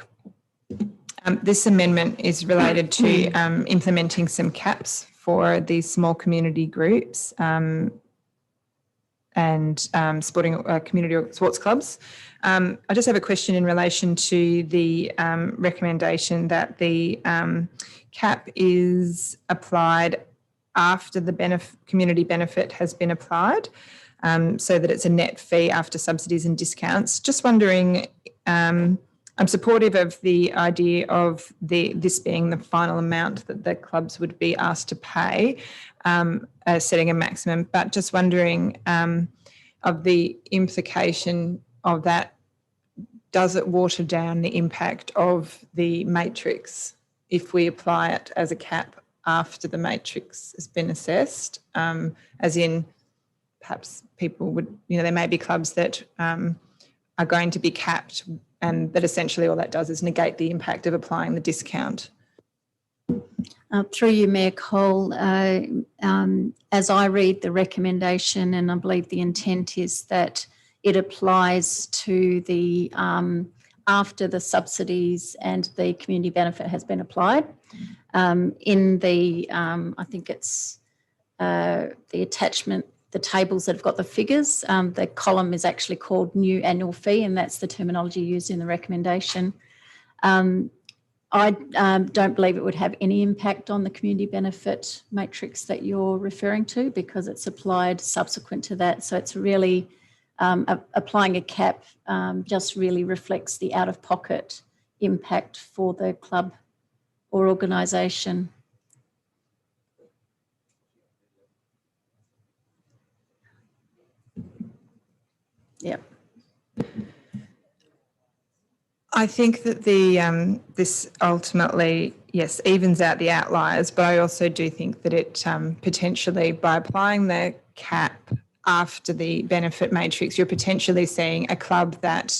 This amendment is related to implementing some caps for these small community groups and sporting community or sports clubs. I just have a question in relation to the recommendation that the cap is applied after the community benefit has been applied, so that it's a net fee after subsidies and discounts. Just wondering, I'm supportive of the idea of this being the final amount that the clubs would be asked to pay, setting a maximum, but just wondering of the implication of that. Does it water down the impact of the matrix if we apply it as a cap after the matrix has been assessed? As in, perhaps people would, there may be clubs that are going to be capped, and that essentially all that does is negate the impact of applying the discount. Through you, Mayor Cole, as I read the recommendation, and I believe the intent is that it applies to the after the subsidies and the community benefit has been applied. In the, I think it's the attachment, the tables that have got the figures, the column is actually called new annual fee, and that's the terminology used in the recommendation. I don't believe it would have any impact on the community benefit matrix that you're referring to, because it's applied subsequent to that. So it's really applying a cap just really reflects the out-of-pocket impact for the club or organisation. Yep. I think that this ultimately, yes, evens out the outliers, but I also do think that it potentially, by applying the cap after the benefit matrix, you're potentially seeing a club that,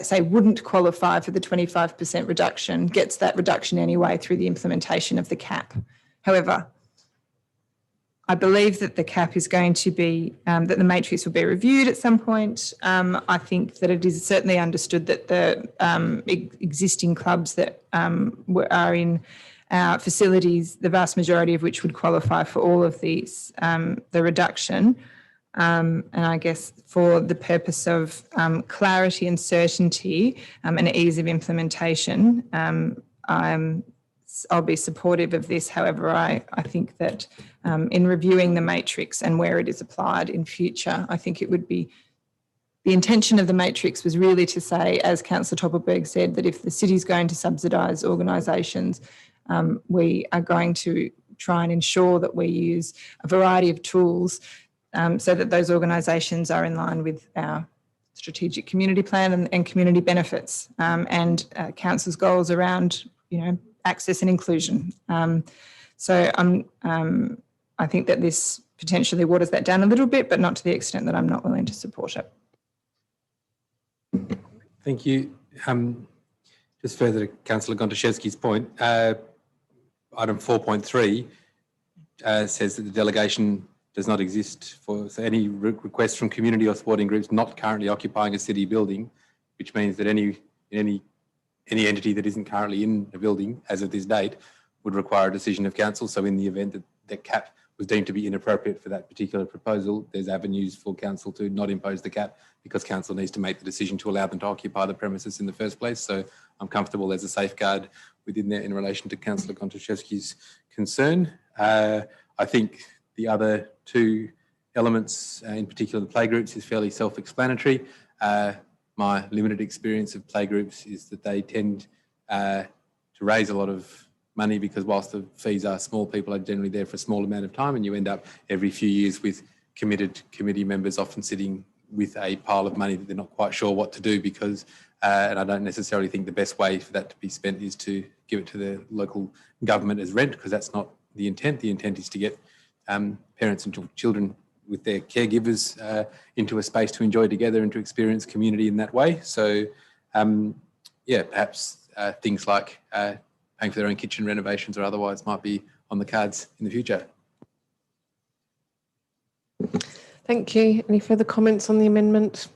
say, wouldn't qualify for the 25% reduction, gets that reduction anyway through the implementation of the cap. However, I believe that the cap is going to be, that the matrix will be reviewed at some point. I think that it is certainly understood that the existing clubs that are in our facilities, the vast majority of which would qualify for all of these, the reduction. And I guess for the purpose of clarity and certainty and ease of implementation, I'll be supportive of this. However, I think that in reviewing the matrix and where it is applied in future, I think it would be, the intention of the matrix was really to say, as Councillor Toppelberg said, that if the city's going to subsidise organisations, we are going to try and ensure that we use a variety of tools so that those organisations are in line with our strategic community plan and community benefits and council's goals around, access and inclusion. So I think that this potentially waters that down a little bit, but not to the extent that I'm not willing to support it. Thank you. Just further to Councillor Gontaszewski's point, item 4.3, says that the delegation does not exist for any request from community or sporting groups not currently occupying a city building, which means that any entity that isn't currently in a building as of this date would require a decision of council. So in the event that the cap was deemed to be inappropriate for that particular proposal, there's avenues for council to not impose the cap because council needs to make the decision to allow them to occupy the premises in the first place. So I'm comfortable there's a safeguard within there in relation to Councillor Gontaszewski's concern. I think the other two elements, in particular the playgroups, is fairly self-explanatory. My limited experience of playgroups is that they tend to raise a lot of money because whilst the fees are small, people are generally there for a small amount of time, and you end up every few years with committed committee members often sitting with a pile of money that they're not quite sure what to do because, and I don't necessarily think the best way for that to be spent is to give it to the local government as rent, because that's not the intent. The intent is to get parents and children with their caregivers into a space to enjoy together and to experience community in that way. So yeah, perhaps things like paying for their own kitchen renovations or otherwise might be on the cards in the future. Thank you. Any further comments on the amendment?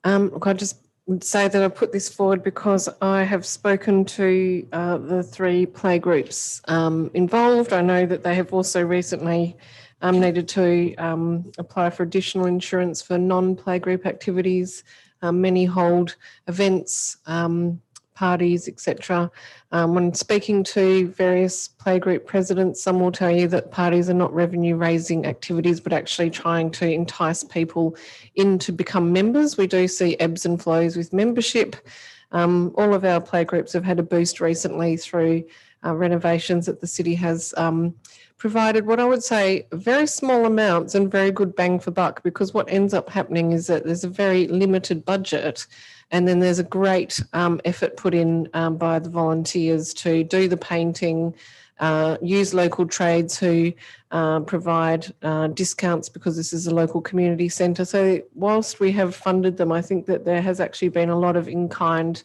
Look, I just would say that I put this forward because I have spoken to the three playgroups involved. I know that they have also recently needed to apply for additional insurance for non-playgroup activities. Many hold events, parties, etc. When speaking to various playgroup presidents, some will tell you that parties are not revenue-raising activities, but actually trying to entice people in to become members. We do see ebbs and flows with membership. All of our playgroups have had a boost recently through renovations that the city has provided, what I would say, very small amounts and very good bang for buck, because what ends up happening is that there's a very limited budget, and then there's a great effort put in by the volunteers to do the painting, use local trades who provide discounts because this is a local community centre. So whilst we have funded them, I think that there has actually been a lot of in-kind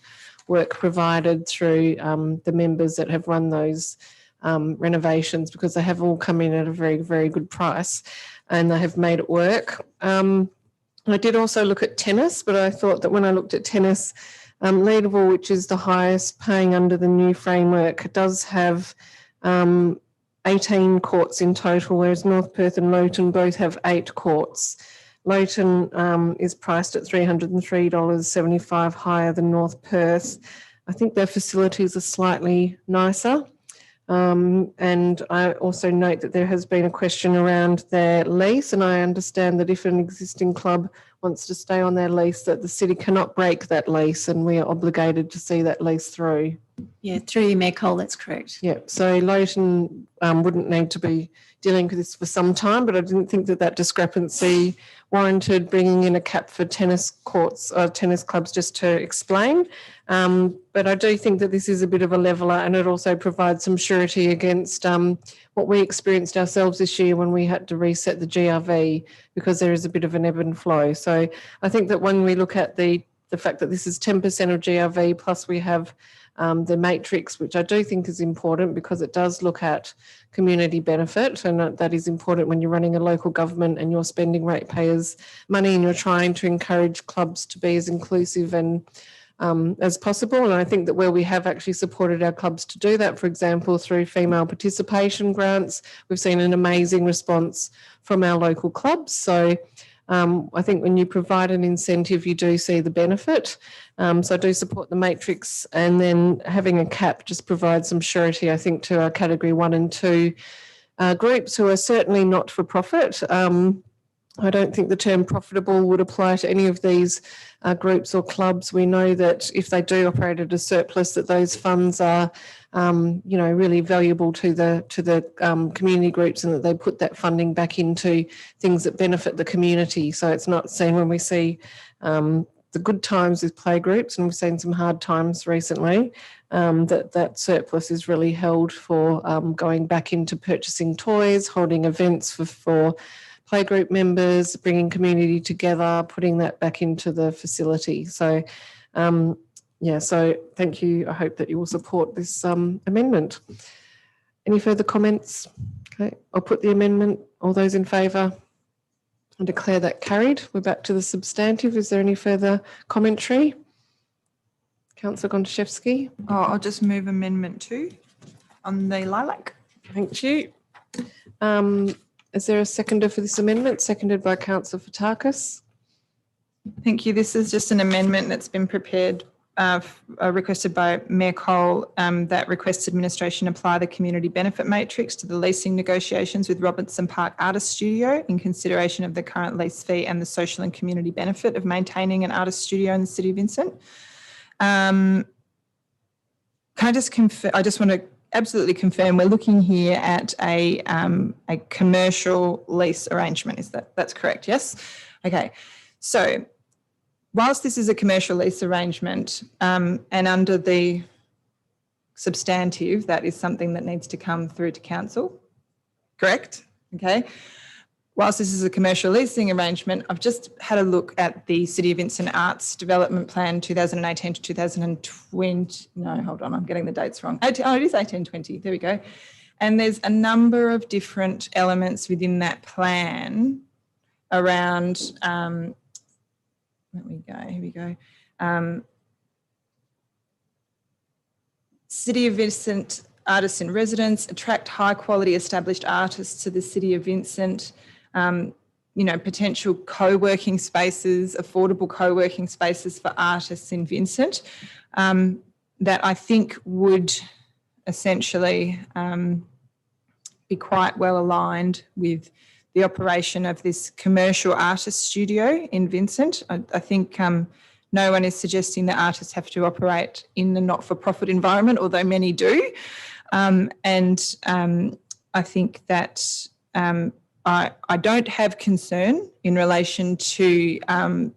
work provided through the members that have run those renovations, because they have all come in at a very, very good price and they have made it work. I did also look at tennis, but I thought that when I looked at tennis, Leederville, which is the highest paying under the new framework, does have 18 courts in total, whereas North Perth and Loughton both have 8 courts. Loughton is priced at $303.75, higher than North Perth. I think their facilities are slightly nicer. And I also note that there has been a question around their lease, and I understand that if an existing club wants to stay on their lease, that the city cannot break that lease, and we are obligated to see that lease through. Yeah, through you, Mayor Cole, that's correct. Yeah, so Loughton wouldn't need to be dealing with this for some time, but I didn't think that that discrepancy warranted bringing in a cap for tennis courts or tennis clubs, just to explain. But I do think that this is a bit of a leveller, and it also provides some surety against what we experienced ourselves this year when we had to reset the GRV, because there is a bit of an ebb and flow. So I think that when we look at the fact that this is 10% of GRV, plus we have the matrix, which I do think is important because it does look at community benefit, and that is important when you're running a local government and you're spending ratepayers' money and you're trying to encourage clubs to be as inclusive and as possible. And I think that where we have actually supported our clubs to do that, for example, through female participation grants, we've seen an amazing response from our local clubs. So I think when you provide an incentive, you do see the benefit. So I do support the matrix, and then having a cap just provides some surety, I think, to our category 1 and 2 groups who are certainly not for profit. I don't think the term profitable would apply to any of these groups or clubs. We know that if they do operate at a surplus, that those funds are, really valuable to the community groups, and that they put that funding back into things that benefit the community. So it's not seen when we see the good times with playgroups, and we've seen some hard times recently, that surplus is really held for going back into purchasing toys, holding events for playgroup members, bringing community together, putting that back into the facility. So, so thank you. I hope that you will support this amendment. Any further comments, Okay, I'll put the amendment. All those in favour? I declare that carried. We're back to the substantive. Is there any further commentary? Councillor Gontaszewski. Oh, I'll just move Amendment 2 on the lilac. Thank you. Is there a seconder for this amendment? Seconded by Councillor Fotakis. Thank you. This is just an amendment that's been prepared, requested by Mayor Cole, that requests administration apply the community benefit matrix to the leasing negotiations with Robinson Park Artist Studio in consideration of the current lease fee and the social and community benefit of maintaining an artist studio in the City of Vincent. Can I just confirm? I just want to absolutely confirm we're looking here at a commercial lease arrangement. Is that's correct? Yes. Okay. So, whilst this is a commercial lease arrangement, and under the substantive, that is something that needs to come through to council. Correct. Okay. Whilst this is a commercial leasing arrangement, I've just had a look at the City of Vincent Arts Development Plan 2018 to 2020. No, hold on, I'm getting the dates wrong. Oh, it is 1820. There we go. And there's a number of different elements within that plan around, let me go, here we go. City of Vincent Artists in Residence, attract high quality established artists to the City of Vincent. Potential co-working spaces, affordable co-working spaces for artists in Vincent, that I think would essentially be quite well aligned with the operation of this commercial artist studio in Vincent. I think no one is suggesting that artists have to operate in the not-for-profit environment, although many do. I think that I don't have concern in relation to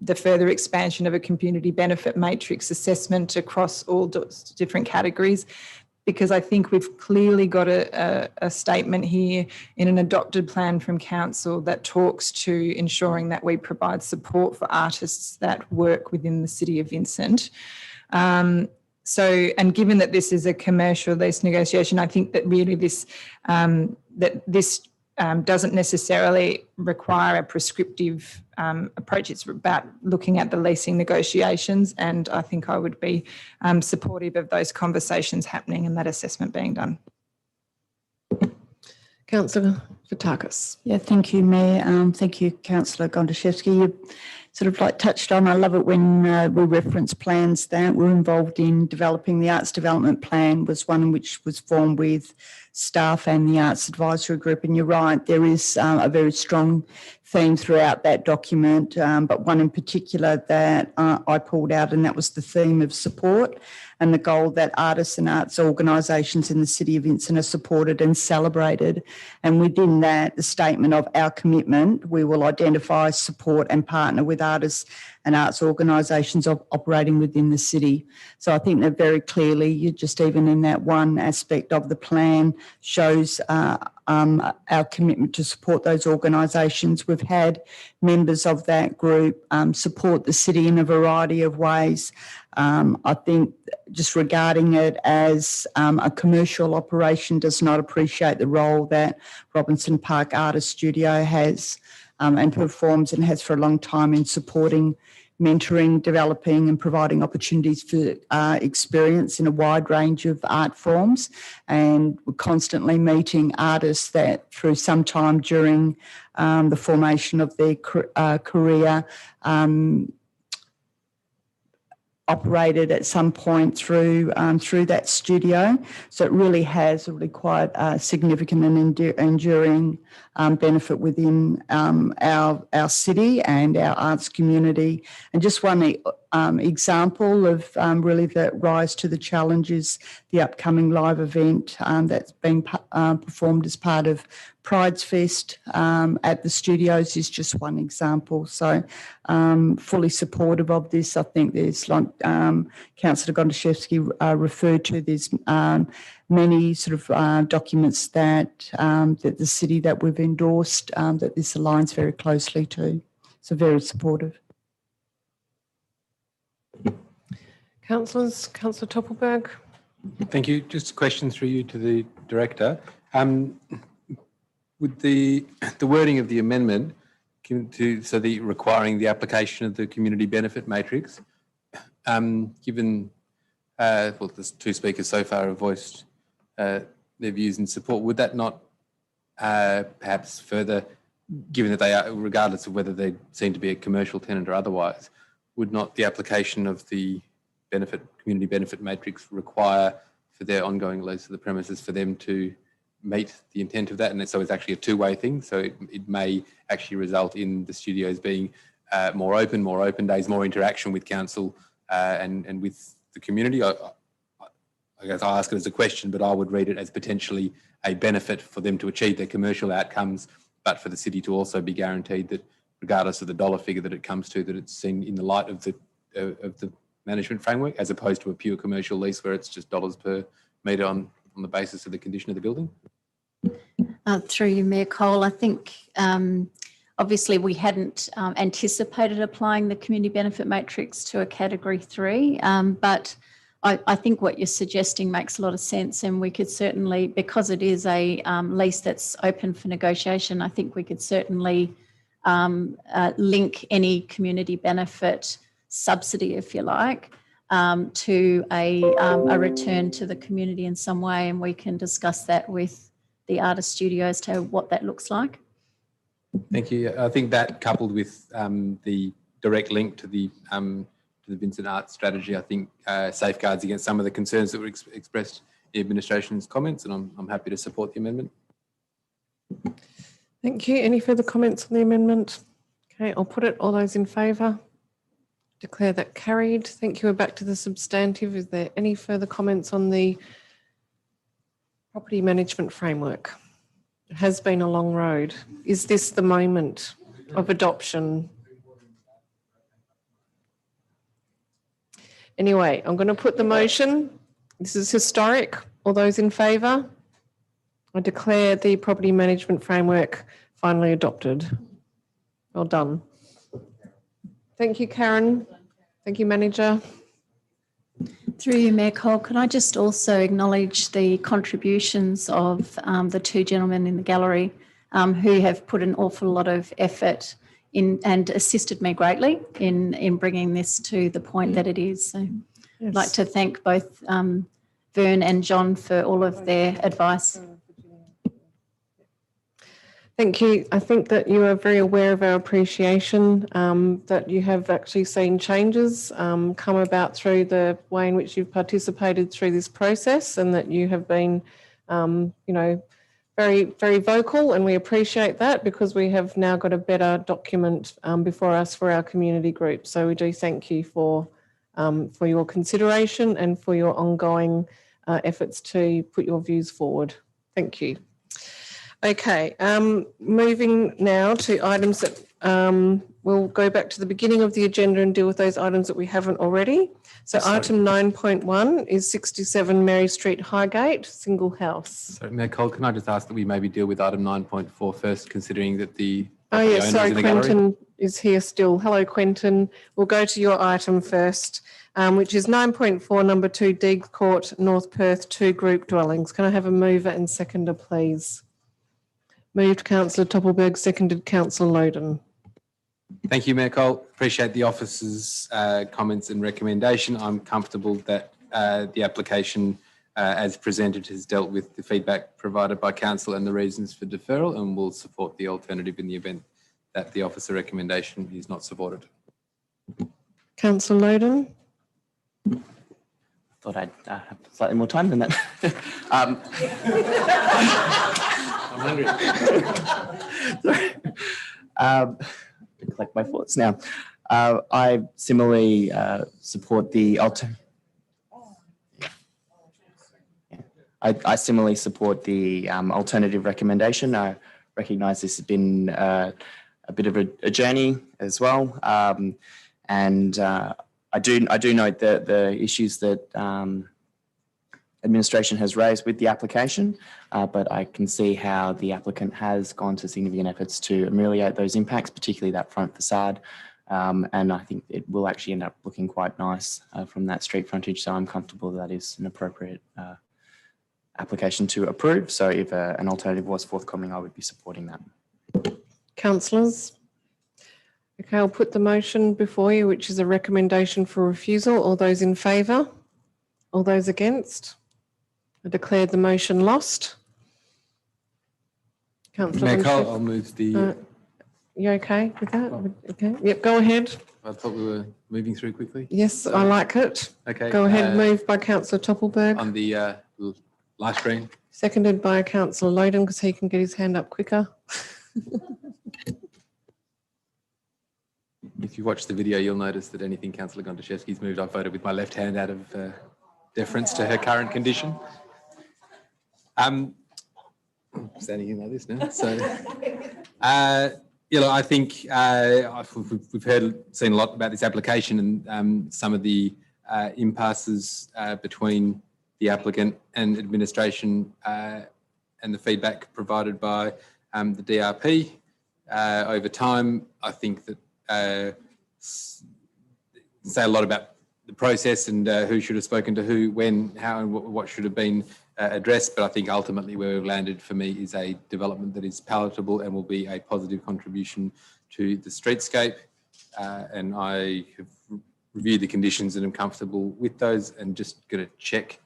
the further expansion of a community benefit matrix assessment across all different categories, because I think we've clearly got a statement here in an adopted plan from council that talks to ensuring that we provide support for artists that work within the City of Vincent. And given that this is a commercial lease negotiation, I think that really this doesn't necessarily require a prescriptive approach. It's about looking at the leasing negotiations, and I think I would be supportive of those conversations happening and that assessment being done. Councillor Fotakis. Yeah, thank you, Mayor. Thank you, Councillor Gontaszewski. You sort of like touched on, I love it when we reference plans that were involved in developing the Arts Development Plan, was one which was formed with staff and the Arts Advisory Group. And you're right, there is a very strong theme throughout that document, but one in particular that I pulled out, and that was the theme of support and the goal that artists and arts organisations in the City of Vincent are supported and celebrated. And within that, the statement of our commitment, we will identify, support and partner with artists and arts organisations operating within the city. So I think that very clearly, you just even in that one aspect of the plan shows our commitment to support those organisations. We've had members of that group support the city in a variety of ways. I think just regarding it as a commercial operation does not appreciate the role that Robinson Park Artist Studio has and performs and has for a long time in supporting, mentoring, developing and providing opportunities for experience in a wide range of art forms. And we're constantly meeting artists that through some time during the formation of their career operated at some point through that studio. So it really has really quite a significant and enduring benefit within our city and our arts community. And just one example of really the rise to the challenge is the upcoming live event that's being performed as part of Pride's Fest at the studios is just one example. So fully supportive of this. I think there's, like Councillor Gontaszewski referred to, there's many sort of documents that the city that we've endorsed that this aligns very closely to. So very supportive. Councillors, Councillor Toppelberg. Thank you. Just a question through you to the Director. Would the wording of the amendment requiring the application of the community benefit matrix, given well, there's two speakers so far have voiced their views in support, would that not perhaps further, given that they are, regardless of whether they seem to be a commercial tenant or otherwise, would not the application of the community benefit matrix require for their ongoing lease of the premises for them to meet the intent of that? And so it's actually a two-way thing. So it may actually result in the studios being more open days, more interaction with council and with the community. I guess I'll ask it as a question, but I would read it as potentially a benefit for them to achieve their commercial outcomes, but for the city to also be guaranteed that regardless of the dollar figure that it comes to, that it's seen in the light of the management framework, as opposed to a pure commercial lease where it's just dollars per metre on the basis of the condition of the building. Through you, Mayor Cole, I think obviously we hadn't anticipated applying the community benefit matrix to a category 3, but I think what you're suggesting makes a lot of sense, and we could certainly, because it is a lease that's open for negotiation, I think we could certainly link any community benefit subsidy, if you like, to a return to the community in some way, and we can discuss that with the artist studios to what that looks like. Thank you. I think that coupled with the direct link to the Vincent Arts strategy, I think safeguards against some of the concerns that were expressed in administration's comments, and I'm happy to support the amendment. Thank you. Any further comments on the amendment? Okay, I'll put it. All those in favour? Declare that carried. Thank you. We're back to the substantive. Is there any further comments on the property management framework? It has been a long road. Is this the moment of adoption? Anyway, I'm going to put the motion. This is historic. All those in favour? I declare the property management framework finally adopted. Well done. Thank you, Karen. Thank you, Manager. Through you, Mayor Cole, can I just also acknowledge the contributions of the two gentlemen in the gallery who have put an awful lot of effort in and assisted me greatly in bringing this to the point that it is. So Yes. I'd like to thank both Vern and John for all of their advice. Thank you. I think that you are very aware of our appreciation, that you have actually seen changes come about through the way in which you've participated through this process, and that you have been, very, very vocal, and we appreciate that because we have now got a better document before us for our community group. So we do thank you for your consideration and for your ongoing efforts to put your views forward. Thank you. Okay, moving now to items that we'll go back to the beginning of the agenda and deal with those items that we haven't already. So item 9.1 is 67 Mary Street, Highgate, single house. So, Mayor Cole, can I just ask that we maybe deal with item 9.4 first, considering that the Oh yeah, owners sorry, in the gallery? Quentin is here still. Hello, Quentin. We'll go to your item first, which is 9.4, number 2, Deeg Court, North Perth, 2 group dwellings. Can I have a mover and seconder, please? Moved Councillor Toppelberg, seconded Councillor Loden. Thank you, Mayor Cole. Appreciate the officer's comments and recommendation. I'm comfortable that the application as presented has dealt with the feedback provided by council and the reasons for deferral, and will support the alternative in the event that the officer recommendation is not supported. Councillor Loden. Thought I'd have slightly more time than that. I'm hungry. Sorry. Collect my thoughts now. I similarly support the I similarly support the alternative recommendation. I recognise this has been a bit of a journey as well, and I do note that the issues that administration has raised with the application, but I can see how the applicant has gone to significant efforts to ameliorate those impacts, particularly that front facade. And I think it will actually end up looking quite nice from that street frontage. So I'm comfortable that is an appropriate application to approve. So if an alternative was forthcoming, I would be supporting that. Councillors? Okay, I'll put the motion before you, which is a recommendation for refusal. All those in favour? All those against? I declare the motion lost. Councillor Mayor Cole, Winchester, I'll move the. you okay with that? Okay. Yep, go ahead. I thought we were moving through quickly. Yes, I like it. Okay. Go ahead, moved by Councillor Toppelberg. On the live stream. Seconded by Councillor Loden because he can get his hand up quicker. If you watch the video, you'll notice that anything Councillor Gontaszewski's moved, I voted with my left hand out of deference to her current condition. Standing in like this now. So, I think we've seen a lot about this application and some of the impasses between the applicant and administration and the feedback provided by the DRP. Over time, I think that say a lot about the process and who should have spoken to who, when, how, and what should have been addressed. But I think ultimately where we've landed for me is a development that is palatable and will be a positive contribution to the streetscape. And I have reviewed the conditions and am comfortable with those, and just going to check,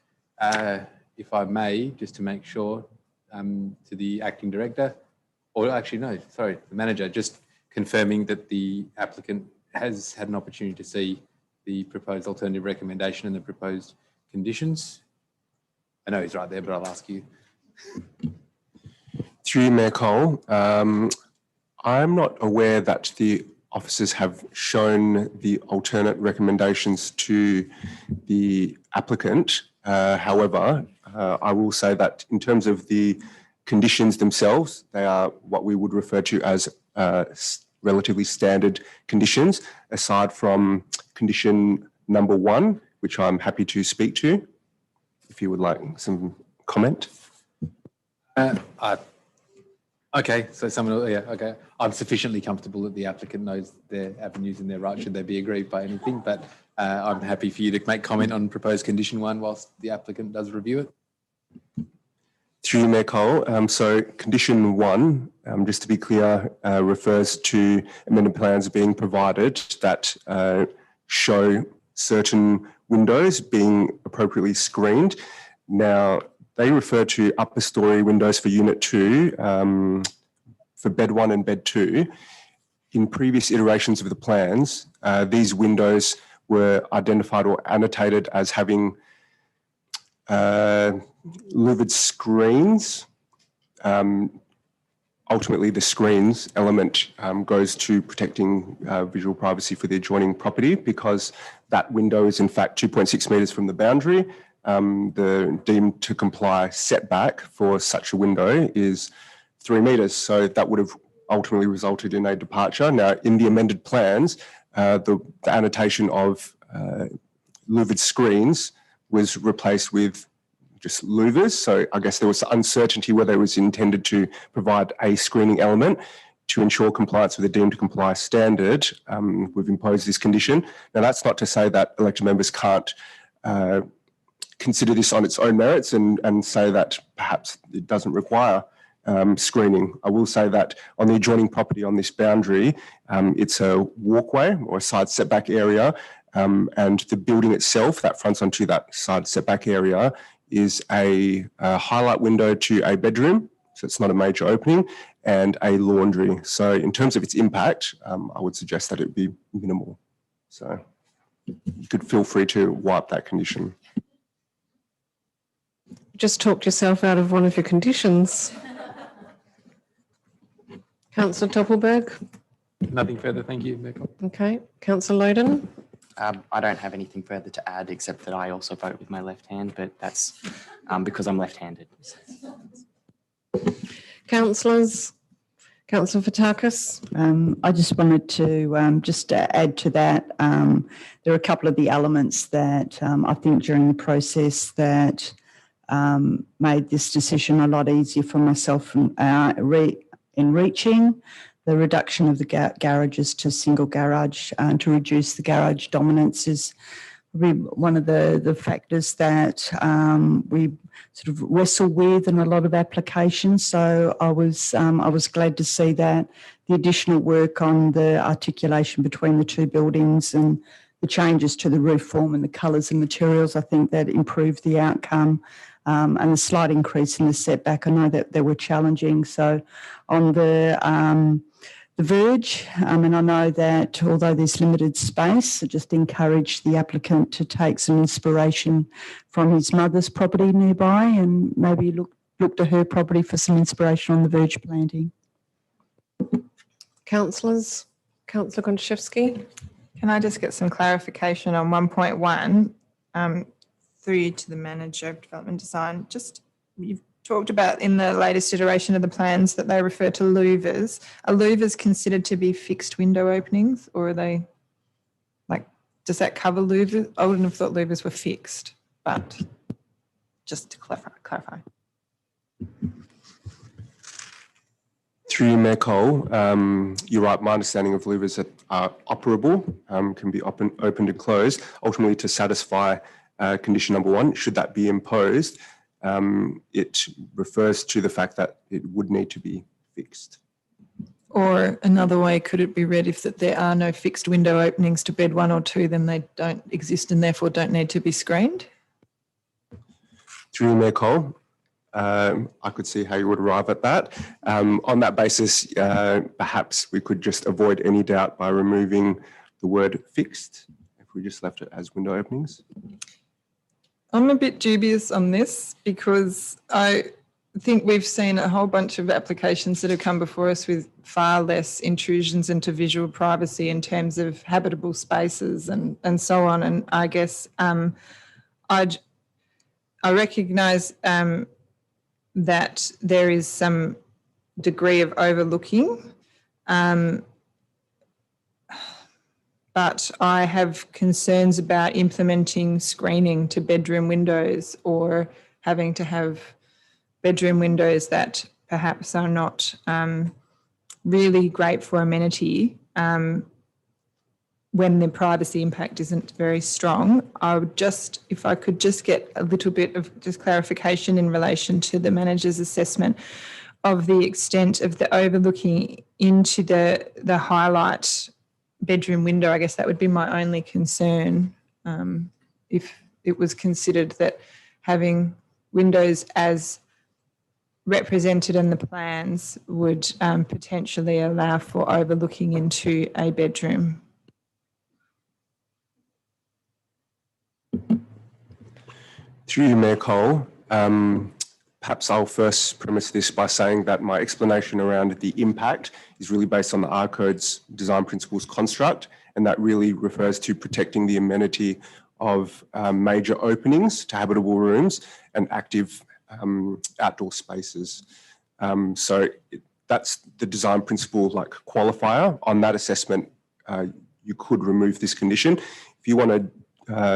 if I may, just to make sure, to the acting director, or actually no, sorry, the manager, just confirming that the applicant has had an opportunity to see the proposed alternative recommendation and the proposed conditions. I know he's right there, but I'll ask you. Through you, Mayor Cole, I'm not aware that the officers have shown the alternate recommendations to the applicant. However, I will say that in terms of the conditions themselves, they are what we would refer to as relatively standard conditions, aside from condition number 1, which I'm happy to speak to, if you would like some comment. Okay, so okay. I'm sufficiently comfortable that the applicant knows their avenues and their right should they be aggrieved by anything, but I'm happy for you to make comment on proposed condition 1 whilst the applicant does review it. Through you, Mayor Cole. So condition 1, just to be clear, refers to amended plans being provided that show certain windows being appropriately screened. Now, they refer to upper story windows for Unit 2, for Bed 1 and Bed 2. In previous iterations of the plans, these windows were identified or annotated as having louvered screens. Ultimately, the screens element goes to protecting visual privacy for the adjoining property, because that window is in fact 2.6 metres from the boundary. The deemed to comply setback for such a window is 3 metres. So that would have ultimately resulted in a departure. Now, in the amended plans, the annotation of louvered screens was replaced with just louvers. So I guess there was uncertainty whether it was intended to provide a screening element to ensure compliance with the deemed to comply standard. We've imposed this condition. Now, that's not to say that elected members can't consider this on its own merits and say that perhaps it doesn't require screening. I will say that on the adjoining property on this boundary, it's a walkway or a side setback area, and the building itself that fronts onto that side setback area is a highlight window to a bedroom, so it's not a major opening, and a laundry. So in terms of its impact, I would suggest that it would be minimal. So you could feel free to wipe that condition. Just talked yourself out of one of your conditions. Councillor Toppelberg. Nothing further, thank you, Mayor Cole. Okay, Councillor Loden. I don't have anything further to add, except that I also vote with my left hand, but that's because I'm left-handed. Councillors. Councillor Fotakis. I just wanted to just add to that. There are a couple of the elements that I think during the process that made this decision a lot easier for myself in reaching. The reduction of the garages to single garage to reduce the garage dominance is probably one of the factors that we sort of wrestle with in a lot of applications. So I was glad to see that the additional work on the articulation between the two buildings and the changes to the roof form and the colours and materials, I think that improved the outcome. And the slight increase in the setback, I know that they were challenging. So on the verge, and I know that although there's limited space, I just encourage the applicant to take some inspiration from his mother's property nearby and maybe look to her property for some inspiration on the verge planting. Councillors, Councillor Gontaszewski. Can I just get some clarification on 1.1 through you to the manager of development design? Just you've talked about in the latest iteration of the plans that they refer to louvers. Are louvers considered to be fixed window openings, or are they does that cover louvers? I wouldn't have thought louvers were fixed, but just to clarify. Through you, Mayor Cole, you're right. My understanding of louvers that are operable, can be opened and closed, ultimately to satisfy condition number 1. Should that be imposed, it refers to the fact that it would need to be fixed. Or another way, could it be read if that there are no fixed window openings to bed 1 or 2, then they don't exist and therefore don't need to be screened? Through you, Mayor Cole, I could see how you would arrive at that. On that basis, perhaps we could just avoid any doubt by removing the word fixed, if we just left it as window openings. I'm a bit dubious on this because I think we've seen a whole bunch of applications that have come before us with far less intrusions into visual privacy in terms of habitable spaces and so on. And I guess I recognise that there is some degree of overlooking, but I have concerns about implementing screening to bedroom windows or having to have bedroom windows that perhaps are not really great for amenity when the privacy impact isn't very strong. I would just, if I could just get a little bit of just clarification in relation to the manager's assessment of the extent of the overlooking into the highlight bedroom window. I guess that would be my only concern if it was considered that having windows as represented in the plans would potentially allow for overlooking into a bedroom. Through you, Mayor Cole, perhaps I'll first premise this by saying that my explanation around the impact is really based on the R-Code's design principles construct, and that really refers to protecting the amenity of major openings to habitable rooms and active outdoor spaces. So that's the design principle qualifier. On that assessment, you could remove this condition. If you wanted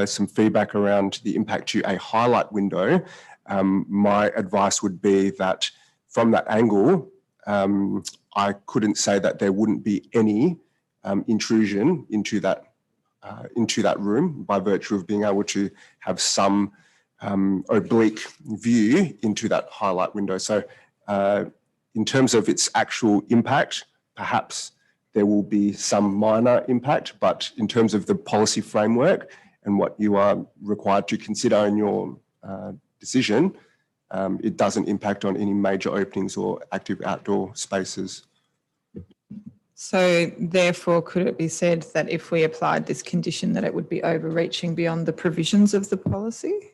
some feedback around the impact to a highlight window, my advice would be that from that angle, I couldn't say that there wouldn't be any intrusion into that room by virtue of being able to have some oblique view into that highlight window. So in terms of its actual impact, perhaps there will be some minor impact, but in terms of the policy framework and what you are required to consider in your decision, it doesn't impact on any major openings or active outdoor spaces. So therefore, could it be said that if we applied this condition that it would be overreaching beyond the provisions of the policy?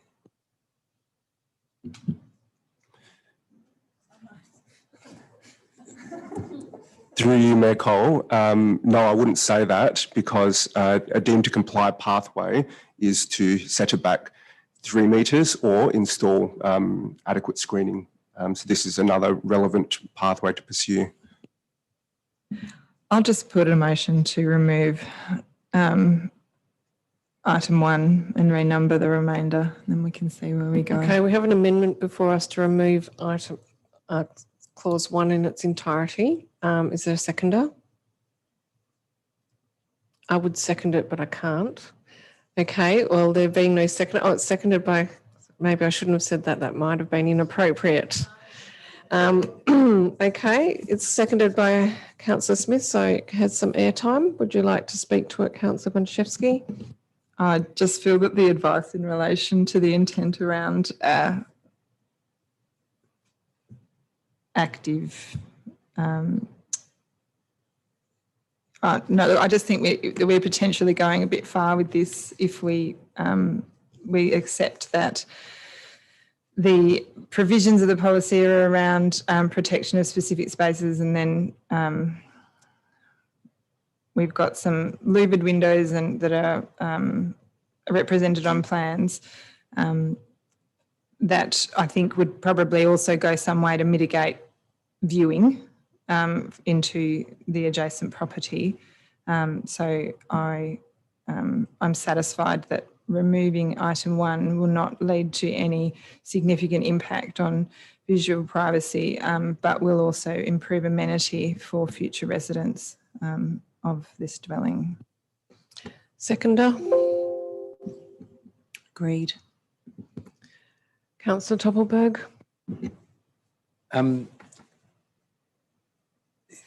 Through you, Mayor Cole, no, I wouldn't say that, because a deemed to comply pathway is to set it back 3 metres or install adequate screening. So this is another relevant pathway to pursue. I'll just put a motion to remove item 1 and renumber the remainder, and then we can see where we go. Okay, we have an amendment before us to remove item clause 1 in its entirety. Is there a seconder? I would second it, but I can't. Okay, well, there being no second, oh, it's seconded by, maybe I shouldn't have said that. That might have been inappropriate. Okay, it's seconded by Councillor Smith, so it has some airtime. Would you like to speak to it, Councillor Gontaszewski? I just feel that the advice in relation to the intent around active, no, I just think we're potentially going a bit far with this if we accept that the provisions of the policy are around protection of specific spaces, and then we've got some louvered windows and that are represented on plans that I think would probably also go some way to mitigate viewing into the adjacent property. So I'm satisfied that removing item 1 will not lead to any significant impact on visual privacy, but will also improve amenity for future residents of this dwelling. Seconder. Agreed. Councillor Toppelberg.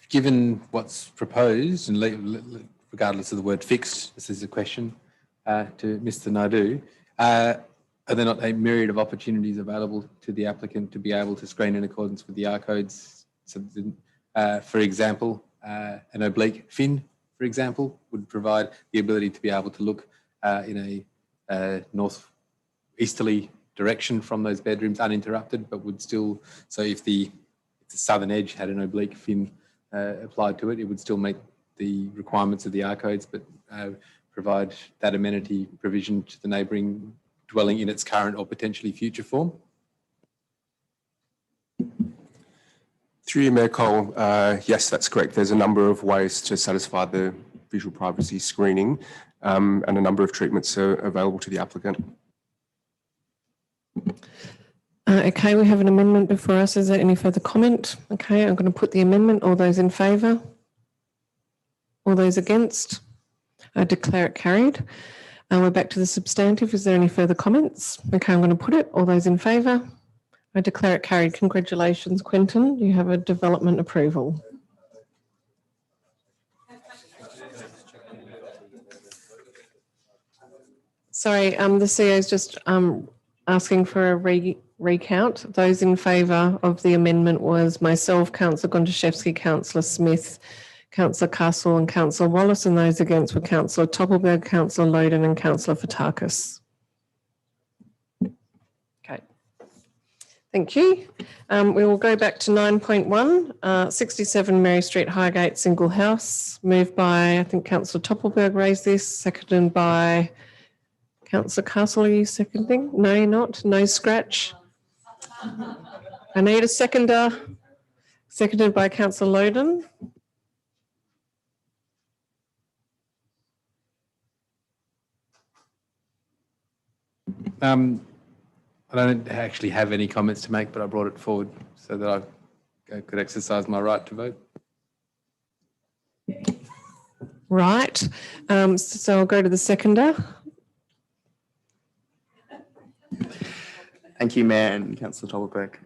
Given what's proposed, and regardless of the word fixed, this is a question to Mr. Naidu, are there not a myriad of opportunities available to the applicant to be able to screen in accordance with the R codes? So, for example, an oblique fin, for example, would provide the ability to be able to look in a north-easterly direction from those bedrooms uninterrupted, but would still, so if the southern edge had an oblique fin applied to it, it would still meet the requirements of the R codes, but provide that amenity provision to the neighbouring dwelling in its current or potentially future form. Through you, Mayor Cole, yes, that's correct. There's a number of ways to satisfy the visual privacy screening, and a number of treatments are available to the applicant. Okay, we have an amendment before us. Is there any further comment? Okay, I'm going to put the amendment. All those in favour? All those against? I declare it carried. We're back to the substantive. Is there any further comments? Okay, I'm going to put it. All those in favour? I declare it carried. Congratulations, Quentin. You have a development approval. Sorry, the CEO is just asking for a recount. Those in favour of the amendment was myself, Councillor Gontaszewski, Councillor Smith, Councillor Castle and Councillor Wallace, and those against were Councillor Toppelberg, Councillor Loden and Councillor Fotakis. Okay, thank you. We will go back to 9.1, 67 Mary Street, Highgate, single house, moved by, I think Councillor Toppelberg raised this, seconded by Councillor Castle. Are you seconding? No, you're not. No scratch. I need a seconder. Seconded by Councillor Loden. I don't actually have any comments to make, but I brought it forward so that I could exercise my right to vote. Right. So I'll go to the seconder. Thank you, Mayor and Councillor Toppelberg.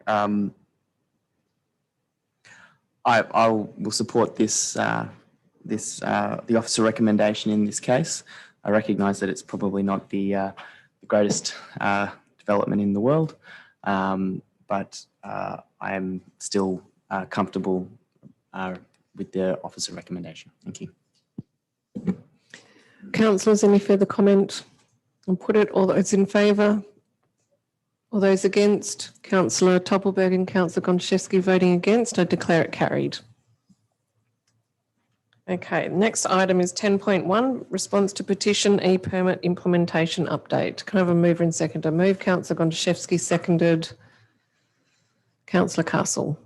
I will support this, the officer recommendation in this case. I recognise that it's probably not the greatest development in the world, but I am still comfortable with the officer recommendation. Thank you. Councillors, any further comment? I'll put it. All those in favour? All those against? Councillor Toppelberg and Councillor Gontaszewski voting against. I declare it carried. Okay, next item is 10.1, response to petition e-permit implementation update. Can I have a mover and seconder? Move Councillor Gontaszewski, seconded Councillor Castle.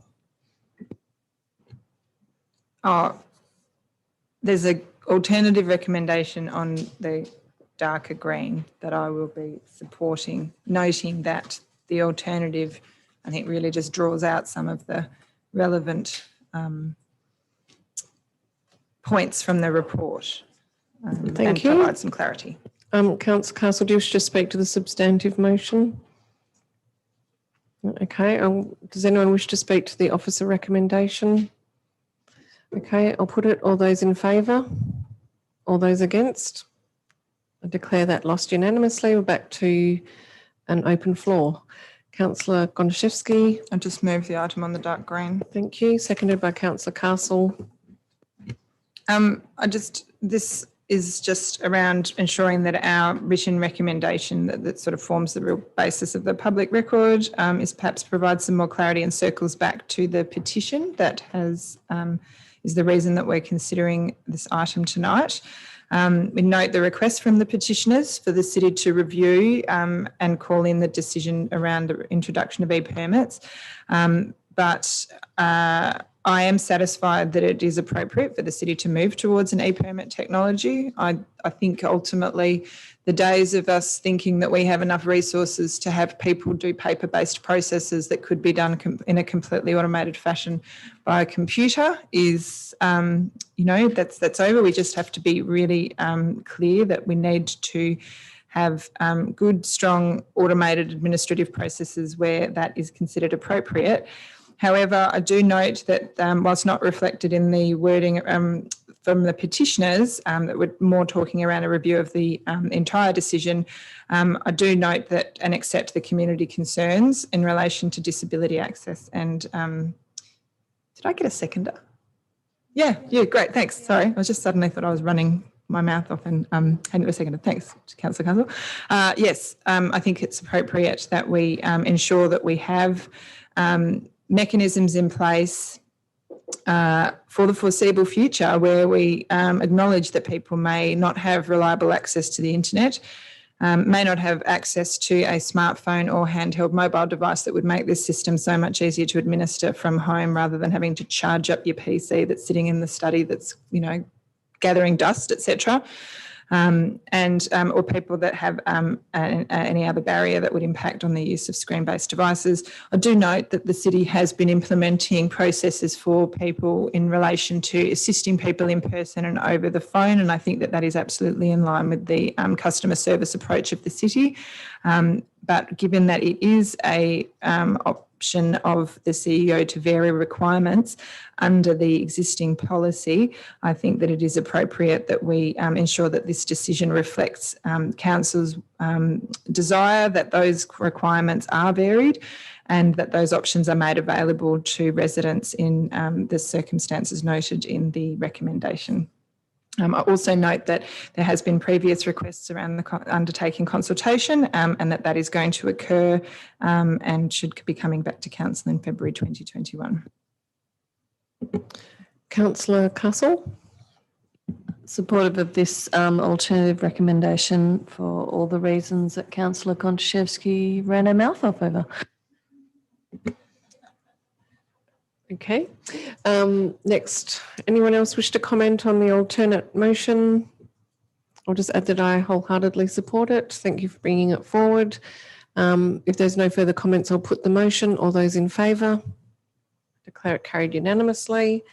There's an alternative recommendation on the darker green that I will be supporting, noting that the alternative, I think, really just draws out some of the relevant points from the report and Thank you. provide some clarity. Councillor Castle, do you wish to speak to the substantive motion? Okay. Does anyone wish to speak to the officer recommendation? Okay, I'll put it. All those in favour? All those against? I declare that lost unanimously. We're back to an open floor. Councillor Gontaszewski. I just move the item on the dark green. Thank you. Seconded by Councillor Castle. This is just around ensuring that our written recommendation that sort of forms the real basis of the public record is perhaps provide some more clarity and circles back to the petition that is the reason that we're considering this item tonight. We note the request from the petitioners for the city to review and call in the decision around the introduction of e-permits. But I am satisfied that it is appropriate for the city to move towards an e-permit technology. I think ultimately the days of us thinking that we have enough resources to have people do paper-based processes that could be done in a completely automated fashion by a computer is, that's over. We just have to be really clear that we need to have good, strong, automated administrative processes where that is considered appropriate. However, I do note that whilst not reflected in the wording from the petitioners, that we're more talking around a review of the entire decision, I do note that and accept the community concerns in relation to disability access. And did I get a seconder? Yeah, great, thanks. Sorry, I was just suddenly thought I was running my mouth off and hadn't got a seconder. Thanks, Councillor Castle. Yes, I think it's appropriate that we ensure that we have mechanisms in place for the foreseeable future where we acknowledge that people may not have reliable access to the internet, may not have access to a smartphone or handheld mobile device that would make this system so much easier to administer from home rather than having to charge up your PC that's sitting in the study that's, gathering dust, etc. Or people that have any other barrier that would impact on the use of screen-based devices. I do note that the city has been implementing processes for people in relation to assisting people in person and over the phone, and I think that is absolutely in line with the customer service approach of the city. But given that it is a option of the CEO to vary requirements under the existing policy, I think that it is appropriate that we ensure that this decision reflects Council's desire that those requirements are varied and that those options are made available to residents in the circumstances noted in the recommendation. I also note that there has been previous requests around the undertaking consultation and that is going to occur and should be coming back to Council in February 2021. Councillor Castle. Supportive of this alternative recommendation for all the reasons that Councillor Gontaszewski ran her mouth off over. Okay. Next, anyone else wish to comment on the alternate motion? I'll just add that I wholeheartedly support it. Thank you for bringing it forward. If there's no further comments, I'll put the motion. All those in favour? Declare it carried unanimously.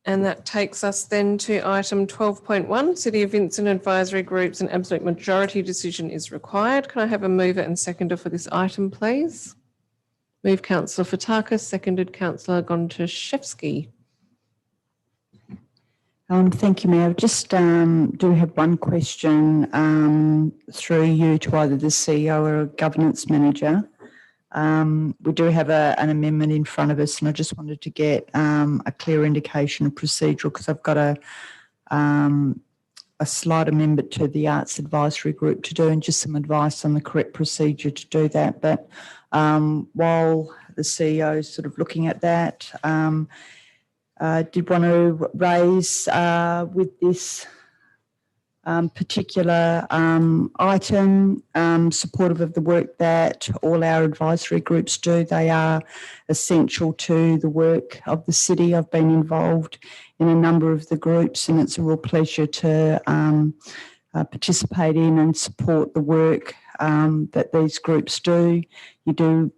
And that takes us then to item 12.1, City of Vincent Advisory Groups, an absolute majority decision is required. Can I have a mover and seconder for this item, please? Move Councillor Fotakis, seconded Councillor Gontaszewski. Thank you, Mayor. I just do have one question through you to either the CEO or a governance manager. We do have an amendment in front of us, and I just wanted to get a clear indication of procedural because I've got a slight amendment to the Arts Advisory Group to do and just some advice on the correct procedure to do that. But while the CEO is sort of looking at that, did want to raise with this particular item, supportive of the work that all our advisory groups do. They are essential to the work of the city. I've been involved in a number of the groups and it's a real pleasure to participate in and support the work that these groups do. You do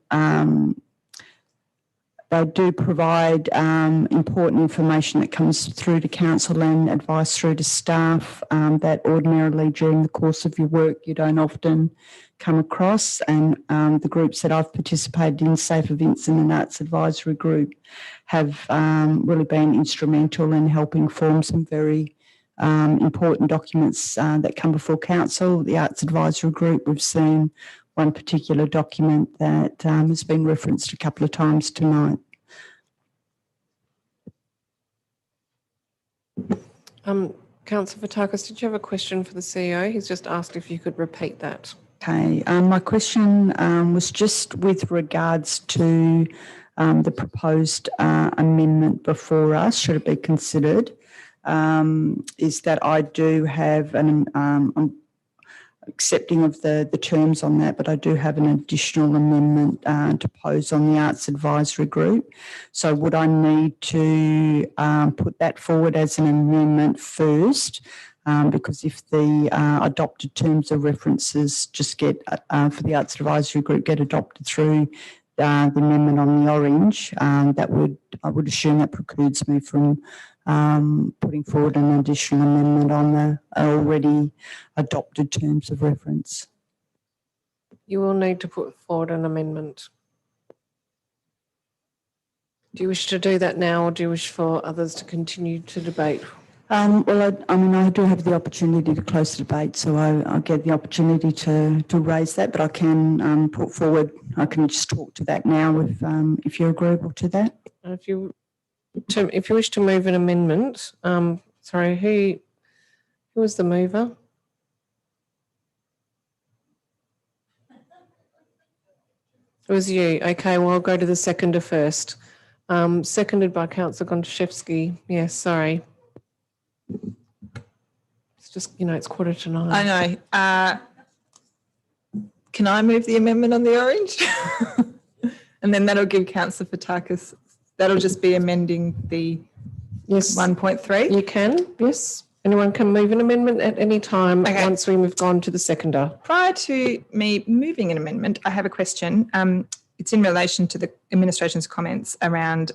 They do provide important information that comes through to council and advice through to staff that ordinarily during the course of your work you don't often come across. And the groups that I've participated in, Safer Vincent and Arts Advisory Group, have really been instrumental in helping form some very important documents that come before council. The Arts Advisory Group, we've seen one particular document that has been referenced a couple of times tonight. Councillor Fotakis, did you have a question for the CEO? He's just asked if you could repeat that. Okay, my question was just with regards to the proposed amendment before us, should it be considered, is that I do have I'm accepting of the terms on that, but I do have an additional amendment to pose on the Arts Advisory Group. So would I need to put that forward as an amendment first? Because if the adopted terms of references just get, for the Arts Advisory Group, get adopted through the amendment on the orange, I would assume that precludes me from putting forward an additional amendment on the already adopted terms of reference. You will need to put forward an amendment. Do you wish to do that now, or do you wish for others to continue to debate? Well, I do have the opportunity to close the debate, so I get the opportunity to raise that, but I can put forward, I can just talk to that now if you're agreeable to that. If you wish to move an amendment, sorry, who was the mover? It was you. Okay, well, I'll go to the seconder first. Seconded by Councillor Gontaszewski. Yes, sorry. It's just, it's 9:15. I know. Can I move the amendment on the orange? And then that'll give Councillor Fotakis, that'll just be amending the 1.3? You can, yes. Anyone can move an amendment at any time once we've gone to the seconder. Prior to me moving an amendment, I have a question. It's in relation to the administration's comments around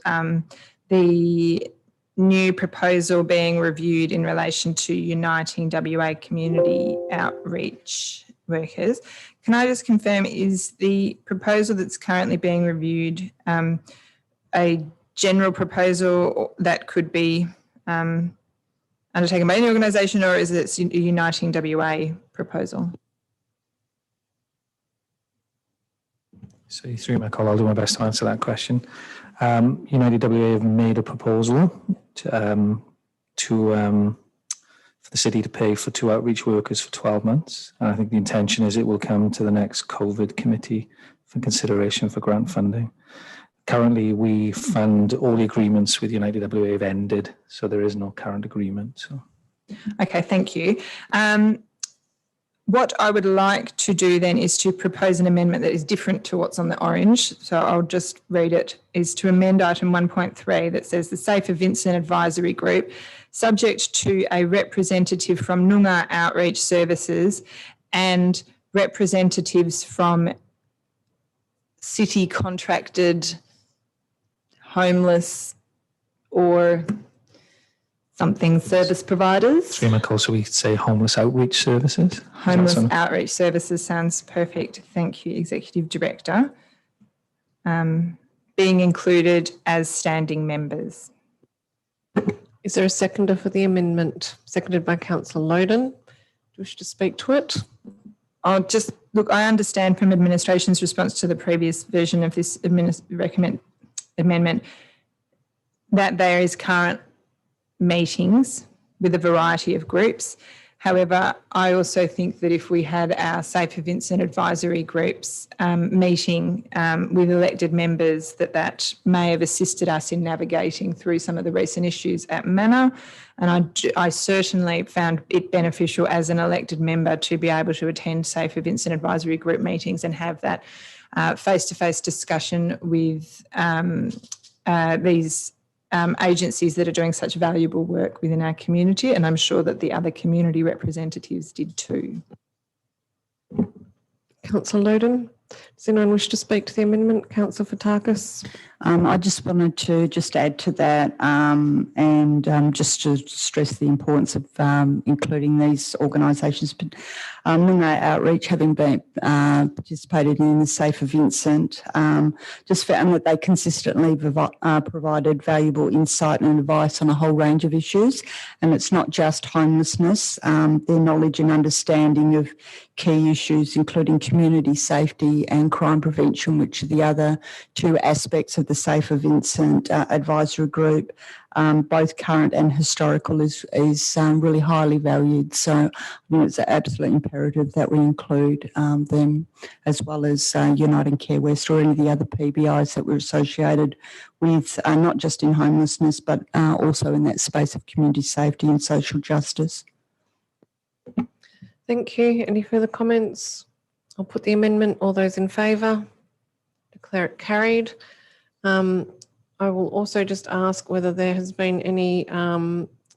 the new proposal being reviewed in relation to uniting WA community outreach workers. Can I just confirm, is the proposal that's currently being reviewed a general proposal that could be undertaken by any organisation, or is it a uniting WA proposal? So through my call, I'll do my best to answer that question. United WA have made a proposal for the city to pay for 2 outreach workers for 12 months. And I think the intention is it will come to the next COVID committee for consideration for grant funding. Currently, we fund all the agreements with United WA have ended, so there is no current agreement. So. Okay, thank you. What I would like to do then is to propose an amendment that is different to what's on the orange. So I'll just read it, is to amend item 1.3 that says the Safer Vincent Advisory Group, subject to a representative from Noongar Outreach Services and representatives from city contracted homeless or something service providers. Through my call, so we could say homeless outreach services. Homeless outreach services sounds perfect. Thank you, Executive Director. Being included as standing members. Is there a seconder for the amendment? Seconded by Councillor Loden. Do you wish to speak to it? I'll just, look, I understand from administration's response to the previous version of this amendment that there is current meetings with a variety of groups. However, I also think that if we had our Safer Vincent Advisory Groups meeting with elected members, that may have assisted us in navigating through some of the recent issues at Manor. And I certainly found it beneficial as an elected member to be able to attend Safer Vincent Advisory Group meetings and have that face-to-face discussion with these agencies that are doing such valuable work within our community, and I'm sure that the other community representatives did too. Councillor Loden? Does anyone wish to speak to the amendment? Councillor Fotakis. I just wanted to add to that and just to stress the importance of including these organisations. Noongar Outreach, having been participated in the Safer Vincent, just found that they consistently provided valuable insight and advice on a whole range of issues. And it's not just homelessness, their knowledge and understanding of key issues, including community safety and crime prevention, which are the other two aspects of the Safer Vincent advisory group, both current and historical, is really highly valued. So I think it's absolutely imperative that we include them, as well as Uniting Care West or any of the other PBIs that we're associated with, not just in homelessness, but also in that space of community safety and social justice. Thank you. Any further comments? I'll put the amendment. All those in favour? Declare it carried. I will also just ask whether there has been any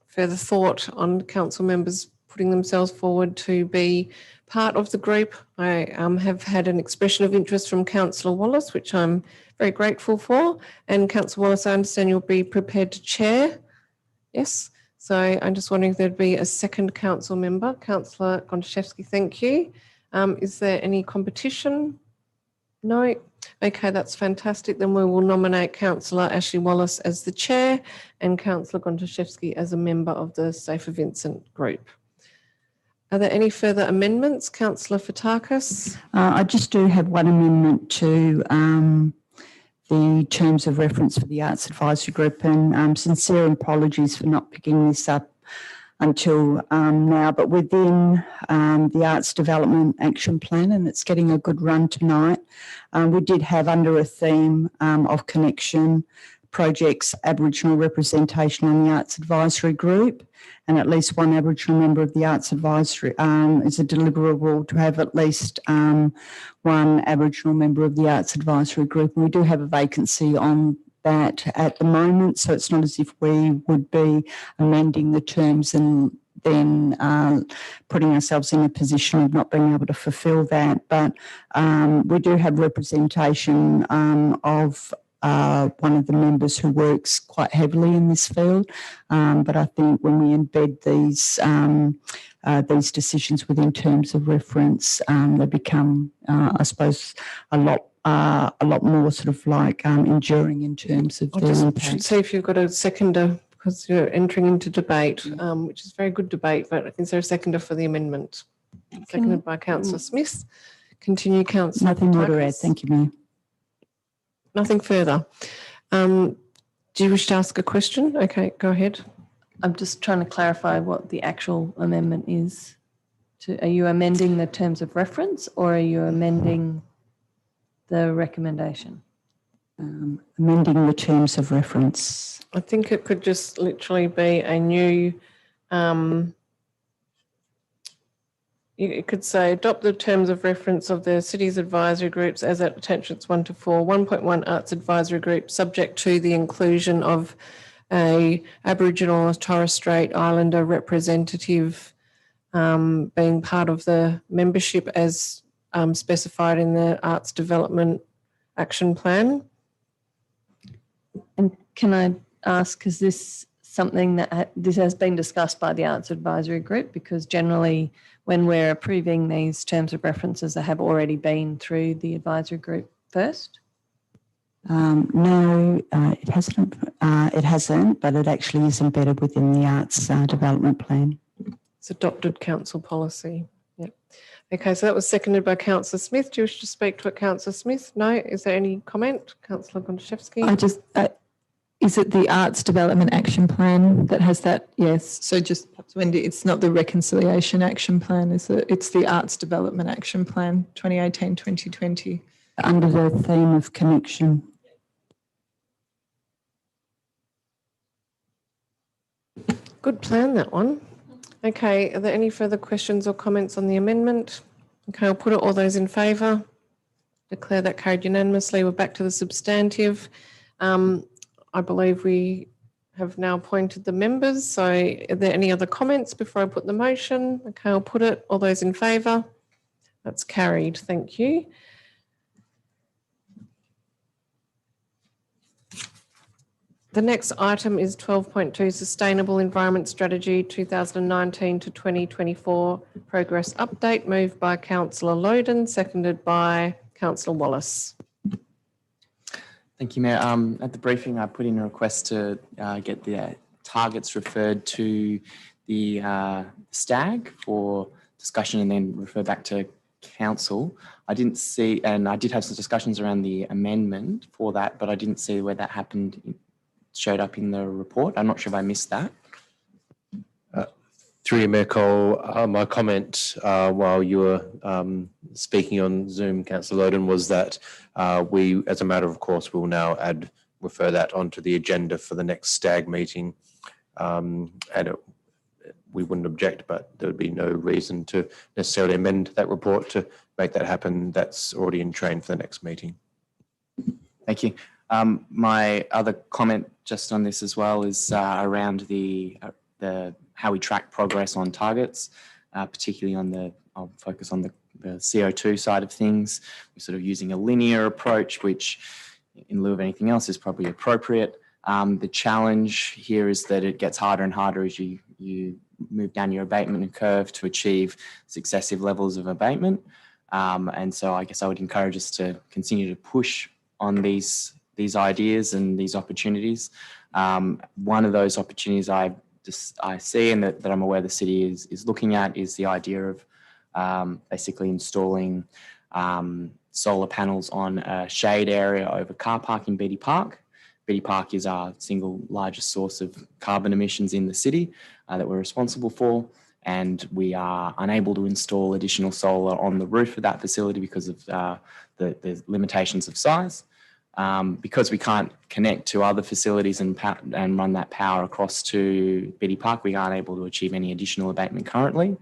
further thought on council members putting themselves forward to be part of the group. I have had an expression of interest from Councillor Wallace, which I'm very grateful for. And Councillor Wallace, I understand you'll be prepared to chair. Yes. So I'm just wondering if there'd be a second council member. Councillor Gontaszewski, thank you. Is there any competition? No. Okay, that's fantastic. Then we will nominate Councillor Ashley Wallace as the chair and Councillor Gontaszewski as a member of the Safer Vincent group. Are there any further amendments? Councillor Fotakis. I just do have one amendment to the terms of reference for the Arts Advisory Group, and sincere apologies for not picking this up until now, but within the Arts Development Action Plan, and it's getting a good run tonight, we did have under a theme of connection projects Aboriginal representation in the Arts Advisory Group, and at least one Aboriginal member of the Arts Advisory is a deliverable to have at least one Aboriginal member of the Arts Advisory Group. And we do have a vacancy on that at the moment, so it's not as if we would be amending the terms and then putting ourselves in a position of not being able to fulfil that. But we do have representation of one of the members who works quite heavily in this field. But I think when we embed these decisions within terms of reference, they become, I suppose, a lot more sort of like enduring in terms of I their just impact. should see if you've got a seconder, because you're entering into debate, which is very good debate, but is there a seconder for the amendment? Seconded by Councillor Smith. Continue, Councillor. Nothing more to add. Thank you, Mayor. Nothing further. Do you wish to ask a question? Okay, go ahead. I'm just trying to clarify what the actual amendment is. Are you amending the terms of reference or are you amending the recommendation? Amending the terms of reference. I think it could just literally be a new, it could say adopt the terms of reference of the city's advisory groups as at attachments 1 to 4, 1.1 Arts Advisory Group, subject to the inclusion of a Aboriginal or Torres Strait Islander representative being part of the membership as specified in the Arts Development Action Plan. And can I ask, is this something that this has been discussed by the Arts Advisory Group? Because generally when we're approving these terms of references, they have already been through the advisory group first? No, it hasn't. It hasn't, but it actually is embedded within the Arts Development Plan. It's adopted council policy. Yep. Okay, so that was seconded by Councillor Smith. Do you wish to speak to it, Councillor Smith? No. Is there any comment? Councillor Gontaszewski. I just, is it the Arts Development Action Plan that has that? Yes. So just perhaps, Wendy, it's not the Reconciliation Action Plan, is it? It's the Arts Development Action Plan 2018-2020. Under the theme of connection. Good plan, that one. Okay, are there any further questions or comments on the amendment? Okay, I'll put it. All those in favour? Declare that carried unanimously. We're back to the substantive. I believe we have now appointed the members. So are there any other comments before I put the motion? Okay, I'll put it. All those in favour? That's carried. Thank you. The next item is 12.2 Sustainable Environment Strategy 2019 to 2024 Progress Update, moved by Councillor Loden, seconded by Councillor Wallace. Thank you, Mayor. At the briefing, I put in a request to get the targets referred to the STAG for discussion and then refer back to council. I didn't see, and I did have some discussions around the amendment for that, but I didn't see where that happened, showed up in the report. I'm not sure if I missed that. Through you, Mayor Cole, my comment while you were speaking on Zoom, Councillor Loden, was that we, as a matter of course, will now refer that onto the agenda for the next STAG meeting. We wouldn't object, but there would be no reason to necessarily amend that report to make that happen. That's already in train for the next meeting. Thank you. My other comment just on this as well is around the how we track progress on targets, particularly I'll focus on the CO2 side of things. We're sort of using a linear approach, which in lieu of anything else is probably appropriate. The challenge here is that it gets harder and harder as you move down your abatement curve to achieve successive levels of abatement. And so I guess I would encourage us to continue to push on these ideas and these opportunities. One of those opportunities I see and that I'm aware the city is looking at is the idea of basically installing solar panels on a shade area over car park in Beatty Park. Beatty Park is our single largest source of carbon emissions in the city that we're responsible for, and we are unable to install additional solar on the roof of that facility because of the limitations of size. Because we can't connect to other facilities and run that power across to Beatty Park, we aren't able to achieve any additional abatement currently.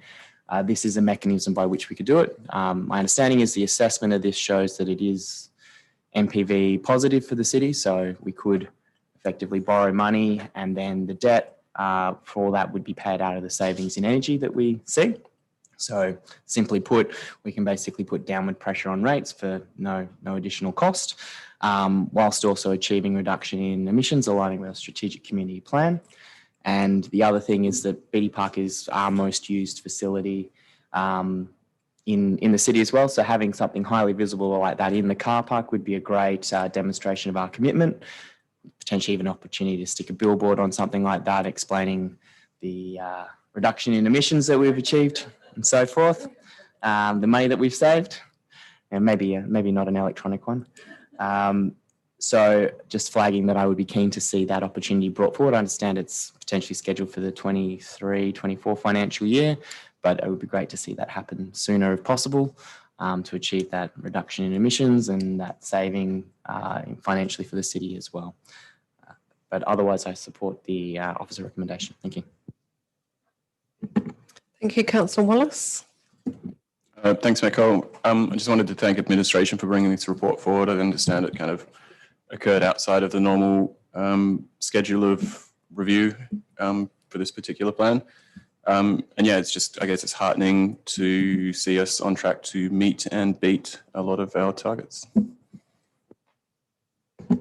This is a mechanism by which we could do it. My understanding is the assessment of this shows that it is NPV positive for the city, so we could effectively borrow money and then the debt for all that would be paid out of the savings in energy that we see. So simply put, we can basically put downward pressure on rates for no additional cost, whilst also achieving reduction in emissions, aligning with our strategic community plan. And the other thing is that Beatty Park is our most used facility in the city as well. So having something highly visible like that in the car park would be a great demonstration of our commitment, potentially even an opportunity to stick a billboard on something like that explaining the reduction in emissions that we've achieved and so forth, the money that we've saved, and maybe not an electronic one. So just flagging that I would be keen to see that opportunity brought forward. I understand it's potentially scheduled for the 23-24 financial year, but it would be great to see that happen sooner if possible to achieve that reduction in emissions and that saving financially for the city as well. But otherwise, I support the officer recommendation. Thank you. Thank you, Councillor Wallace. Thanks, Mayor Cole. I just wanted to thank administration for bringing this report forward. I understand it kind of occurred outside of the normal schedule of review for this particular plan. And yeah, it's just, I guess it's heartening to see us on track to meet and beat a lot of our targets.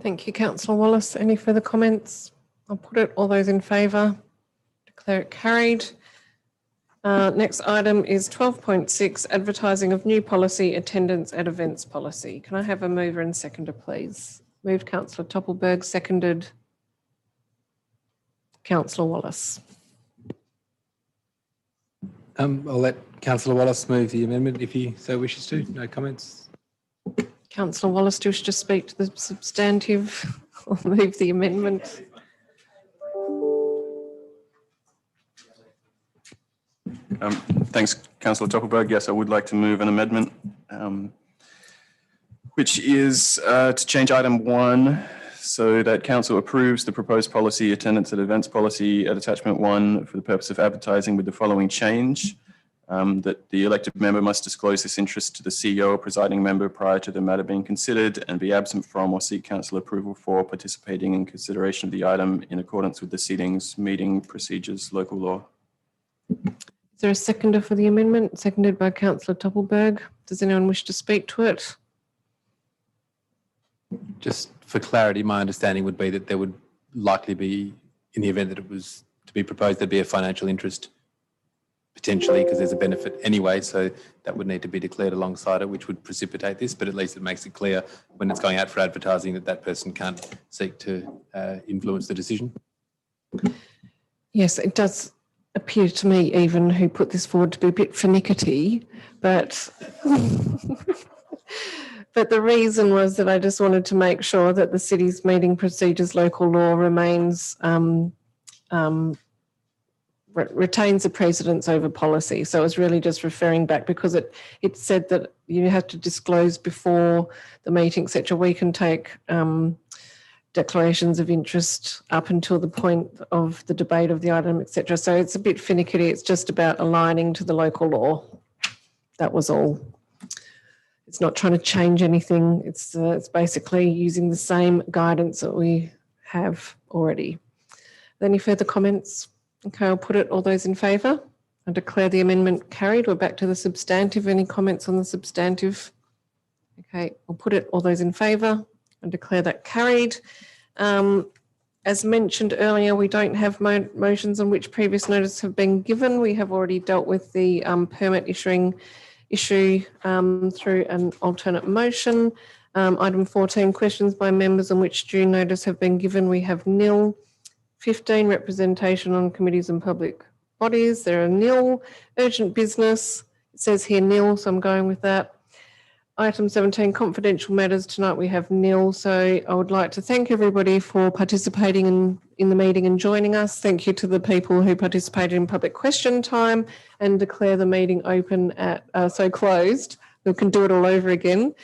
Thank you, Councillor Wallace. Any further comments? I'll put it. All those in favour, declare it carried. Next item is 12.6, advertising of new policy, attendance at events policy. Can I have a mover and seconder, please? Moved Councillor Toppelberg, seconded Councillor Wallace. I'll let Councillor Wallace move the amendment if he so wishes to. No comments. Councillor Wallace, do you wish to speak to the substantive or move the amendment? Thanks, Councillor Toppelberg. Yes, I would like to move an amendment, which is to change item 1 so that council approves the proposed policy, attendance at events policy at attachment 1 for the purpose of advertising with the following change. That the elected member must disclose this interest to the CEO or presiding member prior to the matter being considered and be absent from or seek council approval for participating in consideration of the item in accordance with the Seatings Meeting Procedures Local Law. Is there a seconder for the amendment? Seconded by Councillor Toppelberg. Does anyone wish to speak to it? Just for clarity, my understanding would be that there would likely be, in the event that it was to be proposed, there'd be a financial interest potentially, because there's a benefit anyway, so that would need to be declared alongside it, which would precipitate this, but at least it makes it clear when it's going out for advertising that that person can't seek to influence the decision. Yes, it does appear to me even who put this forward to be a bit finicky, but but the reason was that I just wanted to make sure that the city's meeting procedures local law remains retains the precedence over policy. So it was really just referring back because it said that you have to disclose before the meeting, etc. We can take declarations of interest up until the point of the debate of the item, etc. So it's a bit finicky. It's just about aligning to the local law. That was all. It's not trying to change anything. It's basically using the same guidance that we have already. Any further comments? Okay, I'll put it. All those in favour? I declare the amendment carried. We're back to the substantive. Any comments on the substantive? Okay, I'll put it. All those in favour? I declare that carried. As mentioned earlier, we don't have motions on which previous notice have been given. We have already dealt with the permit issue through an alternate motion. Item 14, questions by members on which due notice have been given. We have nil. 15, representation on committees and public bodies. There are nil. Urgent business, it says here nil, so I'm going with that. Item 17, confidential matters. Tonight we have nil. So I would like to thank everybody for participating in the meeting and joining us. Thank you to the people who participated in public question time, and declare the meeting open at, closed. We can do it all over again.